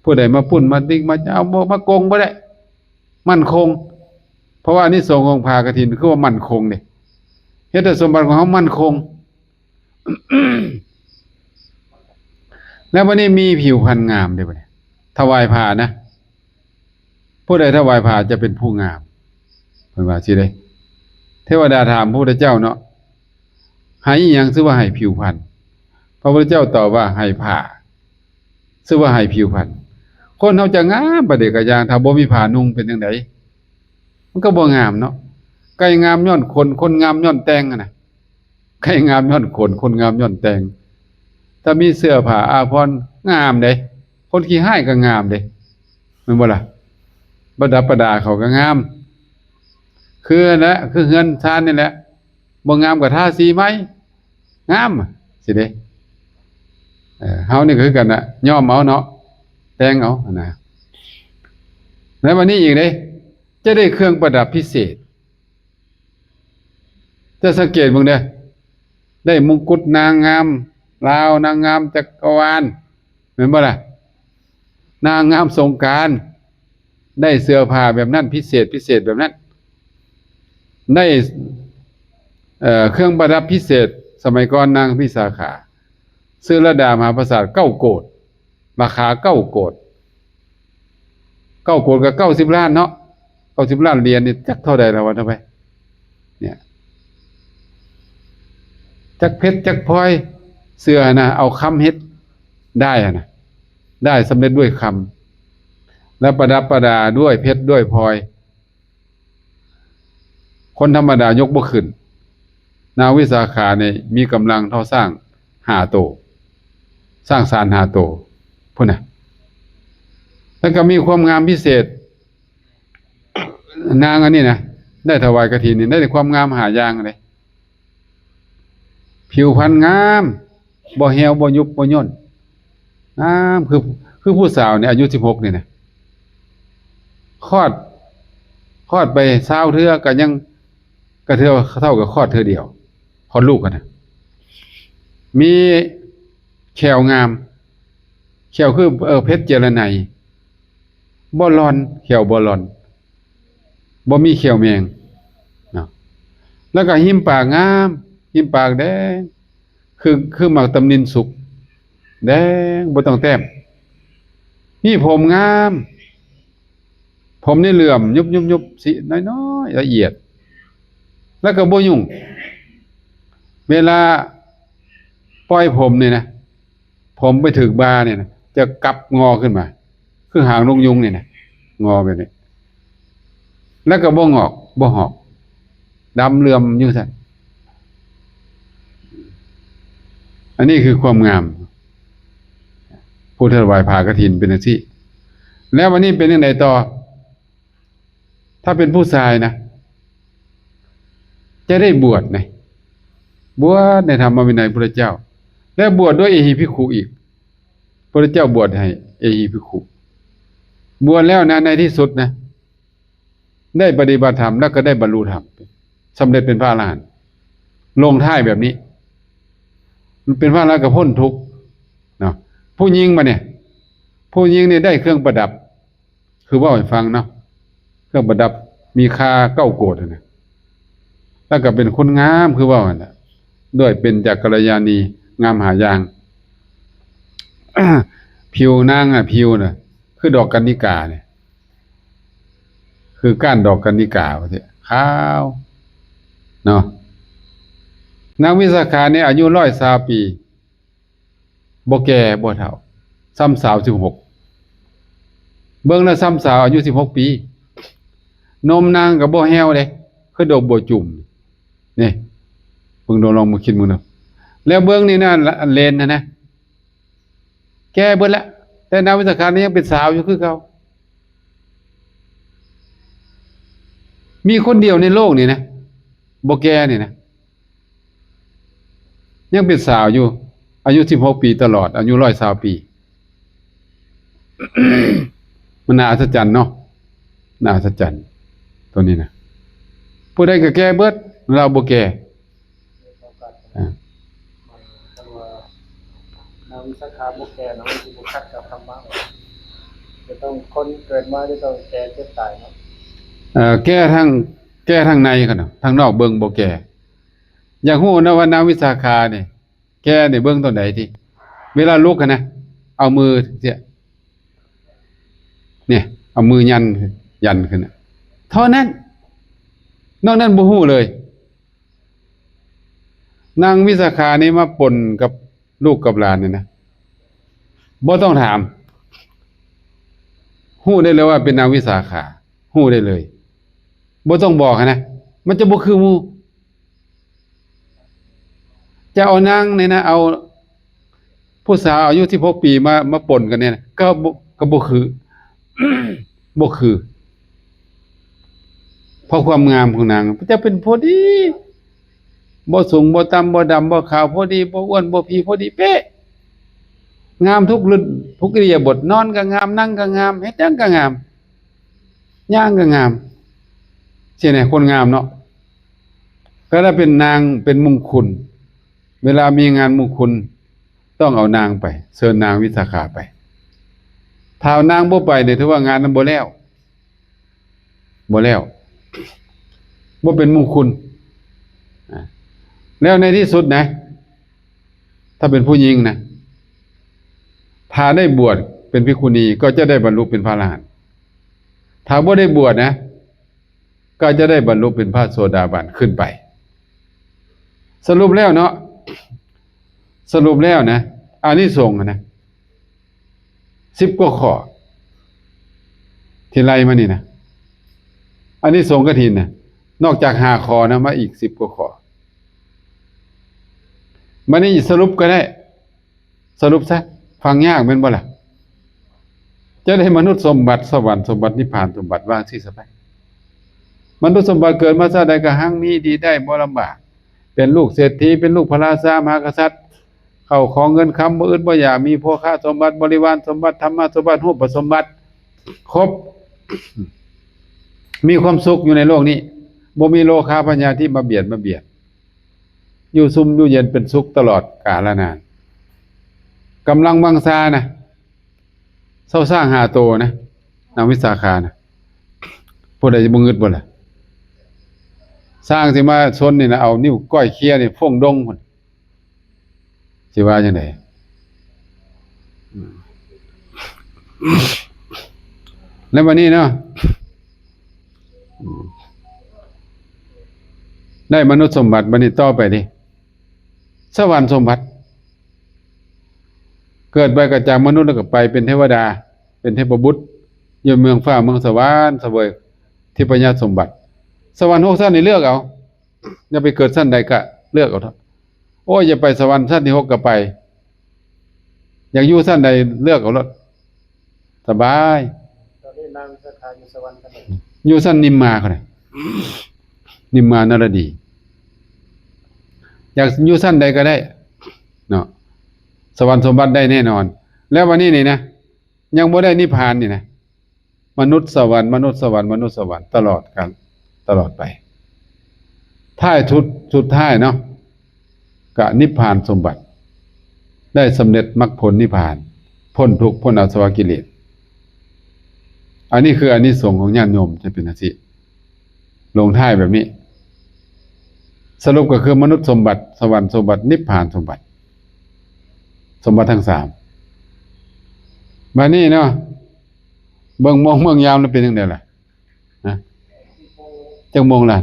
ผู้ใดมาปล้นมาติ๊กมาเอามาโกงบ่ได้มั่นคงเพราะว่าอานิสงส์ของผ้ากฐินคือว่ามั่นคงเด้เฮ็ดให้สมบัติของเฮามั่นคง แล้ววันนี้มีผิวพรรณงามเด้บัดนี้ถวายผ้านะผู้ใดถวายผ้าจะเป็นผู้งามเพิ่นว่าสิเด้เทวดาถามพระพุทธเจ้าเนาะให้อิหยังชื่อว่าให้ผิวพรรณพระพุทธเจ้าตอบว่าให้ผ้าชื่อว่าให้ผิวพรรณคนเฮาจะงามประเดกะยางถ้าบ่มีผ้านุ่งเป็นจังได๋มันก็บ่งามเนาะไก่งามย้อนคนงามย้อนแต่งน่ะ ใครงามย้อนขนคนงามย้อนแต่งถ้ามีเสื้อผ้าอาภรณ์งามเด้คนขี้ร้ายก็งามเด้แม่นบ่ล่ะประดับประดาเขาก็งามคือนั่นแหละคือเฮือนชานนี่แหละบ่งามก็ทาสีไหมงามสิเด้เฮานี่ก็คือกันน่ะย้อมเอาเนาะแต่งเอานะแล้ววันนี้อีกเด้จะได้เครื่องประดับพิเศษจะสังเกตเบิ่งเด้อได้มงกุฎนางงามลาวนางงามจักรวาลเห็นบ่ล่ะนางงามสงกรานต์ได้เสื้อผ้าแบบนั้นพิเศษแบบนั้นได้เครื่องประดับพิเศษสมัยก่อนนางพิสาขาซื้อระดามหาปราสาท9 โกฏราคา9 โกฏ9 โกฏก็90 ล้านเนาะ90 ล้านเหรียญนี่จักเท่าใดแล้ววะเท่าไปเนี่ยจักเพชรจักพลอยเสื้อนะเอาคำเฮ็ดได้นะได้สำเร็จด้วยคำและประดับประดาด้วยเพชรด้วยพลอยคนธรรมดายกบ่ขึ้นนางวิสาขาเนี่ยมีกำลังเท่าสร้าง5 โตสร้างศาล5 โตพุ่นน่ะแล้วก็มีความงามพิเศษนางอันนี้นะได้ถวายกฐินนี่ได้ความงามหาอย่างเลยผิวพรรณงามบ่เหี่ยวบ่ยุบบ่ย่นงามคือผู้สาวเนี่ยอายุ16นี่นะคลอดไป20 เทื่อก็ยังก็เท่ากับคลอดเทื่อเดียวคลอดลูกกันนะมีแขวงามแขวคือเพชรเจรไนบ่ลอนแขวบ่ลอนบ่มีแขวแมงเนาะแล้วก็หิมปากงามหิมปากแดงคือหมากตำนินสุกแดงบ่ต้องแต้มนี่ผมงามผมนี่เหลื่อมยุบๆสิน้อยๆละเอียดแล้วก็บ่ยุ่งเวลาปล่อยผมนี่นะผมไปถึงบ่าเนี่ยนะจะกลับงอขึ้นมาคือหางนกยุงนี่นะงอแบบนี้แล้วก็บ่งอกบ่หอกดำเหลื่อมอยู่ซั่นอันนี้คือความงามผู้ถวายผ้ากฐินเป็นจังซี่แล้ววันนี้เป็นจังไดต่อถ้าเป็นผู้ชายนะจะได้บวชนะบวชในธรรมวินัยพระเจ้าและบวชด้วยเอหิภิกขุอีกพระเจ้าบวชให้เอหิภิกขุบวชแล้วนะในที่สุดนะได้ปฏิบัติธรรมแล้วก็ได้บรรลุธรรมสำเร็จเป็นพระอรหันต์ลงท้ายแบบนี้มันเป็นพระอรหันต์ก็พ้นทุกข์เนาะผู้หญิงมาเนี่ยผู้หญิงเนี่ยได้เครื่องประดับคือว่าให้ฟังเนาะเครื่องประดับมีค่า9 โกฏนะแล้วก็เป็นคนงามคือว่าน่ะด้วยเป็นจักรยานีงามหาอย่าง ผิวนางผิวน่ะคือดอกกัญญิกาเนี่ยคือก้านดอกกัญญิกาว่าสิขาวเนาะนางวิสาขาเนี่ยอายุ120 ปีบ่แก่บ่เฒ่าซ้ำสาว16เบิ่งแล้วซ้ำสาวอายุ16 ปีนมนางก็บ่แห้วเด้คือดอกบัวจุ่มนี่เบิ่งลองมาคิดมึงเนาะแล้วเบิ่งนี่นะเลนนะแก่เบิดแล้วแต่นางวิสาขานี่ยังเป็นสาวอยู่คือเก่ามีคนเดียวในโลกนี่นะบ่แก่นี่นะยังเป็นสาวอยู่อายุ16 ปีตลอดอายุ120 ปีมันน่าอัศจรรย์เนาะน่าอัศจรรย์ตัวนี้นะผู้ใดก็แก่เบิดเราบ่แก่นางวิสาขาบุกแก่น้องที่บุกคัดกับธรรมะจะต้องคนเกิดมาจะต้องแก่เจ็บตายเนาะแก้ทั้งในกันเนาะทางนอกเบิ่งบ่แก่อยากฮู้นะว่านางวิสาขานี่แก่นี่เบิ่งตอนใดที่เวลาลุกกันนะเอามือเสียเนี่ยเอามือยันขึ้นน่ะเท่านั้นนอกนั้นบ่ฮู้เลยนางวิสาขานี่มาปนกับลูกกับหลานนี่นะบ่ต้องถามฮู้ได้เลยว่าเป็นนางวิสาขาฮู้ได้เลยบ่ต้องบอกนะมันจะบ่คือหมู่ จะเอานางเนี่ยนะเอาผู้สาวอายุ16 ปีมาปนกันเนี่ยนะก็บ่คือ บ่คือเพราะความงามของนางจะเป็นพอดีบ่สูงบ่ต่ำบ่ดำบ่ขาวพอดีบ่อ้วนบ่ผีพอดีเป๊ะงามทุกฤดูทุกอิริยาบถนอนก็งามนั่งก็งามเฮ็ดหยังก็งามย่างก็งามสิเนี่ยคนงามเนาะก็ถ้าเป็นนางเป็นมงคลเวลามีงานมงคลต้องเอานางไปเชิญนางวิสาขาไปถ้าเอานางบ่ไปเนี่ยถือว่างานนั้นบ่แล้วบ่เป็นมงคลแล้วในที่สุดนะถ้าเป็นผู้หญิงนะถ้าได้บวชเป็นภิกขุณีก็จะได้บรรลุเป็นพระอรหันต์ถ้าบ่ได้บวชนะก็จะได้บรรลุเป็นพระโสดาบันขึ้นไปสรุปแล้วเนาะสรุปแล้วนะอานิสงส์นะ10 กว่าข้อที่ไล่มานี่นะอานิสงส์กฐินนะนอกจาก5 ข้อนะมาอีก10 กว่าข้อมานี่สรุปก็ได้สรุปซะฟังยากแม่นบ่ล่ะจะได้มนุษย์สมบัติสวรรค์สมบัตินิพพานสมบัติว่าสิซะไปมนุษย์สมบัติเกิดมาชาติใดก็หังมีดีได้บ่ลำบากเป็นลูกเศรษฐีเป็นลูกพระราชามหากษัตริย์เข้าของเงินคำบ่อื่นบ่อยากมีโภคสมบัติบริวารสมบัติธรรมสมบัติรูปสมบัติครบ มีความสุขอยู่ในโลกนี้บ่มีโลภะปัญญาที่มาเบียดอยู่ซุ่มอยู่เย็นเป็นสุขตลอดกาลนานกำลังวังซานะเศร้าสร้าง5 โตนะนางวิสาขานะผู้ใดจะบ่งึดบ่ล่ะสร้างสิมาชนนี่นะเอานิ้วก้อยเคี้ยนี่ฟ่งดงพุ่นสิว่าจังได๋แล้ววันนี้เนาะได้มนุษย์สมบัติบัดนี้ต่อไปดิสวรรค์สมบัติเกิดไปก็จากมนุษย์แล้วก็ไปเป็นเทวดาเป็นเทพบุตรอยู่เมืองฟ้าเมืองสวรรค์เสวยทิพยสมบัติสวรรค์6 ชั้นนี่เลือกเอาอย่าไปเกิดชั้นใดก็เลือกเอาเถอะโอ้ยอย่าไปสวรรค์ชั้นที่6ก็ไปอยากอยู่ชั้นใดเลือกเอาเถอะสบายตอนนี้นางวิสาขาอยู่สวรรค์ชั้นไหน อยู่ชั้นนิมมาก็ได้นิมมานรดีอยากอยู่ชั้นใดก็ได้เนาะสวรรค์สมบัติได้แน่นอนแล้ววันนี้นี่นะยังบ่ได้นิพพานนี่นะมนุษย์สวรรค์มนุษย์สวรรค์มนุษย์สวรรค์ตลอดกันตลอดไปท้ายสุดท้ายเนาะก็นิพพานสมบัติได้สำเร็จมรรคผลนิพพานพ้นทุกข์พ้นอาสวะกิเลสอันนี้คืออานิสงส์ของญาติโยมจะเป็นอาชีพลงท้ายแบบนี้สรุปก็คือมนุษย์สมบัติสวรรค์สมบัตินิพพานสมบัติทั้ง3มานี่เนาะเบิ่งเมืองยามแล้วเป็นจังได๋ล่ะนะจักโมงล่ะ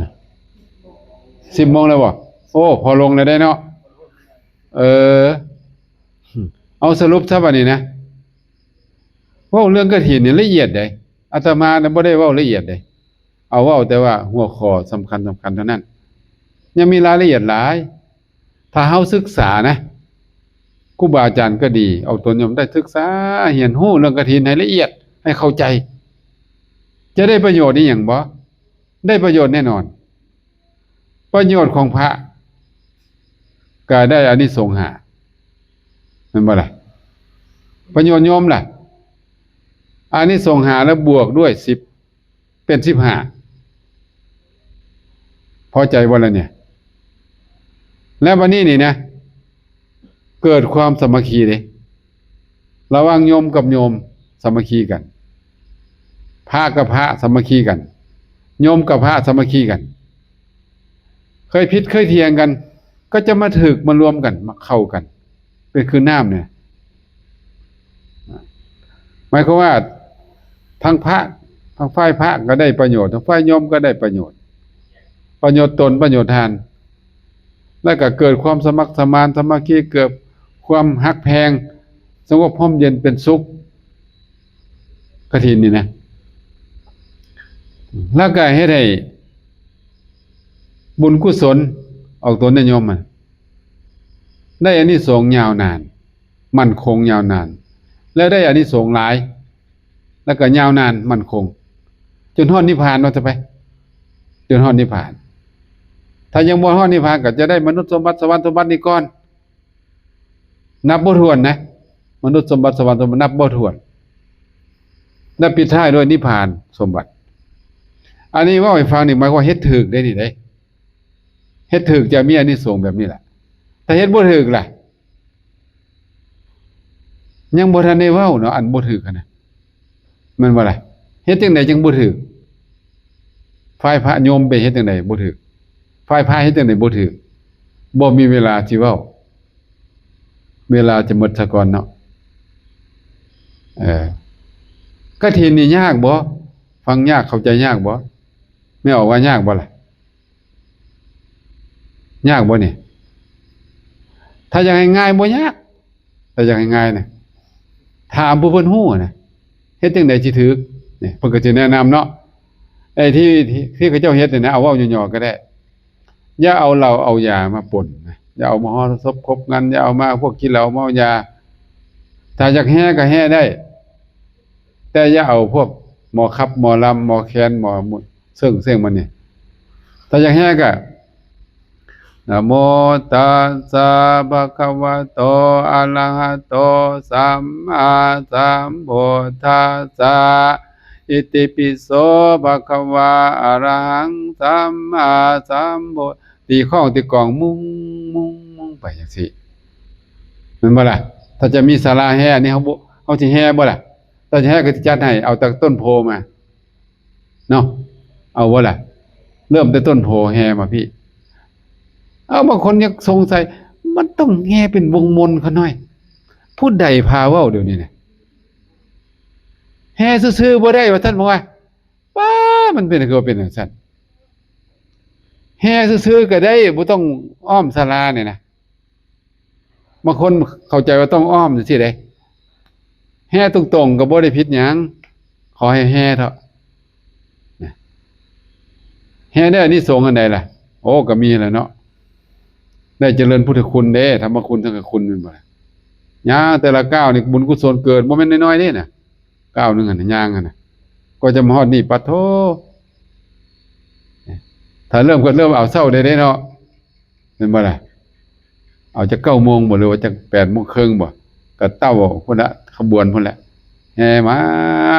10 โมงแล้วบ่โอ้พอลงแล้วได้เนาะเอาสรุปซะบัดนี้นะเว้าเรื่องกฐินนี่ละเอียดเด้อาตมาน่ะบ่ได้เว้าละเอียดเด้เอาเว้าแต่ว่าหัวข้อสำคัญเท่านั้นยังมีรายละเอียดหลายถ้าเฮาศึกษานะครูบาอาจารย์ก็ดีเอาตนโยมได้ศึกษาเรียนรู้เรื่องกฐินให้ละเอียดให้เข้าใจจะได้ประโยชน์อีหยังบ่ได้ประโยชน์แน่นอนประโยชน์ของพระก็ได้อานิสงส์5แม่นบ่ล่ะประโยชน์โยมล่ะอานิสงส์5แล้วบวกด้วย10เป็น15พอใจบ่ล่ะเนี่ยแล้ววันนี้นี่นะเกิดความสามัคคีเด้ระหว่างโยมกับโยมสามัคคีกันพระกับพระสามัคคีกันโยมกับพระสามัคคีกันเคยผิดเคยเถียงกันก็จะมาถึกมารวมกันมาเข้ากันเป็นคือน้ำเนี่ยหมายความว่าทั้งพระทั้งฝ่ายพระก็ได้ประโยชน์ทั้งฝ่ายโยมก็ได้ประโยชน์ตนประโยชน์ทานแล้วก็เกิดความสมัครสมานสามัคคีเกิดความฮักแพงสงบร่มเย็นเป็นสุขกฐินนี่นะแล้วก็เฮ็ดให้บุญกุศลออกตนได้โยม ได้อานิสงส์ยาวนานมั่นคงยาวนานแล้วได้อานิสงส์หลายแล้วก็ยาวนานมั่นคงจนฮอดนิพพานว่าจะไปจนฮอดนิพพานถ้ายังบ่ฮอดนิพพานก็จะได้มนุษย์สมบัติสวรรค์สมบัตินี่ก่อนนับบ่ถ้วนนะมนุษย์สมบัติสวรรค์สมบัตินับบ่ถ้วนแล้วปิดท้ายด้วยนิพพานสมบัติอันนี้เว้าให้ฟังนี่หมายความว่าเฮ็ดถูกได้นี่เด้เฮ็ดถูกจะมีอานิสงส์แบบนี้แหละถ้าเฮ็ดบ่ถูกล่ะยังบ่ทันได้เว้าเนาะอันบ่ถูกนะแม่นบ่ล่ะเฮ็ดจังไดจังบ่ถูกฝ่ายพระโยมไปเฮ็ดจังไดบ่ถูกฝ่ายพระเฮ็ดจังไดบ่ถูกบ่มีเวลาสิเว้าเวลาจะหมดซะก่อนเนาะกฐินนี่ยากบ่ฟังยากเข้าใจยากบ่ไม่ออกว่ายากบ่ล่ะยากบ่นี่ถ้าอยากให้ง่ายบ่ยากแต่อยากให้ง่ายนะถามผู้เพิ่นฮู้นะเฮ็ดจังได๋สิถูกนี่เพิ่นก็สิแนะนำเนาะไอ้ที่เขาเจ้าเฮ็ดนี่นะเอาเว้าย่อๆก็ได้อย่าเอาเหล้าเอายามาปนนะอย่าเอามาฮอดศพคบกันอย่าเอามาพวกกินเหล้าเมายาถ้าอยากแฮ่ก็แฮ่ได้แต่อย่าเอาพวกหมอคับหมอลำหมอแคนหมอเสิ่งมันนี่ถ้าอยากแฮ่ก็นะโมตัสสะภะคะวะโตอะระหะโตสัมมาสัมพุทธัสสะอิติปิโสภะคะวะอะระหังสัมมาสัมพุทตีข้องตีกลองมุงไปจังซี่แม่นบ่ล่ะถ้าจะมีศาลาแห่นี่เฮาสิแห่บ่ล่ะถ้าจะแห่ก็สิจัดให้เอาจากต้นโพมาเนาะเอาบ่ล่ะเริ่มแต่ต้นโพแห่มาพี่เอาบางคนยังสงสัยมันต้องแห่เป็นวงมนต์เขาหน่อยผู้ใดพาเว้าเดี๋ยวนี้น่ะแห่ซื่อๆบ่ได้ว่าท่านบอกว่าว้ามันเป็นคือเป็นจังซั่นแห่ซื่อๆก็ได้บ่ต้องอ้อมศาลาเนี่ยนะบางคนเข้าใจว่าต้องอ้อมจังซี่เด้แห่ตรงๆก็บ่ได้ผิดหยังขอให้แห่เถอะนะแห่ได้อานิสงส์อันใดล่ะโอ้ก็มีแหละเนาะได้เจริญพุทธคุณเด้ธรรมคุณสังฆคุณแม่นบ่ล่ะย่างแต่ละก้าวนี่บุญกุศลเกิดบ่แม่นน้อยๆเด้น่ะก้าวนึงหั่นน่ะย่างหั่นน่ะก็จะมาฮอดนี่ปะโถถ้าเริ่มก็เริ่มเอาเช้าได้เนาะแม่นบ่ล่ะเอาจัก 9:00 นบ่หรือว่าจัก 8:30 นบ่ก็เต้าพุ่นน่ะขบวนพุ่นแหละแห่มา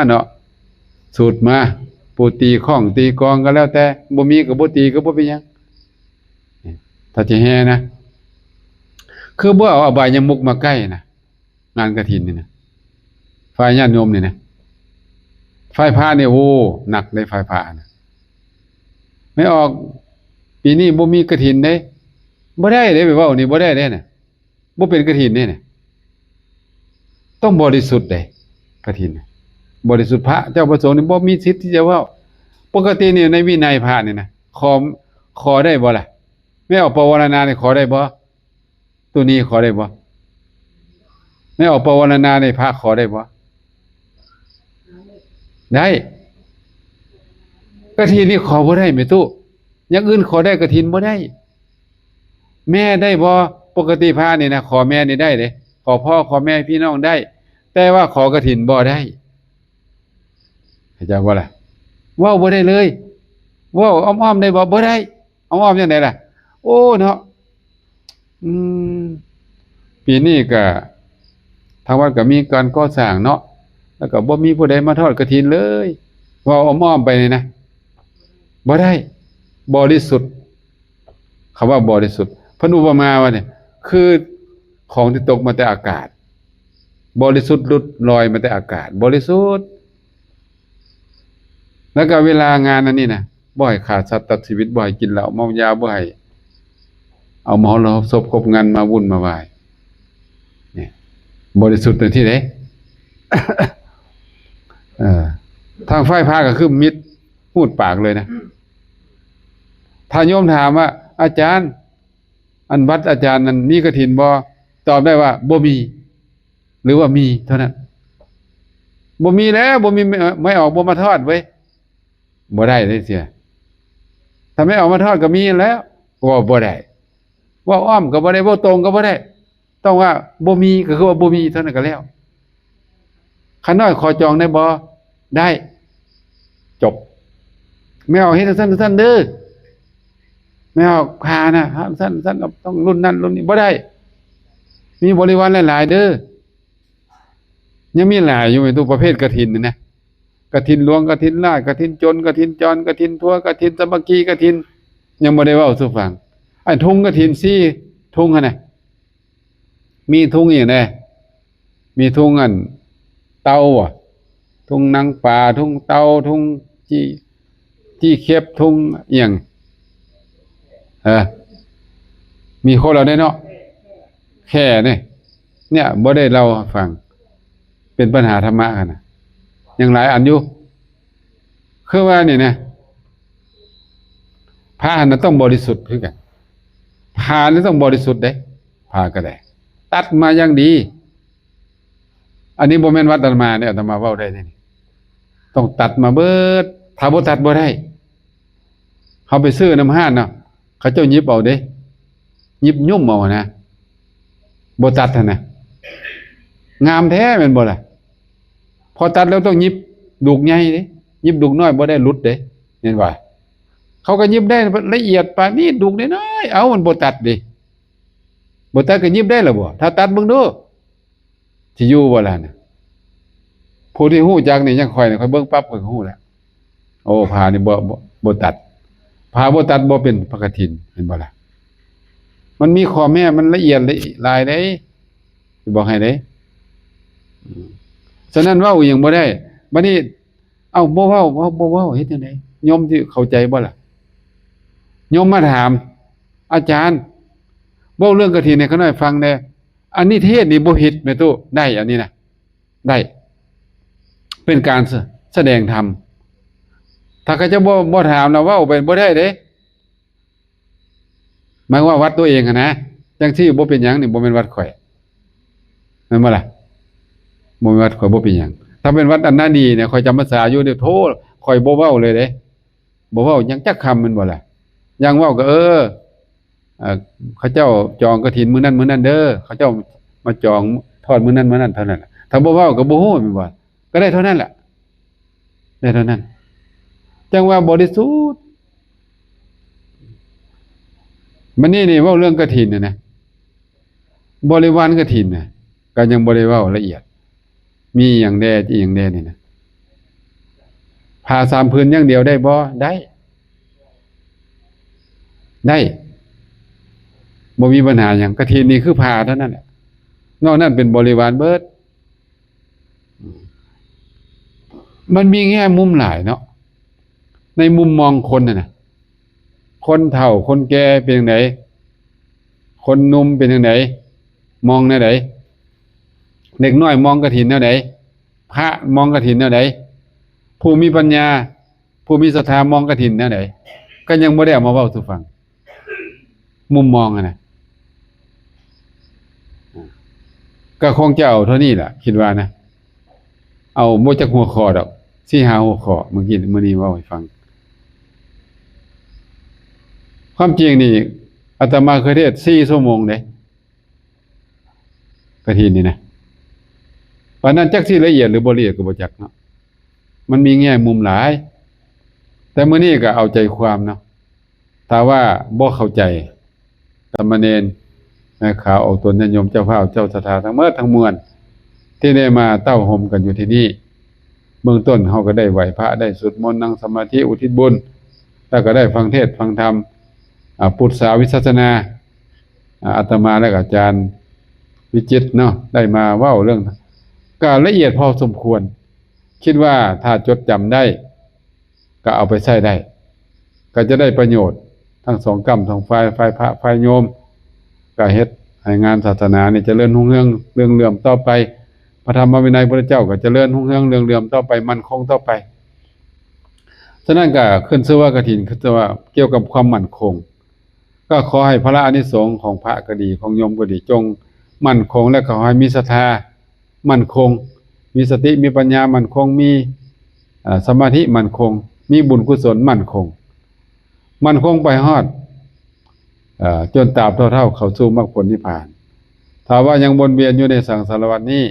เนาะสูตรมาผู้ตีข้องตีกลองก็แล้วแต่บ่มีก็บ่ตีก็บ่เป็นหยังถ้าจะแห่นะคือบ่เอาอบายมุขมาใกล้นะงานกฐินนี่นะฝ่ายญาติโยมนี่นะฝ่ายพระนี่โอ้หนักเลยฝ่ายพระนะไม่ออกปีนี้บ่มีกฐินเด้บ่ได้เด้ไปเว้านี่บ่ได้เด้น่ะบ่เป็นกฐินเด้น่ะต้องบริสุทธิ์เด้กฐินบริสุทธิ์พระเจ้าประสงค์นี่บ่มีสิทธิ์ที่จะเว้าปกตินี่ในวินัยพระนี่นะขอได้บ่ล่ะไม่ออกปวารณานี่ขอได้บ่ตัวนี้ขอได้บ่ไม่ออกปวารณาในพระขอได้บ่ได้กฐินนี่ขอบ่ได้แม่ตู้อย่างอื่นขอได้กฐินบ่ได้แม่ได้บ่ปกติพระนี่นะขอแม่นี่ได้เด้ขอพ่อขอแม่พี่น้องได้แต่ว่าขอกฐินบ่ได้เข้าใจบ่ล่ะเว้าบ่ได้เลยเว้าอ้อมๆได้บ่ได้อ้อมๆจังได๋ล่ะโอ้เนาะปีนี้ก็ทางวัดก็มีการก่อสร้างเนาะแล้วก็บ่มีผู้ใดมาทอดกฐินเลยเว้าอ้อมๆไปนี่นะบ่ได้บริสุทธิ์คำว่าบริสุทธิ์เพิ่นอุปมาว่าเนี่ยคือของที่ตกมาแต่อากาศบริสุทธิ์หลุดลอยมาแต่อากาศบริสุทธิ์แล้วก็เวลางานอันนี้นะบ่ให้ฆ่าสัตว์ตัดชีวิตบ่ให้กินเหล้าเมายาบ่ให้เอาหมอรอบศพครบงานมาวุ่นมาวายเนี่ยบริสุทธิ์ในที่ไหน ทางฝ่ายพระก็คือมิตรพูดปากเลยนะถ้าโยมถามว่าอาจารย์อันวัดอาจารย์นั้นมีกฐินบ่ตอบได้ว่าบ่มีหรือว่ามีเท่านั้นบ่มีแล้วบ่มีไม่ออกบ่มาทอดเว้ยบ่ได้เลยเสียถ้าไม่ออกมาทอดก็มีแล้วว่าบ่ได้ว่าอ้อมก็บ่ได้ว่าตรงก็บ่ได้ ต้องว่าบ่มีก็คือว่าบ่มีเท่านั้นก็แล้วคันน้อยขอจองได้บ่ได้จบไม่เอาเฮ็ดซั่นเด้อไม่เอาพานะซั่นต้องรุ่นนั้นรุ่นนี้บ่ได้มีบริวารหลายๆเด้อยังมีหลายอยู่ไอ้ตัวประเภทกฐินนี่นะกฐินหลวงกฐินราชกฐินจนกฐินจรกฐินทั่วกฐินสามัคคีกฐินยังบ่ได้เว้าสู่ฟังไอ้ทุงกฐิน4ทุงหั่นน่ะมีทุงอีกแน่มีทุงอันเตาอ่ะทุงนางป่าทุงเตาทุงจี้เข็บทุงอีหยังมีคนเราได้เนาะแค่เนี่ยบ่ได้เล่าให้ฟังเป็นปัญหาธรรมะกันน่ะยังหลายอันอยู่คือว่านี่นะพระน่ะต้องบริสุทธิ์คือกันผ้านี่ต้องบริสุทธิ์เด้ผ้าก็ได้ตัดมาอย่างดีอันนี้บ่แม่นวัดอาตมาเนี่ยอาตมาเว้าได้นี่ต้องตัดมาเบิดถ้าบ่ตัดบ่ได้เฮาไปซื้อน้ำห้านเนาะเขาเจ้าหยิบเอาเด้หยิบยุ่มเอานะบ่ตัดหั่นน่ะงามแท้แม่นบ่ล่ะพอตัดแล้วต้องหยิบดุกใหญ่เด้หยิบดุกน้อยบ่ได้หลุดเด้เห็นบ่เขาก็หยิบได้ละเอียดปานนี้ดุกน้อยๆเอามันบ่ตัดดิบ่ตัดก็หยิบได้ล่ะบ่ถ้าตัดเบิ่งดูสิอยู่บ่ล่ะน่ะผู้ที่ฮู้จักนี่ยังค่อยนี่ค่อยเบิ่งปั๊บก็ฮู้แล้วโอ้ผ้านี่บ่ตัดผ้าบ่ตัดบ่เป็นพระกฐินเห็นบ่ล่ะมันมีข้อแม้มันละเอียดหลายเด้สิบอกให้เด้ฉะนั้นเว้าหยังบ่ได้บัดนี้เอ้าบ่เว้าเฮ็ดจังได๋โยมสิเข้าใจบ่ล่ะโยมมาถามอาจารย์เว้าเรื่องกฐินให้เขาหน่อยฟังแน่อันนี้เทศนี่บ่ผิดแม่ตู้ได้อันนี้นะได้เป็นการแสดงธรรมถ้าเขาจะบ่ถามนะเว้าไปบ่ได้เด้หมายว่าวัดตัวเองนะจังซี่บ่เป็นหยังนี่บ่แม่นวัดข่อยแม่นบ่ล่ะบ่แม่นวัดข่อยบ่เป็นหยังถ้าเป็นวัดอันนั้นดีเนี่ยข่อยจำพรรษาอยู่เดี๋ยวโทข่อยบ่เว้าเลยเด้บ่เว้าหยังจักคำแม่นบ่ล่ะยังเว้าก็เขาเจ้าจองกฐินมื้อนั้นเด้อเขาเจ้ามาจองทอดมื้อนั้นเท่านั้นถ้าบ่เว้าก็บ่ฮู้แม่นบ่ก็ได้เท่านั้นแหละได้เท่านั้นจังว่าบริสุทธิ์มันนี่เว้าเรื่องกฐินน่ะนะบริวารกฐินน่ะก็ยังบ่ได้เว้าละเอียดมีหยังแน่อีหยังแน่นี่นะผ้า3ผืนอย่างเดียวได้บ่ได้บ่มีปัญหาหยังกฐินนี่คือผ้าเท่านั้นแหละนอกนั้นเป็นบริวารเบิดมันมีแง่มุมหลายเนาะในมุมมองคนน่ะนะคนเฒ่าคนแก่เป็นจังไดคนหนุ่มเป็นจังไดมองแนวใดเด็กน้อยมองกฐินแนวใดพระมองกฐินแนวใดผู้มีปัญญาผู้มีศรัทธามองกฐินแนวใดก็ยังบ่ได้เอามาเว้าสู่ฟังมุมมองนะก็คงจะเอาเท่านี้ล่ะคิดว่านะเอาบ่จักหัวข้อดอก4-5หัวข้อมื้อนี้เว้าให้ฟังความจริงนี่อาตมาเคยเทศน์4ชั่วโมงเด้กฐินนี่นะปานนั้นจักสิละเอียดหรือบ่ละเอียดก็บ่จักเนาะมันมีแง่มุมหลายแต่มื้อนี้ก็เอาใจความเนาะถ้าว่าบ่เข้าใจสามเณรแม่ขาวออกตนญาติโยมเจ้าภาพเจ้าศรัทธาทั้งหมดทั้งมวลที่ได้มาเต้าห่มกันอยู่ที่นี่เบื้องต้นเฮาก็ได้ไหว้พระได้สวดมนต์นั่งสมาธิอุทิศบุญแล้วก็ได้ฟังเทศน์ฟังธรรมพุทธวิสัชนาอาตมาและอาจารย์วิจิตรเนาะได้มาเว้าเรื่องก็ละเอียดพอสมควรคิดว่าถ้าจดจำได้ก็เอาไปใช้ได้ก็จะได้ประโยชน์ทั้งสองกรรมทั้งฝ่ายพระฝ่ายโยมก็เฮ็ดให้งานศาสนานี่เจริญรุ่งเรืองเลื่อมต่อไปพระธรรมวินัยพระเจ้าก็เจริญรุ่งเรืองเลื่อมต่อไปมั่นคงต่อไปฉะนั้นก็ขึ้นชื่อว่ากฐินคือว่าเกี่ยวกับความมั่นคงก็ขอให้พระอานิสงส์ของพระก็ดีของโยมก็ดีจงมั่นคงและขอให้มีศรัทธามั่นคงมีสติมีปัญญามั่นคงมีสมาธิมั่นคงมีบุญกุศลมั่นคงไปฮอดจนตราบเท่าเข้าสู่มรรคผลนิพพาน ถ้าว่ายังวนเวียนอยู่ในสังสารวัฏนี้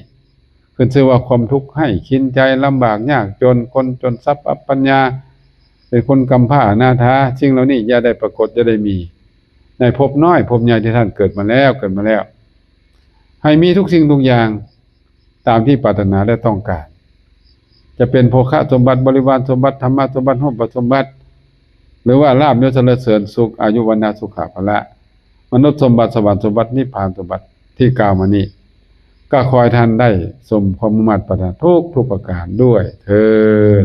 ขึ้นชื่อว่าความทุกข์ให้ขินใจลำบากยากจนคนจนทรัพย์อัปปัญญาเป็นคนกำพร้าอนาถาสิ่งเหล่านี้อย่าได้ปรากฏอย่าได้มีในภพน้อยภพใหญ่ที่ท่านเกิดมาแล้วให้มีทุกสิ่งทุกอย่างตามที่ปรารถนาและต้องการจะเป็นโภคะสมบัติบริวารสมบัติธรรมะสมบัติรูปสมบัติหรือว่าลาภยศสรรเสริญสุขอายุวรรณสุขภละมนุษย์สมบัติสวรรค์สมบัตินิพพานสมบัติที่กล่าวมานี้ก็คอยท่านได้สมความมุ่งมั่นปรารถนาทุกประการด้วยเถิด